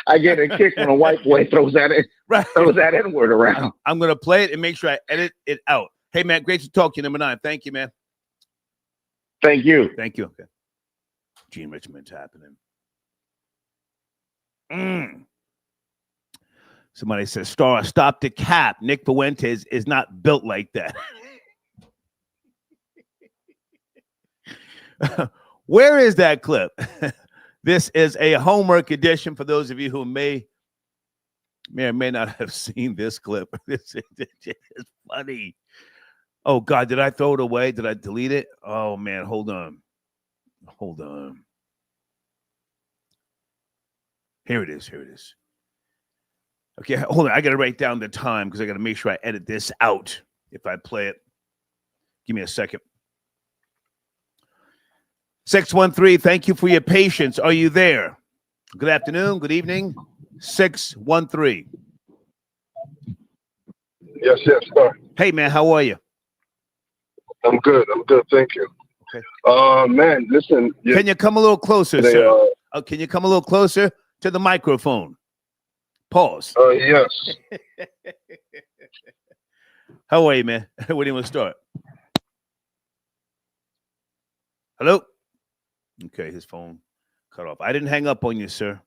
I get a kick when a white boy throws that N-word around. I'm going to play it and make sure I edit it out. Hey, man, great to talk to you, number 9. Thank you, man. Thank you. Thank you. Okay. Gene Richmond's happening. Somebody says, Star, stop the cap. Nick Fuentes is not built like that. Where is that clip? This is a homework edition for those of you who may or may not have seen this clip. This is funny. Oh, God, did I throw it away? Did I delete it? Oh, man, hold on. Here it is. Okay, hold on. I got to write down the time because I got to make sure I edit this out if I play it. Give me a second. 613, thank you for your patience. Are you there? Good afternoon, good evening. 613. Yes, sir. Hey, man, how are you? I'm good, thank you. Okay. Man, listen. Can you come a little closer, sir? Can you come a little closer to the microphone? Pause. Yes. How are you, man? Where do you want to start? Hello? Okay, his phone cut off. I didn't hang up on you, sir.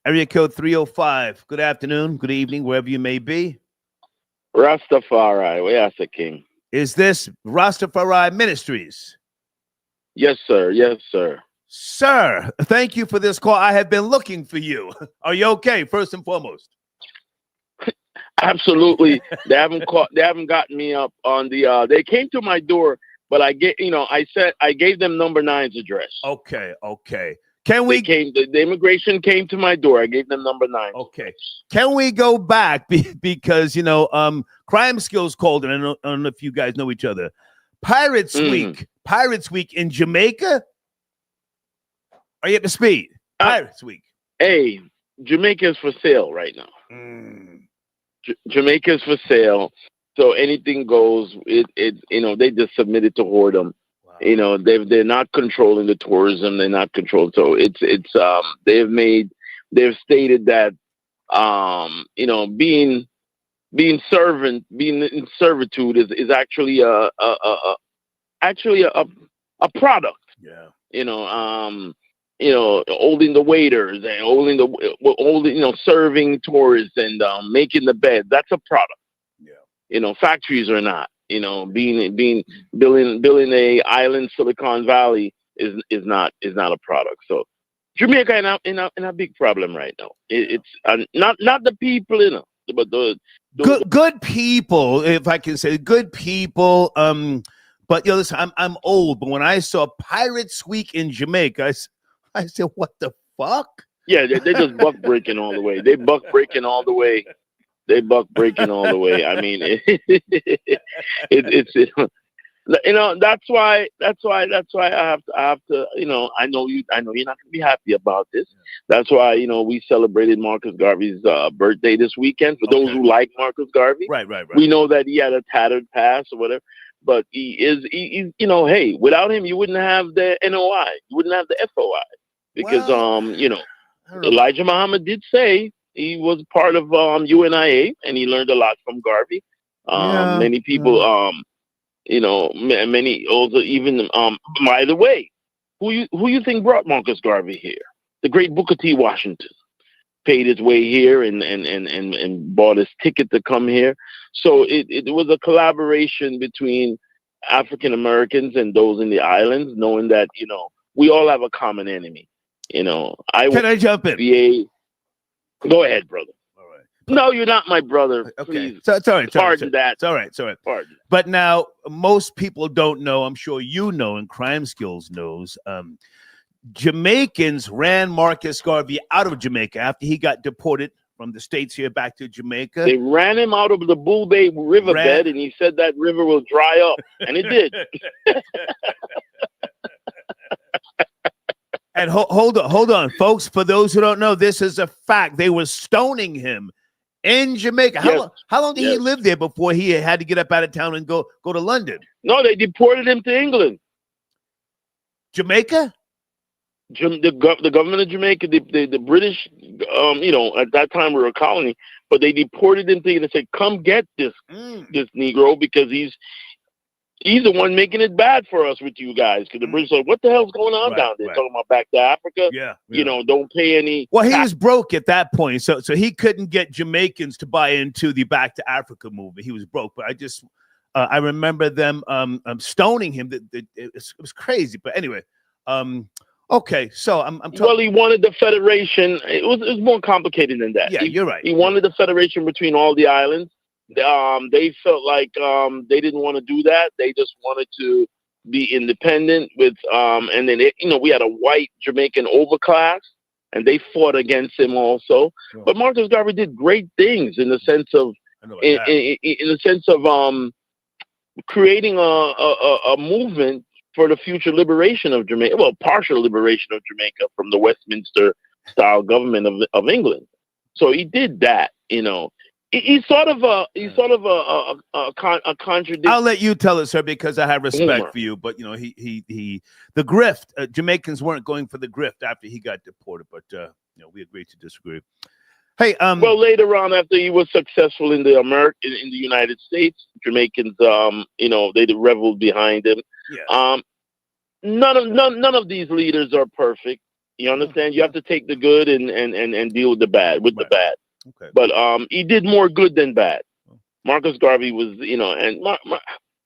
Area code 305. Good afternoon, good evening, wherever you may be. Rastafari, where's the king? Is this Rastafari Ministries? Yes, sir. Yes, sir. Sir, thank you for this call. I have been looking for you. Are you okay, first and foremost? Absolutely. They haven't gotten me up on the they came to my door, but I gave them number 9's address. Okay. Can we the immigration came to my door. I gave them number 9. Okay. Can we go back because Crime Skills called, and I don't know if you guys know each other. Pirates Week in Jamaica. Are you up to speed? Pirates Week. Hey, Jamaica's for sale right now. Jamaica's for sale. So anything goes. They just submitted to Whoredom. Wow. They're not controlling the tourism. They're not controlled. So they've stated that being in servitude is actually a product. Yeah. Holding the waiters and holding serving tourists and making the bed. That's a product. Yeah. Factories are not. Building a island, Silicon Valley is not a product. So Jamaica in a big problem right now. It's not the people, but the good people, if I can say good people. But listen, I'm old, but when I saw Pirates Week in Jamaica, I said, what the fuck? Yeah, they're just buck breaking all the way. I mean, it's that's why I have to I know you're not gonna be happy about this. That's why we celebrated Marcus Garvey's birthday this weekend. For those who like Marcus Garvey, right. We know that he had a tattered past or whatever, but he's hey, without him you wouldn't have the NOI, you wouldn't have the FOI, because Elijah Muhammad did say he was part of UNIA and he learned a lot from Garvey. Many people many also even by the way, who you think brought Marcus Garvey here? The great Booker T. Washington. paid his way here and bought his ticket to come here. So it was a collaboration between African Americans and those in the islands, knowing that, you know, we all have a common enemy. You know, Can I jump in? Go ahead, brother. All right. No, you're not my brother. Okay. Please. So it's all right. Pardon that. It's all right. It's all right. Pardon. But now most people don't know, I'm sure you know, and Crime Skills knows, Jamaicans ran Marcus Garvey out of Jamaica after he got deported from the States here back to Jamaica. They ran him out of the Bull Bay riverbed, and he said that river will dry up, and it did. And hold on, folks. For those who don't know, this is a fact. They were stoning him in Jamaica. How long did he live there before he had to get up out of town and go to London? No, they deported him to England. Jamaica? The government of Jamaica, the British, you know, at that time we were a colony, but they deported him to England and said, "Come get this Negro because he's the one making it bad for us with you guys." Because the British said, "What the hell's going on down there?" Talking about back to Africa. Yeah. You know, don't pay any. Well, he was broke at that point, so he couldn't get Jamaicans to buy into the Back to Africa movement. He was broke, but I remember them stoning him. It was crazy, but anyway. Okay, so I'm talking. Well, he wanted the federation. It was more complicated than that. Yeah, you're right. He wanted the federation between all the islands. They felt like they didn't want to do that. They just wanted to be independent with, and then we had a white Jamaican overclass, and they fought against him also. Sure. But Marcus Garvey did great things in the sense of, creating a movement for the future liberation of Jamaica, well, partial liberation of Jamaica from the Westminster style government of England. So he did that, you know. He's sort of a contradiction. I'll let you tell it, sir, because I have respect for you. But you know, the grift. Jamaicans weren't going for the grift after he got deported, but you know, we agreed to disagree. Hey, well, later on, after he was successful in the United States, Jamaicans, you know, they reveled behind him. Yeah. None of these leaders are perfect. You understand? You have to take the good and deal with the bad. The bad. Okay. But he did more good than bad. Marcus Garvey was, you know, and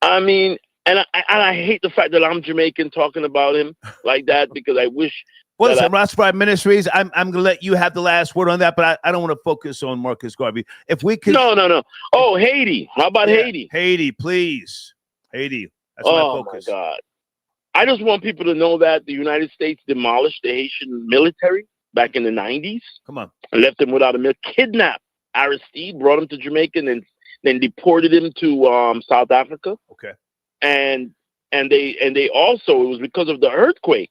I mean, and I hate the fact that I'm Jamaican talking about him like that because I wish. Well, listen, Rastafari Ministries, I'm going to let you have the last word on that, but I don't want to focus on Marcus Garvey. If we could. No. Oh, Haiti. How about Haiti? Haiti, please. Haiti. That's my focus. Oh, my God. I just want people to know that the United States demolished the Haitian military back in the 90s. Come on. And left him without a meal. Kidnapped Aristide, brought him to Jamaica, and then deported him to South Africa. Okay. And they also, it was because of the earthquake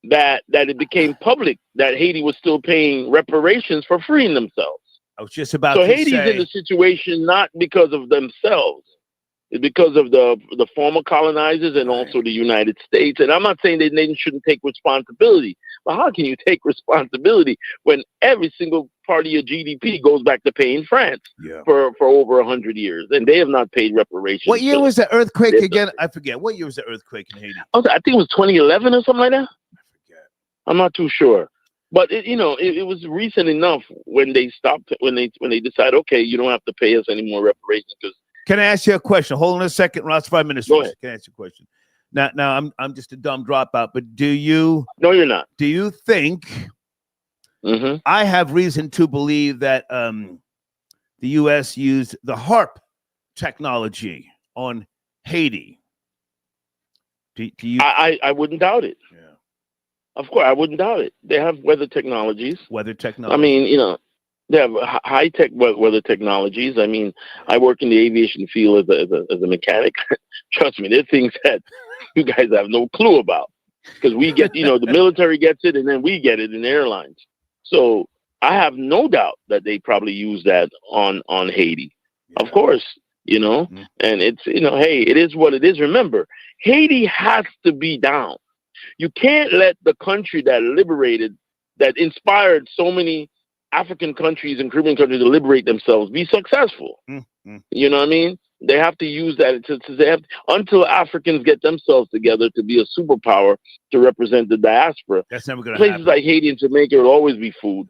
that it became public that Haiti was still paying reparations for freeing themselves. I was just about to say. So Haiti's in the situation not because of themselves. It's because of the former colonizers and also the United States. And I'm not saying that they shouldn't take responsibility, but how can you take responsibility when every single part of your GDP goes back to paying France for over 100 years, and they have not paid reparations? What year was the earthquake again? I forget. What year was the earthquake in Haiti? I think it was 2011 or something like that. I'm not too sure, but it was recent enough when they stopped, when they decided, okay, you don't have to pay us any more reparations. Because can I ask you a question? Hold on a second, Rastafari Ministries. Go ahead. Can I ask you a question? Now I'm just a dumb dropout, but do you? No, you're not. Do you think? Mm-hmm. I have reason to believe that the U.S. used the HARP technology on Haiti. Do you? I wouldn't doubt it. Yeah. Of course, I wouldn't doubt it. They have weather technologies. I mean, they have high-tech weather technologies. I mean, I work in the aviation field as a mechanic. Trust me, there are things that you guys have no clue about because we get, the military gets it and then we get it in airlines. So I have no doubt that they probably use that on Haiti. Yeah. Of course, and it's, hey, it is what it is. Remember, Haiti has to be down. You can't let the country that inspired so many African countries and Caribbean countries to liberate themselves be successful. Mm-hmm. You know what I mean? They have to use that until Africans get themselves together to be a superpower to represent the diaspora. That's never going to happen. Places like Haiti and Jamaica will always be food.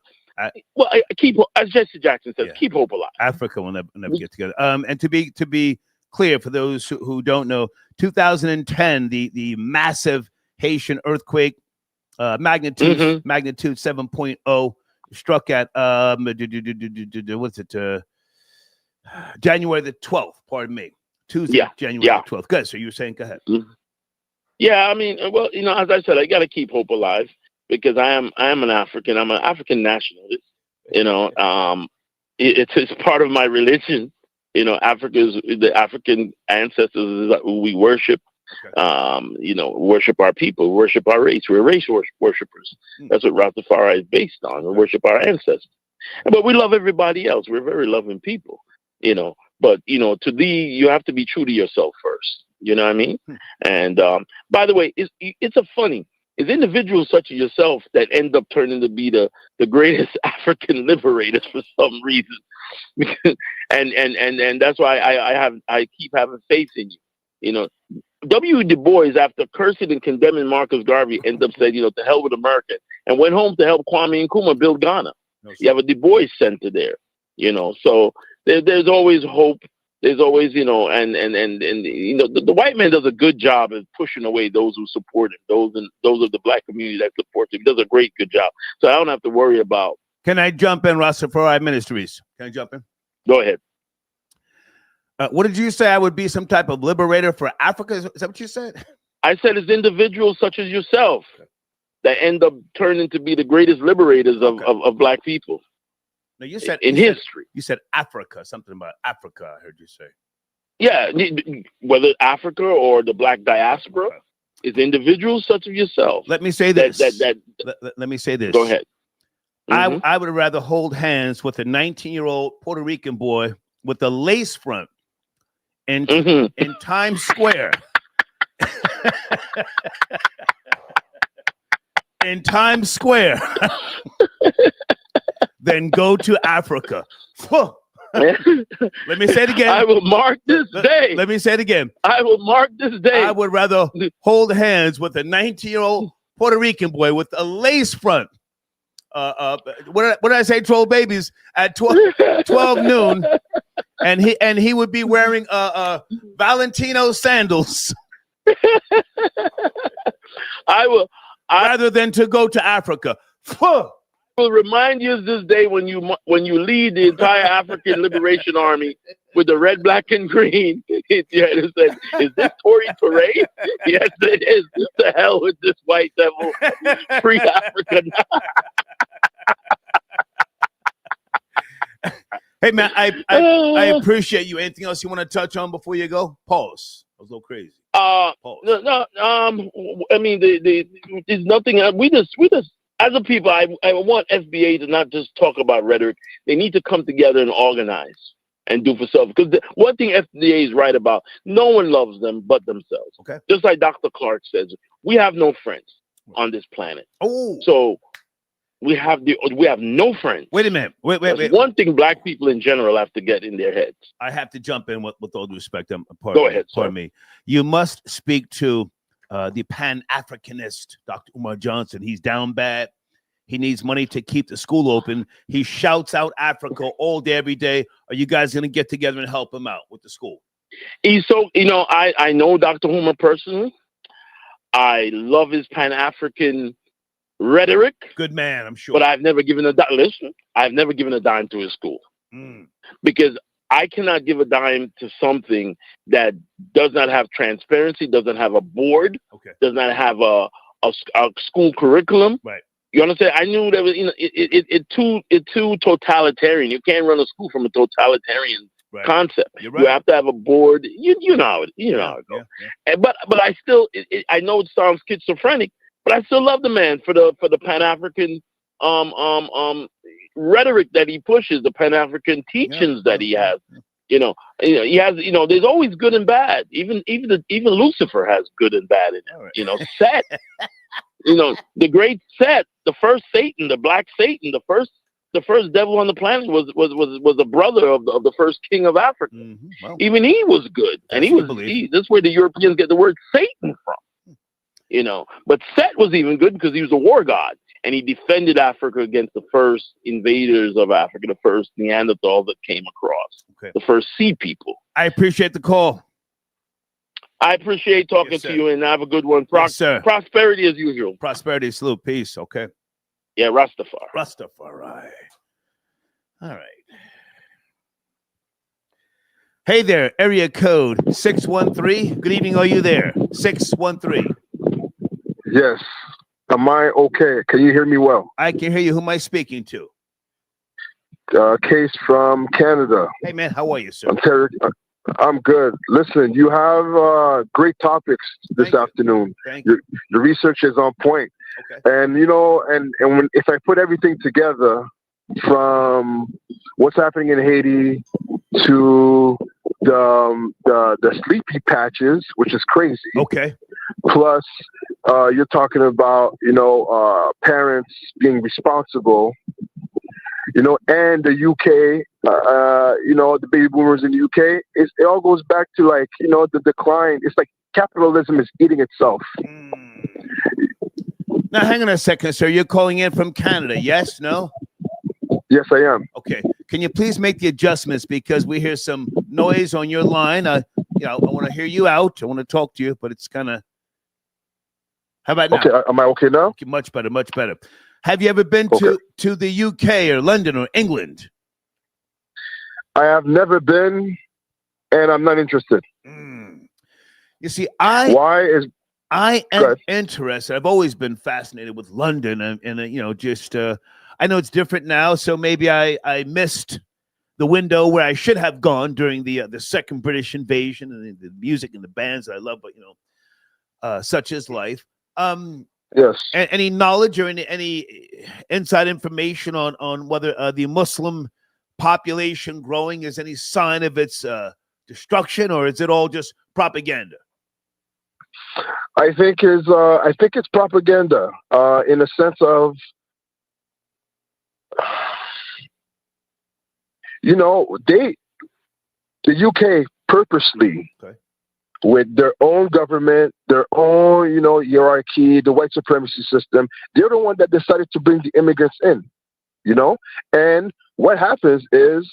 Well, keep, as Jesse Jackson says, keep hope alive. Africa will never get together. And to be clear, for those who don't know, 2010, the massive Haitian earthquake, magnitude 7.0, struck at what's it? January the 12th. Pardon me, Tuesday, January the 12th. Good. So you were saying, go ahead. Yeah, I mean, well, as I said, I got to keep hope alive because I am an African. I'm an African nationalist. It's part of my religion. The African ancestors is who we worship. Worship our people, worship our race. We're race worshipers. That's what Rastafari is based on. We worship our ancestors. But we love everybody else. We're very loving people, But, to thee, you have to be true to yourself first. You know what I mean? And by the way, it's individuals such as yourself that end up turning to be the greatest African liberators for some reason. and that's why I keep having faith in you. W. Du Bois, after cursing and condemning Marcus Garvey, ended up saying, to hell with America, and went home to help Kwame Nkrumah build Ghana. You have a Du Bois Center there, so there's always hope. There's always, the white man does a good job of pushing away those who support him, those of the black community that support him. He does a good job. So I don't have to worry about. Can I jump in, Rastafari Ministries? Can I jump in? Go ahead. What did you say? I would be some type of liberator for Africa? Is that what you said? I said it's individuals such as yourself that end up turning to be the greatest liberators of black people. No, you said in history. You said Africa, something about Africa. I heard you say. Yeah, whether Africa or the black diaspora, is individuals such as yourself. Let me say this. Let me say this. Go ahead. I would rather hold hands with a 19-year-old Puerto Rican boy with a lace front in Times Square. In Times Square. Then go to Africa. Let me say it again. I will mark this day. Let me say it again. I will mark this day. I would rather hold hands with a 19-year-old Puerto Rican boy with a lace front. What did I say? 12 babies at 12 noon, and he would be wearing Valentino sandals. Rather than to go to Africa. I will remind you of this day when you lead the entire African Liberation Army with the red, black, and green. Is this Tory parade? Yes, it is. To hell with this white devil. Free Africa. Hey man, I appreciate you. Anything else you want to touch on before you go? Pause. I was a little crazy. No. I mean, there's nothing. We just. As a people, I want FBA to not just talk about rhetoric. They need to come together and organize and do for self. Because one thing FDA is right about, no one loves them but themselves. Okay. Just like Dr. Clark says, we have no friends on this planet. Oh. So we have no friends. Wait a minute. Wait. One thing black people in general have to get in their heads. I have to jump in with all due respect. Go ahead. Pardon me. You must speak to the Pan-Africanist, Dr. Umar Johnson. He's down bad. He needs money to keep the school open. He shouts out Africa all day, every day. Are you guys going to get together and help him out with the school? He's so, I know Dr. Umar personally. I love his Pan-African rhetoric. Good man, I'm sure. But I've never given a dime. Listen, I've never given a dime to his school. Because I cannot give a dime to something that does not have transparency, doesn't have a board, does not have a school curriculum. Right. You understand? I knew that was, it's too totalitarian. You can't run a school from a totalitarian concept. Right. You have to have a board. You know how it goes. Yeah. But I still, I know it sounds schizophrenic, but I still love the man for the Pan-African rhetoric that he pushes, the Pan-African teachings that he has. He has. There's always good and bad. Even Lucifer has good and bad in it. Set. The great Set, the first Satan, the black Satan, the first devil on the planet was a brother of the first king of Africa. Wow. Even he was good, and this is where the Europeans get the word Satan from. But Set was even good because he was a war god, and he defended Africa against the first invaders of Africa, the first Neanderthal that came across, the first sea people. I appreciate the call. I appreciate talking to you, and have a good one. Yes, sir. Prosperity as usual. Prosperity, salute, peace. Okay. Yeah, Rastafari. Rastafari. All right. Hey there, area code 613. Good evening. Are you there? 613. Yes. Am I okay? Can you hear me well? I can hear you. Who am I speaking to? Case from Canada. Hey, man. How are you, sir? I'm good. Listen, you have great topics this afternoon. Your research is on point. Okay. And, you know, and if I put everything together from what's happening in Haiti to the sleepy patches, which is crazy. Okay. Plus, you're talking about, you know, parents being responsible, you know, and the UK, you know, the baby boomers in the UK, it all goes back to, like, you know, the decline. It's like capitalism is eating itself. Now, hang on a second, sir. You're calling in from Canada, yes? No? Yes, I am. Okay. Can you please make the adjustments, because we hear some noise on your line? You know, I want to hear you out. I want to talk to you, but it's kind of... How about now? Okay, am I okay now? Okay, much better, much better. Have you ever been to the UK or London or England? I have never been, and I'm not interested. You see, I am interested. I've always been fascinated with London, and you know, just I know it's different now, so maybe I missed the window where I should have gone during the second British invasion, and the music and the bands that I love, but you know, such is life. Yes. Any knowledge or any inside information on whether the Muslim population growing is any sign of its destruction, or is it all just propaganda? I think it's propaganda in a sense of, you know, the UK purposely, with their own government, their own, you know, hierarchy, the white supremacy system, they're the one that decided to bring the immigrants in, you know? And what happens is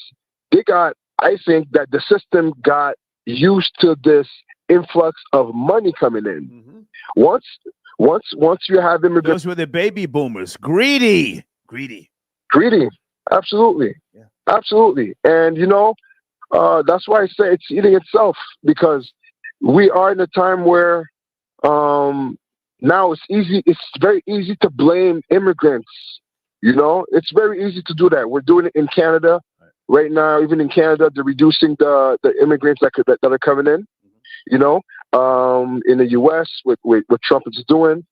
I think that the system got used to this influx of money coming in. Once you have immigrants... Those were the baby boomers. Greedy. Absolutely. Yeah. Absolutely. And, you know, that's why I say it's eating itself, because we are in a time where now it's very easy to blame immigrants. You know, it's very easy to do that. We're doing it in Canada right now. Even in Canada, they're reducing the immigrants that are coming in. You know, in the U.S. with what Trump is doing,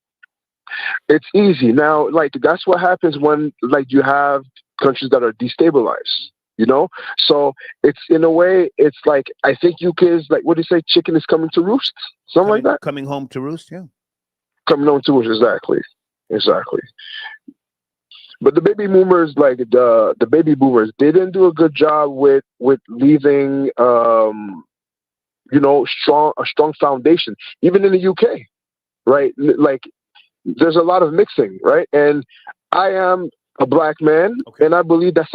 it's easy now. Like, that's what happens when, like, you have countries that are destabilized. You know, so it's, in a way, it's like, I think UK is like, what do you say? Chicken is coming to roost, something like that. Coming home to roost, yeah. Coming home to roost, exactly. But the baby boomers, like the baby boomers, they didn't do a good job with leaving, you know, a strong foundation, even in the UK, right? Like, there's a lot of mixing, right? And I am a black man, and I believe that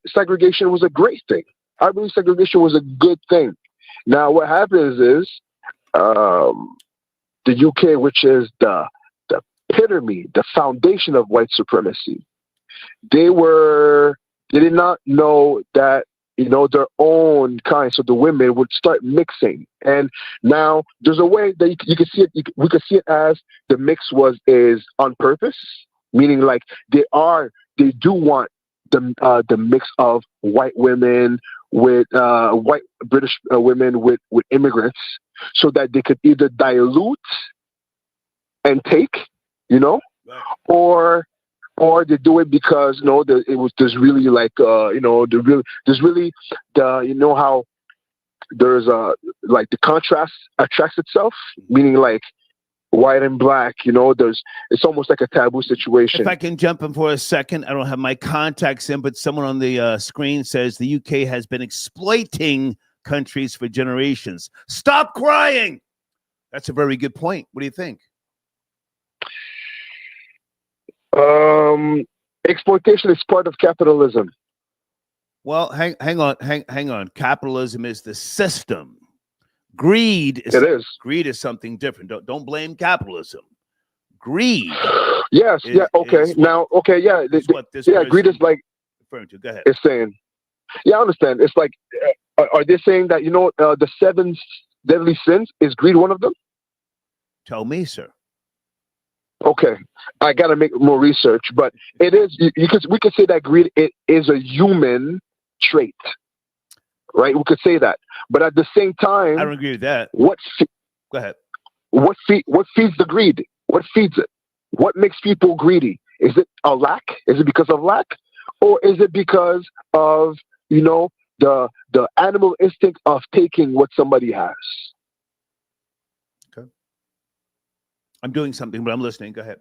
segregation was a great thing. I believe segregation was a good thing. Now, what happens is the UK, which is the epitome, the foundation of white supremacy, they did not know that, you know, their own kind, so the women would start mixing. And now there's a way that you can see it. We could see it as the mix is on purpose, meaning like they do want the mix of white women with white British women with immigrants, so that they could either dilute and take, you know, or they do it because, you know, there's really like you know, you know how there's like the contrast attracts itself, meaning like white and black, you know, it's almost like a taboo situation. If I can jump in for a second, I don't have my contacts in, but someone on the screen says the UK has been exploiting countries for generations. Stop crying. That's a very good point. What do you think? Exploitation is part of capitalism. Well, hang on. Capitalism is the system. Greed is Greed is something different. Don't blame capitalism. Greed. Yes. Yeah. Okay. Now. Okay. Yeah. Greed is like. Referring to. Go ahead. It's saying. Yeah, I understand. It's like, are they saying that the 7 deadly sins is greed one of them? Tell me, sir. Okay, I got to make more research, but it is because we could say that greed is a human trait, right? We could say that, but at the same time, I don't agree with that. Go ahead. What feeds the greed? What feeds it? What makes people greedy? Is it a lack? Is it because of lack, or is it because of the animal instinct of taking what somebody has? Okay. I'm doing something, but I'm listening. Go ahead.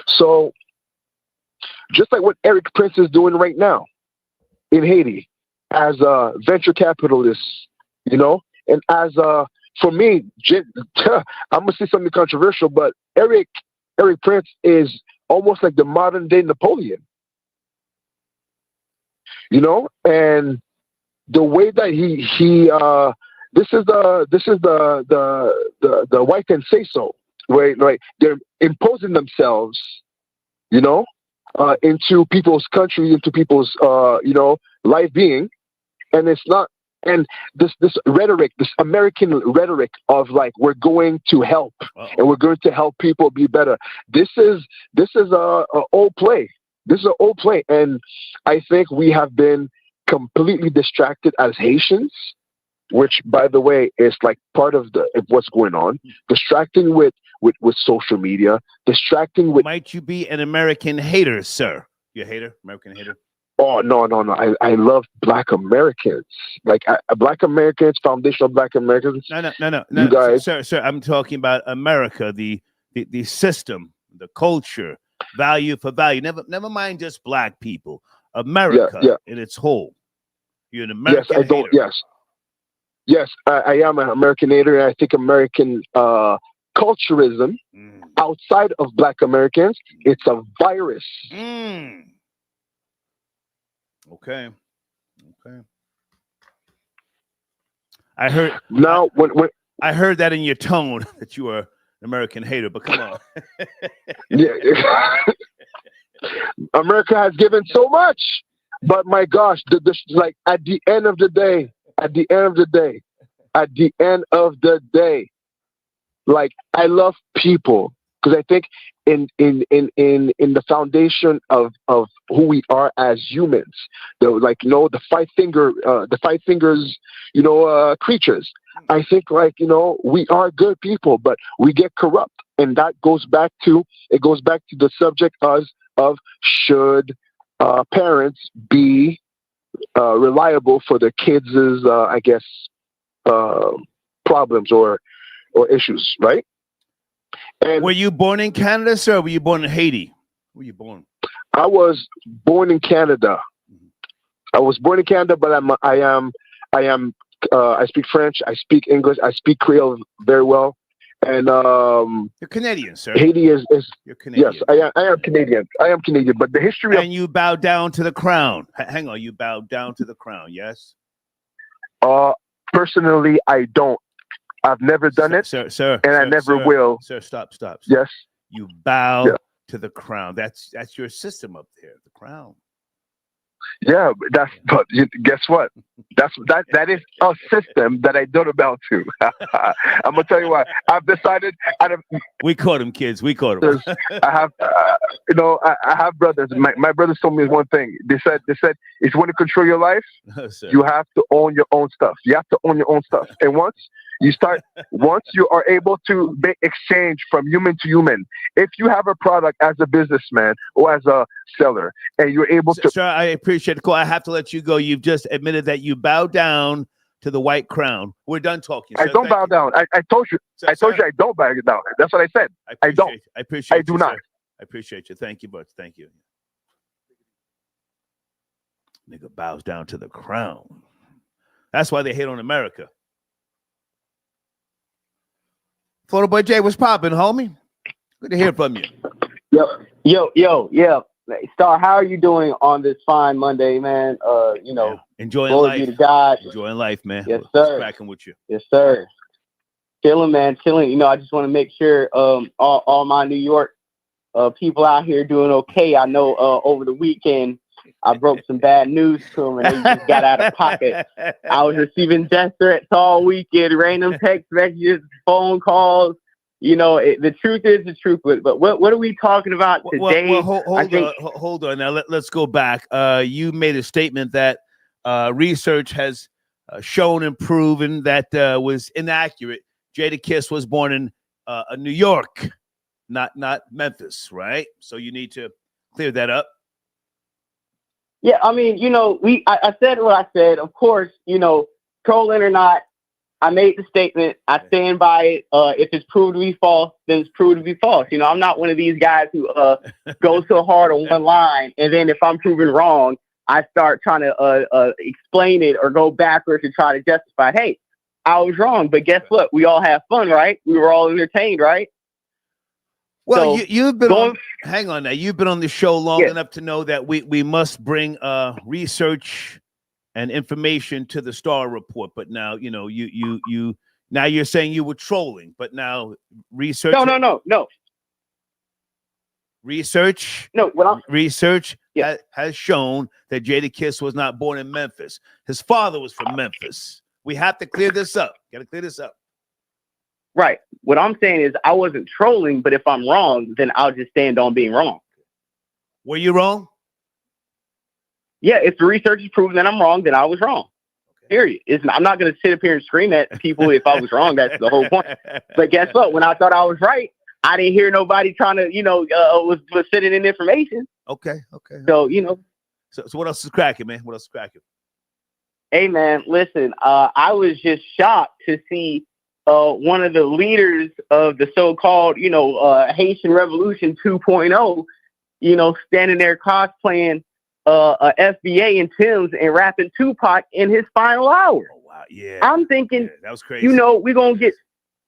So, just like what Erik Prince is doing right now in Haiti as a venture capitalist, and as for me, I'm gonna say something controversial, but Erik Prince is almost like the modern day Napoleon. And the way that this is the white can say so, right? Like they're imposing themselves, into people's country, into people's life being, and it's not. And this rhetoric, this American rhetoric of like we're going to help and we're going to help people be better. This is a old play. This is an old play, and I think we have been completely distracted as Haitians, which, by the way, is like part of what's going on. Distracting with social media, distracting with. Might you be an American hater, sir? You a hater, American hater? Oh no! I love Black Americans, like Black Americans, foundational Black Americans. No. You guys, sir. I'm talking about America, the system, the culture. Value for value. Never mind just Black people. America in its whole. You're an American. Yes, I don't. Hater. Yes, I am an American hater, and I think American culturism outside of Black Americans, it's a virus. Okay. I heard now when I heard that in your tone that you are American hater, but come on. America has given so much, but my gosh, like at the end of the day, like I love people because I think in the foundation of who we are as humans, the five fingers, creatures. I think we are good people, but we get corrupt, and that goes back to the subject of should parents be reliable for their kids' problems or issues, right? And were you born in Canada, sir? Or were you born in Haiti? Where were you born? I was born in Canada. But I speak French, I speak English, I speak Creole very well. And you're Canadian, sir. Haiti is you're Canadian. Yes, I am Canadian. But the history and you bow down to the crown. Hang on, you bow down to the crown, yes? Personally, I don't. I've never done it, sir, and I never will. Sir, stop. Yes, you bow to the crown. That's your system up there, the crown. Yeah, but guess what? That is a system that I don't bow to. I'm gonna tell you what. I've decided. We caught him, kids. We caught him. I have, I have brothers. My brothers told me one thing. They said, if you want to control your life, you have to own your own stuff. You have to own your own stuff. And once you are able to make exchange from human to human, if you have a product as a businessman or as a seller, and you're able to. Sir, I appreciate the call. I have to let you go. You've just admitted that you bow down to the white crown. We're done talking. I don't bow down. I told you. I told you I don't bow down. That's what I said. I don't. I appreciate. I do not. Sir. I appreciate you. Thank you, Butch. Thank you. Nigga bows down to the crown. That's why they hate on America. Florida Boy Jay, what's popping, homie? Good to hear from you. Yeah. Star, how are you doing on this fine Monday, man? Enjoying glory life. be to God. Enjoying life, man. Yes, What's sir. cracking with you? Yes, sir. Chilling, man. Chilling. I just want to make sure all my New York people out here doing okay. I know over the weekend I broke some bad news to them and they just got out of pocket. I was receiving death threats all weekend, random text messages, phone calls. The truth is the truth. But what are we talking about today? Well, hold on. Now let's go back. You made a statement that research has shown and proven that was inaccurate. Jadakiss was born in New York, not Memphis, right? So you need to clear that up. Yeah, I mean, I said what I said. Of course, trolling or not, I made the statement. I stand by it. If it's proved to be false, then it's proved to be false. I'm not one of these guys who goes so hard on one line, and then if I'm proven wrong, I start trying to explain it or go backwards to try to justify, hey, I was wrong. But guess what? We all have fun, right? We were all entertained, right? Well, So, you've been hang on now. You've been on the show long enough to know that we must bring research and information to the Star Report. But now, now you're saying you were trolling, but now research. No. Research. No, research has shown that Jadakiss was not born in Memphis. His father was from Memphis. We have to clear this up. Got to clear this up. Right. What I'm saying is I wasn't trolling, but if I'm wrong, then I'll just stand on being wrong. Were you wrong? Yeah, if the research is proven that I'm wrong, then I was wrong. Okay. Period. I'm not going to sit up here and scream at people if I was wrong. That's the whole point. But guess what? When I thought I was right, I didn't hear nobody trying to, was sending in information. Okay. So, So what else is cracking, man? What else is cracking? Hey, man, listen, I was just shocked to see one of the leaders of the so-called, Haitian Revolution 2.0, standing there cosplaying a FBA and Tim's and rapping Tupac in his final hour. Oh, wow. Yeah. I'm thinking, that was crazy. we're going to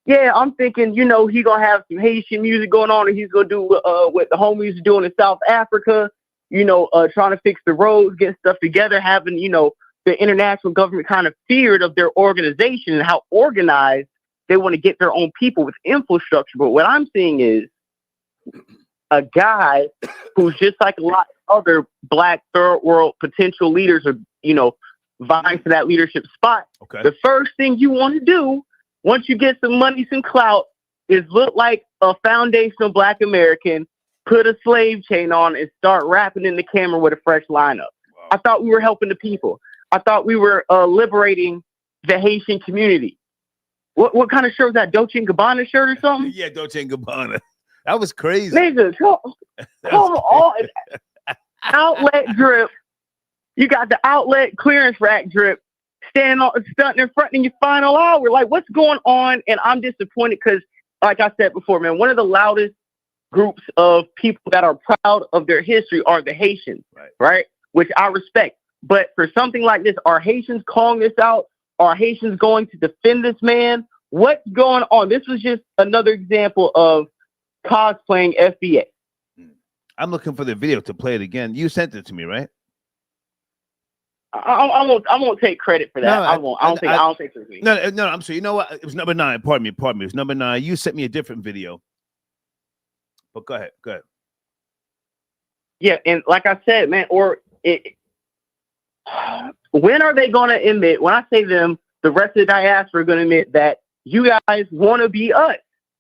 get, I'm thinking, he going to have some Haitian music going on and he's going to do what the homies are doing in South Africa, trying to fix the roads, getting stuff together, having, the international government kind of feared of their organization and how organized they want to get their own people with infrastructure. But what I'm seeing is a guy who's just like a lot of other Black third world potential leaders are, vying for that leadership spot. Okay. The first thing you want to do once you get some money, some clout, is look like a foundational Black American, put a slave chain on and start rapping in the camera with a fresh lineup. Wow. I thought we were helping the people. I thought we were liberating the Haitian community. What kind of shirt was that? Dolce & Gabbana shirt or something? Yeah, Dolce & Gabbana. That was crazy. Nigga, come on. Outlet drip. You got the outlet clearance rack drip stunting in front in your final hour. Like, what's going on? And I'm disappointed because, like I said before, man, one of the loudest groups of people that are proud of their history are the Haitians, right? Which I respect. But for something like this, are Haitians calling this out? Are Haitians going to defend this man? What's going on? This was just another example of cosplaying FBA. I'm looking for the video to play it again. You sent it to me, right? I won't take credit for that. No, I won't. I don't think it's me. No. I'm sorry. You know what? It was number 9. Pardon me. It was number 9. You sent me a different video. But go ahead. Yeah, and like I said, man, when are they going to admit? When I say them, the rest of the diaspora are going to admit that you guys want to be us.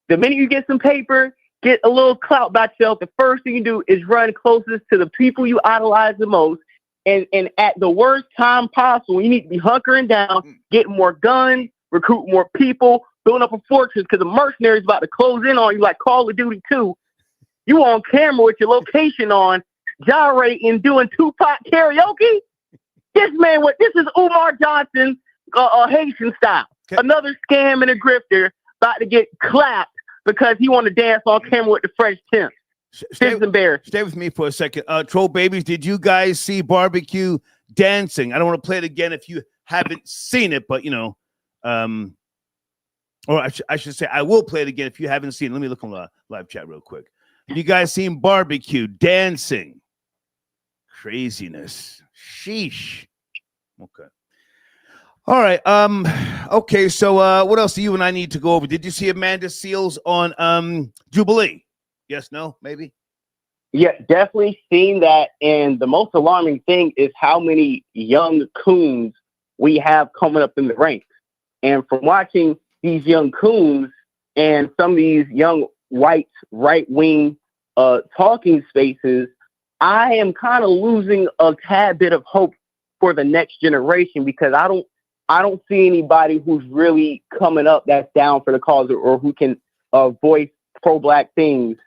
The minute you get some paper, get a little clout about yourself, the first thing you do is run closest to the people you idolize the most. And at the worst time possible, you need to be hunkering down, getting more guns, recruiting more people, building up a fortress because the mercenaries about to close in on you like Call of Duty 2. You on camera with your location on, gyrating, doing Tupac karaoke. This is Umar Johnson, Haitian style. Okay. Another scam and a grifter about to get clapped because he want to dance on camera with the French Tim. Stay with me for a second. Troll Babies, did you guys see Barbecue Dancing? I don't want to play it again if you haven't seen it, but or I should say I will play it again if you haven't seen it. Let me look on the live chat real quick. You guys seen barbecue, dancing, craziness. Sheesh. Okay. All right. Okay. So, what else do you and I need to go over? Did you see Amanda Seales on Jubilee? Yes. No. Maybe. Yeah, definitely seen that. And the most alarming thing is how many young coons we have coming up in the ranks. And from watching these young coons and some of these young white right-wing talking spaces, I am kind of losing a tad bit of hope for the next generation, because I don't see anybody who's really coming up that's down for the cause, or who can voice pro-black things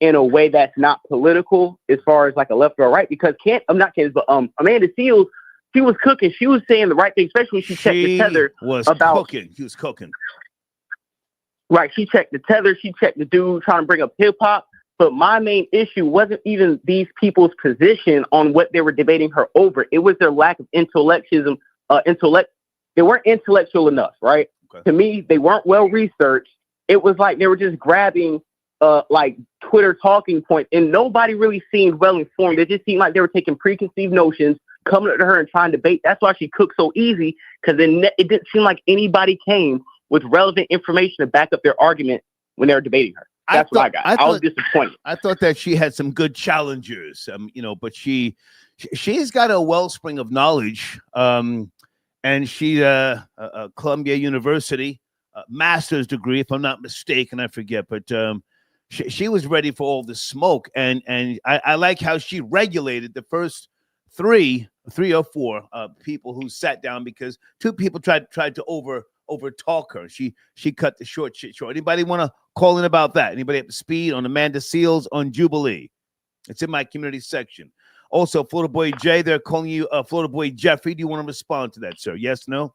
in a way that's not political, as far as like a left or a right. Because Amanda Seales, she was cooking. She was saying the right thing, especially when she checked the tether. She was cooking. Right. She checked the tether. She checked the dude trying to bring up hip hop. But my main issue wasn't even these people's position on what they were debating her over. It was their lack of intellectualism. They weren't intellectual enough, right? Okay. To me, they weren't well researched. It was like they were just grabbing like Twitter talking points, and nobody really seemed well informed. It just seemed like they were taking preconceived notions, coming up to her and trying to debate. That's why she cooked so easy, because it didn't seem like anybody came with relevant information to back up their argument when they were debating her. That's what I got. I was disappointed. I thought that she had some good challengers, but she's got a wellspring of knowledge, and she's a Columbia University master's degree, if I'm not mistaken. I forget, but she was ready for all the smoke, and I like how she regulated the first three or four people who sat down, because two people tried to over talk her. She cut the short shit short. Anybody want to call in about that? Anybody up to speed on Amanda Seales on Jubilee? It's in my community section. Also, Florida Boy Jay, they're calling you Florida Boy Jeffrey. Do you want to respond to that, sir? Yes, no?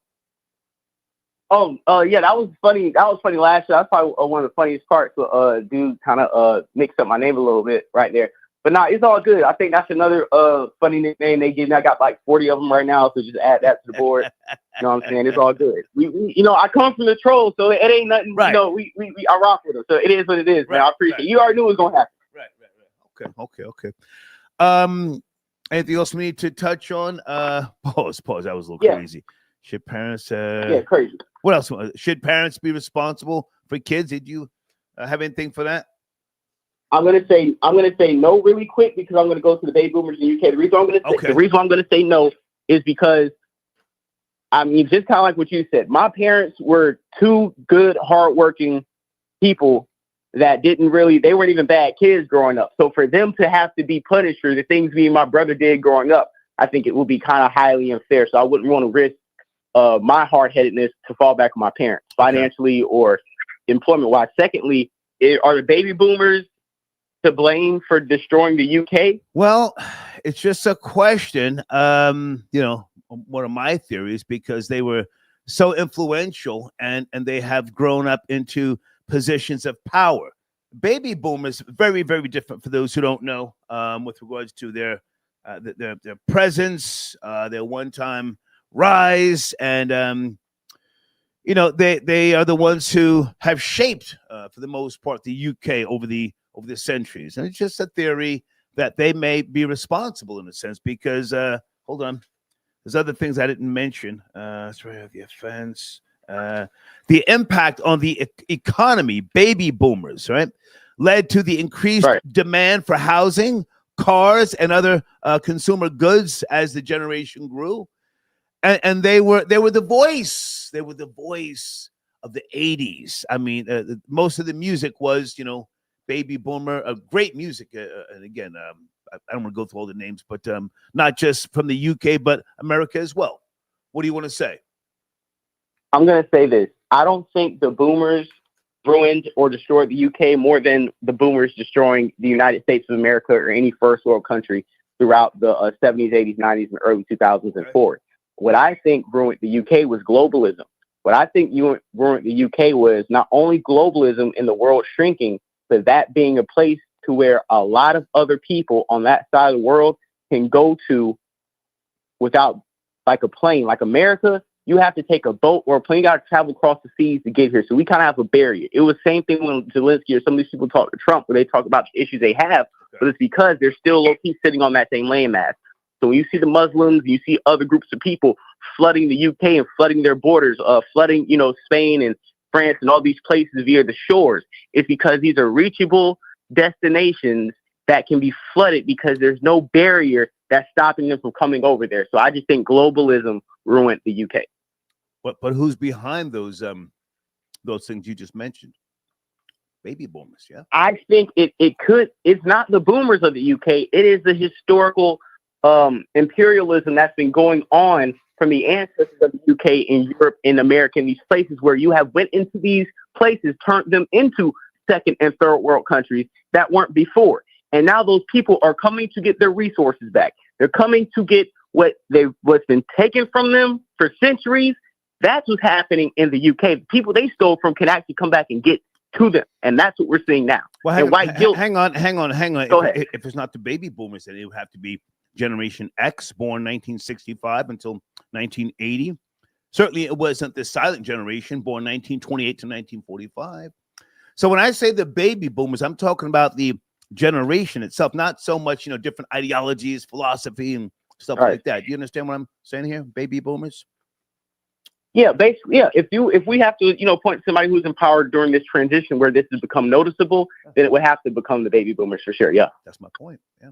Yeah, that was funny. That was funny last year. That's probably one of the funniest parts. Dude kind of mixed up my name a little bit right there. But nah, it's all good. I think that's another funny nickname they give me. I got like 40 of them right now, so just add that to the board. You know what I'm saying? It's all good. We I come from the trolls, so it ain't nothing. Right. I rock with them, so it is what it is, man. I appreciate it. You already knew it was gonna happen. Right. Okay. Anything else we need to touch on? Pause. That was a little crazy. Should parents? Crazy. What else? Should parents be responsible for kids? Did you have anything for that? I'm gonna say no really quick, because I'm gonna go to the baby boomers in the UK. The reason I'm gonna say no is because, I mean, just kind of like what you said, my parents were two good, hardworking people that they weren't even bad kids growing up. So for them to have to be punished for the things me and my brother did growing up, I think it would be kind of highly unfair. So I wouldn't want to risk my hard-headedness to fall back on my parents, financially or employment-wise. Secondly, are the baby boomers to blame for destroying the UK? Well, it's just a question. One of my theories, because they were so influential and they have grown up into positions of power. Baby boomers, very, very different for those who don't know, with regards to their presence, their one-time rise, and they are the ones who have shaped, for the most part, the UK over the centuries. And it's just a theory that they may be responsible in a sense, because hold on, there's other things I didn't mention. Sorry, the offense, the impact on the economy. Baby boomers, right, led to the increased demand for housing, cars, and other consumer goods as the generation grew. And they were the voice. They were the voice of the 80s. I mean, most of the music was, baby boomer, great music. And again, I don't want to go through all the names, but not just from the UK, but America as well. What do you want to say? I'm going to say this. I don't think the boomers ruined or destroyed the UK more than the boomers destroying the United States of America or any first world country throughout the 70s, 80s, 90s, and early 2000s and forward. What I think ruined the UK was globalism. What I think ruined the UK was not only globalism and the world shrinking, but that being a place to where a lot of other people on that side of the world can go to without, like a plane. Like America, you have to take a boat or a plane. You got to travel across the seas to get here. So we kind of have a barrier. It was the same thing when Zelensky or some of these people talk to Trump, where they talk about the issues they have, but it's because they're still low-key sitting on that same landmass. So when you see the Muslims, you see other groups of people flooding the UK and flooding their borders, flooding, Spain and France and all these places via the shores, it's because these are reachable destinations that can be flooded because there's no barrier that's stopping them from coming over there. So I just think globalism ruined the UK. But who's behind those things you just mentioned? Baby boomers, yeah. I think it's not the boomers of the UK. It is the historical imperialism that's been going on from the ancestors of the UK in Europe, in America, in these places where you have went into these places, turned them into second and third world countries that weren't before. And now those people are coming to get their resources back. They're coming to get what's been taken from them for centuries. That's what's happening in the UK. The people they stole from can actually come back and get to them. And that's what we're seeing now. Well, hang on. Go ahead. If it's not the baby boomers, then it would have to be Generation X, born 1965 until 1980. Certainly it wasn't the silent generation, born 1928 to 1945. So when I say the baby boomers, I'm talking about the generation itself, not so much, different ideologies, philosophy, and stuff like that. Do you understand what I'm saying here? Baby boomers? Yeah, basically, yeah. If we have to, point to somebody who's empowered during this transition where this has become noticeable, then it would have to become the baby boomers for sure. Yeah. That's my point. Yeah.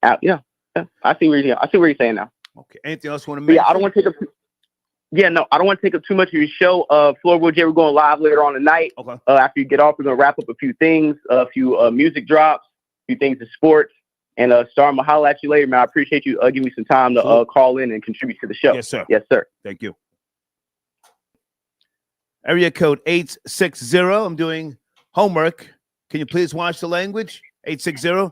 Okay. Yeah. I see where you're saying now. Okay. Anything else you want to mention? Yeah, I don't want to take up. I don't want to take up too much of your show. Floor J, we're going live later on tonight. Okay. After you get off, we're going to wrap up a few things, a few music drops, a few things in sports. And Star, I'm going to holler at you later, man. I appreciate you giving me some time to call in and contribute to the show. Yes, sir. Yes, sir. Thank you. Area code 860. I'm doing homework. Can you please watch the language? 860.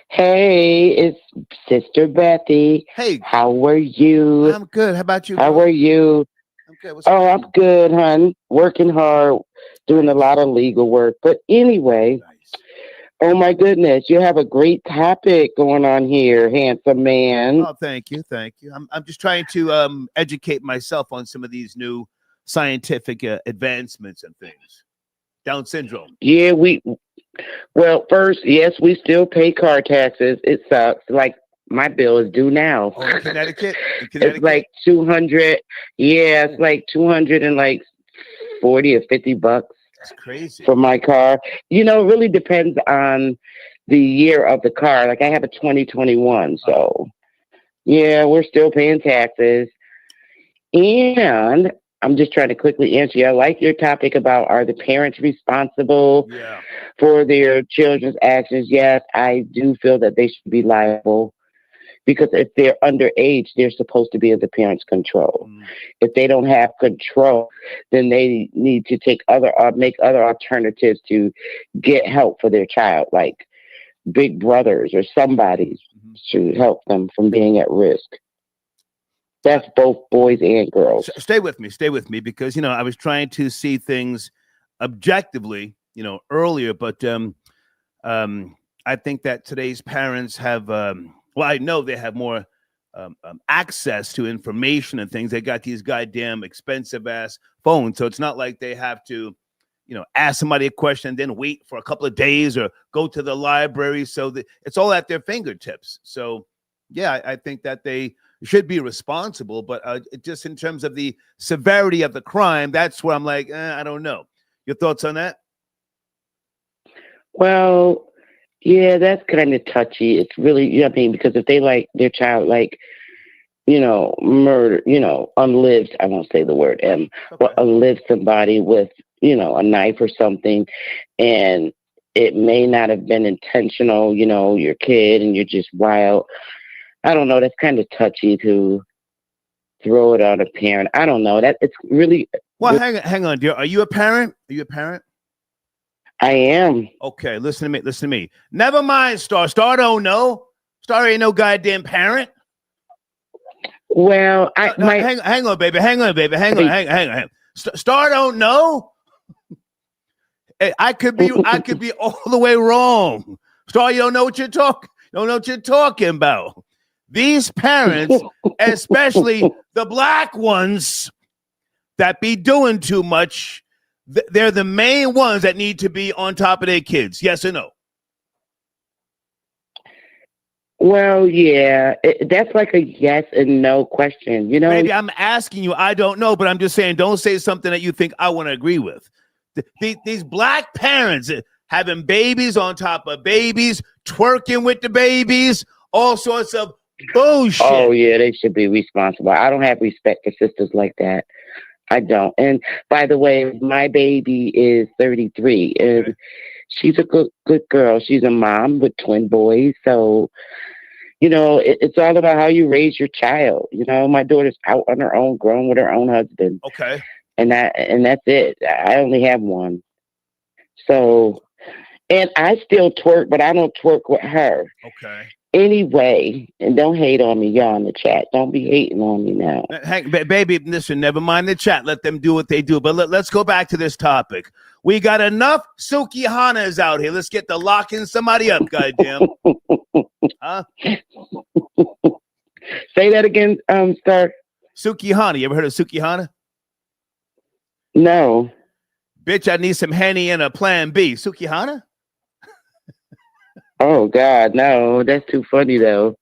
Hey, it's Sister Bethy. Hey. How are you? I'm good. How about you? How are you? I'm good. I'm good, hon. Working hard, doing a lot of legal work. But anyway, oh my goodness, you have a great topic going on here, handsome man. Oh, thank you. I'm just trying to educate myself on some of these new scientific advancements and things. Down syndrome. Yeah, well, first, yes, we still pay car taxes. It sucks. Like my bill is due now. Oh, in Connecticut? It's like 200. Yeah, it's like 240 or 50 bucks. That's crazy. For my car. It really depends on the year of the car. Like I have a 2021, so yeah, we're still paying taxes. And I'm just trying to quickly answer you. I like your topic about, are the parents responsible for their children's actions? Yes, I do feel that they should be liable, because if they're underage, they're supposed to be in the parents' control. If they don't have control, then they need to make other alternatives to get help for their child, like big brothers or somebody to help them from being at risk. That's both boys and girls. Stay with me, because I was trying to see things objectively, earlier, but I think that today's parents have I know they have more access to information and things. They got these goddamn expensive ass phones, so it's not like they have to ask somebody a question and then wait for a couple of days or go to the library. So it's all at their fingertips. So yeah, I think that they should be responsible, but just in terms of the severity of the crime, that's where I'm like, I don't know. Your thoughts on that? Well, yeah, that's kind of touchy. It's really, because if they like their child, murder, unlived, I won't say the word but unlived somebody with, a knife or something, and it may not have been intentional, your kid and you're just wild. I don't know. That's kind of touchy to throw it on a parent. I don't know. That it's really. Well, hang on, dear. Are you a parent? I am. Okay, listen to me. Never mind, Star. Star don't know. Star ain't no goddamn parent. Well, hang on, baby. Hang on. Star don't know. Hey, I could be all the way wrong. Star, you don't know what you're talking about. these parents, especially the black ones that be doing too much, they're the main ones that need to be on top of their kids. Yes or no? Well, yeah, that's like a yes and no question. You know, maybe I'm asking you. I don't know, but I'm just saying, don't say something that you think I want to agree with. These black parents having babies on top of babies, twerking with the babies, all sorts of bullshit. Oh, yeah, they should be responsible. I don't have respect for sisters like that. I don't. And by the way, my baby is 33, and she's a good girl. She's a mom with twin boys. So, you know, it's all about how you raise your child. You know, my daughter's out on her own, grown with her own husband. Okay. And that's it. I only have one. So, and I still twerk, but I don't twerk with her. Okay. Anyway, and don't hate on me, y'all in the chat. Don't be hating on me now. Hey, baby, listen, never mind the chat. Let them do what they do. But let's go back to this topic. We got enough Sukihanas out here. Let's get to locking somebody up, goddamn. Huh? Say that again, Star. Sukihana. You ever heard of Sukihana? No. Bitch, I need some Henny and a plan B. Sukihana? Oh, God, no. That's too funny, though.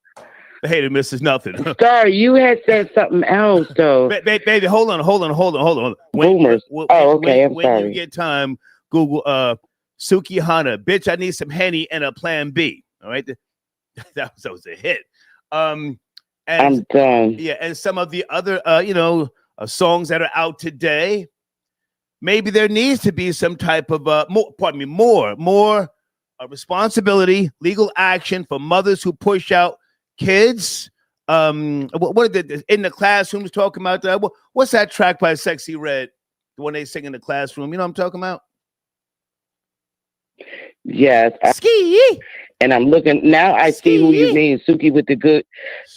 The hater misses nothing. Sorry, you had said something else, though. Baby, hold on. Boomers. Okay, I'm sorry. When you get time, Google Sukihana. Bitch, I need some Henny and a plan B. All right? That was a hit. And, I'm done. Yeah, and some of the other, songs that are out today, maybe there needs to be some type of, more responsibility, legal action for mothers who push out kids. What are they in the classrooms talking about? What's that track by Sexy Red? The one they sing in the classroom. You know what I'm talking about? Yes. Ski. And I'm looking now. I see who you mean, Suki with the good.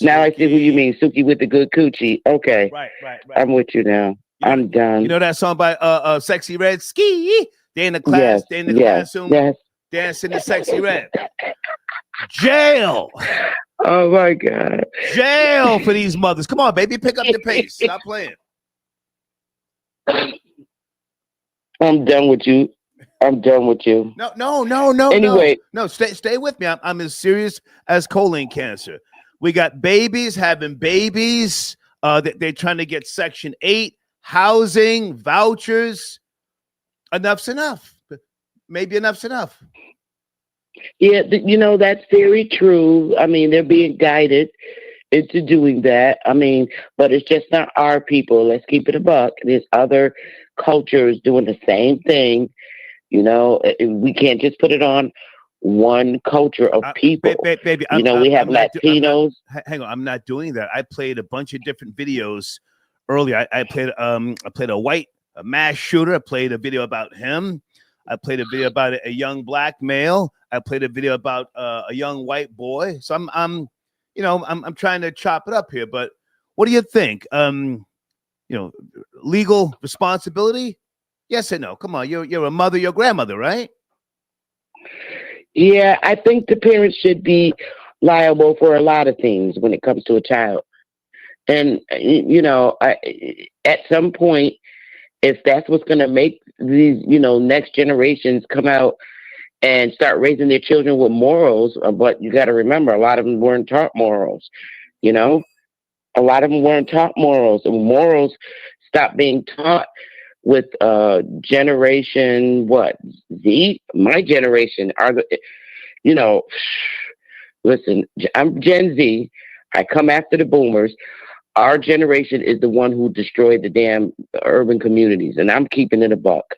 Now I see who you mean, Suki with the good coochie. Okay. Right. I'm with you now. I'm done. You know that song by Sexy Red? Ski. They in the class. Yes. They in the classroom. Yes. Dancing to Sexy Red. Jail. Oh my God. Jail for these mothers. Come on, baby, pick up the pace. Stop playing. I'm done with you. No. Anyway. No, stay with me. I'm as serious as colon cancer. We got babies having babies. They're trying to get Section 8 housing, vouchers. Enough's enough. Maybe enough's enough. Yeah, that's very true. I mean, they're being guided into doing that. I mean, but it's just not our people. Let's keep it a buck. There's other cultures doing the same thing. You know, we can't just put it on one culture of people. Baby, we have Latinos. Hang on, I'm not doing that. I played a bunch of different videos earlier. I played a mass shooter. I played a video about him. I played a video about a young black male. I played a video about a young white boy. So I'm trying to chop it up here. But what do you think? Legal responsibility? Yes or no? Come on, you're a mother, your grandmother, right? Yeah, I think the parents should be liable for a lot of things when it comes to a child. And at some point, if that's what's going to make these, next generations come out and start raising their children with morals, but you got to remember, a lot of them weren't taught morals, A lot of them weren't taught morals, and morals stopped being taught with generation, Z? My generation are listen, I'm Gen Z. I come after the boomers. Our generation is the one who destroyed the damn urban communities, and I'm keeping it a buck.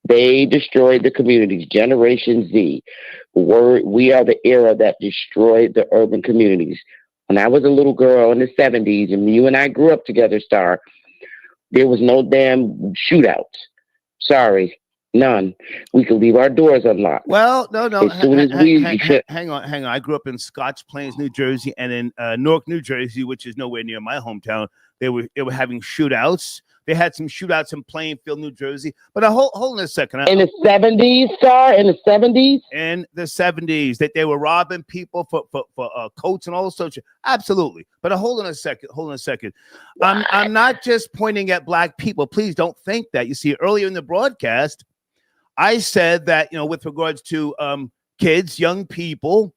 They destroyed the communities. Generation Z. We are the era that destroyed the urban communities. When I was a little girl in the 70s, and you and I grew up together, Star, there was no damn shootouts. Sorry, none. We could leave our doors unlocked. Well, no. As soon as hang on. I grew up in Scotch Plains, New Jersey, and in Newark, New Jersey, which is nowhere near my hometown. They were having shootouts. They had some shootouts in Plainfield, New Jersey. But hold on a second. In the 70s, sir? In the 70s? In the 70s, that they were robbing people for coats and all sorts of. Absolutely. But hold on a second. I'm not just pointing at black people. Please don't think that. You see, earlier in the broadcast, I said that, with regards to kids, young people,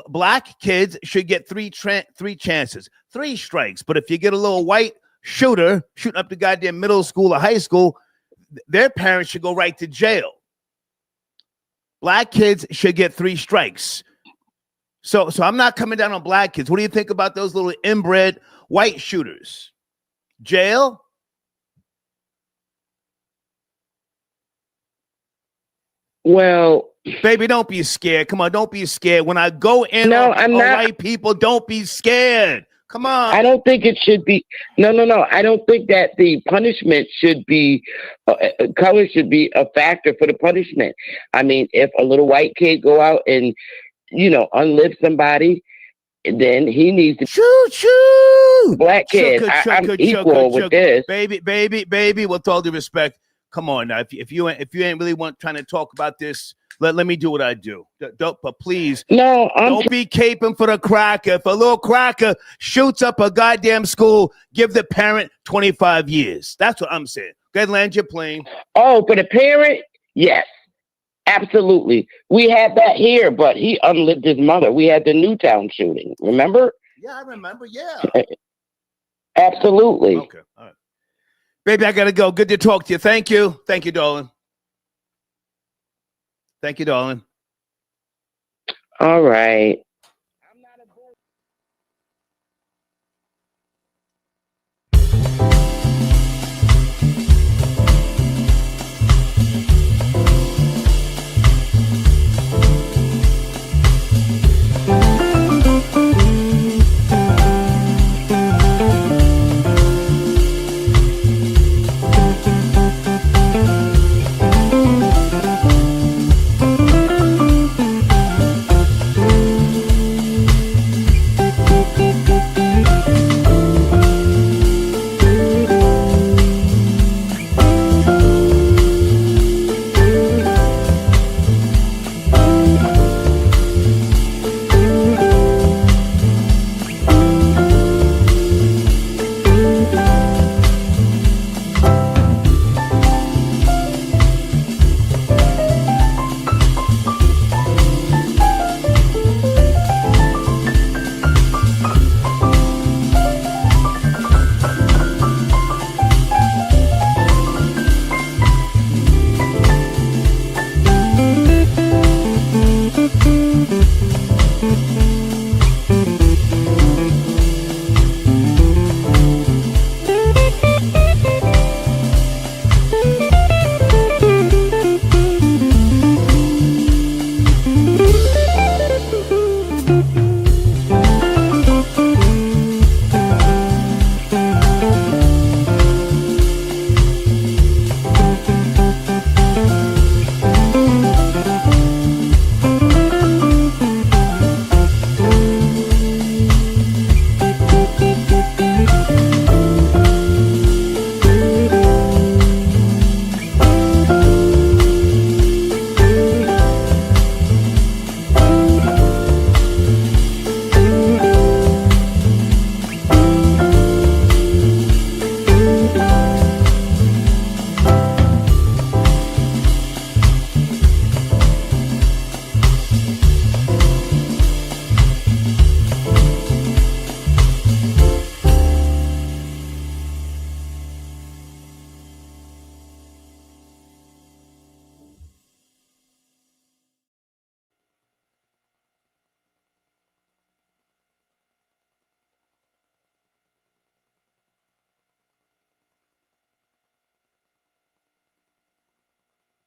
black kids should get three chances, 3 strikes. But if you get a little white shooter shooting up the goddamn middle school or high school, their parents should go right to jail. Black kids should get 3 strikes. So I'm not coming down on black kids. What do you think about those little inbred white shooters? Jail? Well, baby, don't be scared. Come on, don't be scared. When I go in on white people, don't be scared. Come on. I don't think it should be. No. I don't think that the punishment should be, color should be a factor for the punishment. I mean, if a little white kid go out and, unlive somebody, then he needs to shoot. Black kid. I'm equal with this. Baby, with all due respect, come on now. If you ain't really trying to talk about this, let me do what I do. But please, don't be caping for the cracker. If a little cracker shoots up a goddamn school, give the parent 25 years. That's what I'm saying. Go ahead, land your plane. Oh, for the parent? Yes, absolutely. We had that here, but he unlived his mother. We had the Newtown shooting. Remember? Yeah, I remember. Yeah. Absolutely. Okay. All right. Baby, I got to go. Good to talk to you. Thank you. Thank you, darling. Thank you, darling. All right.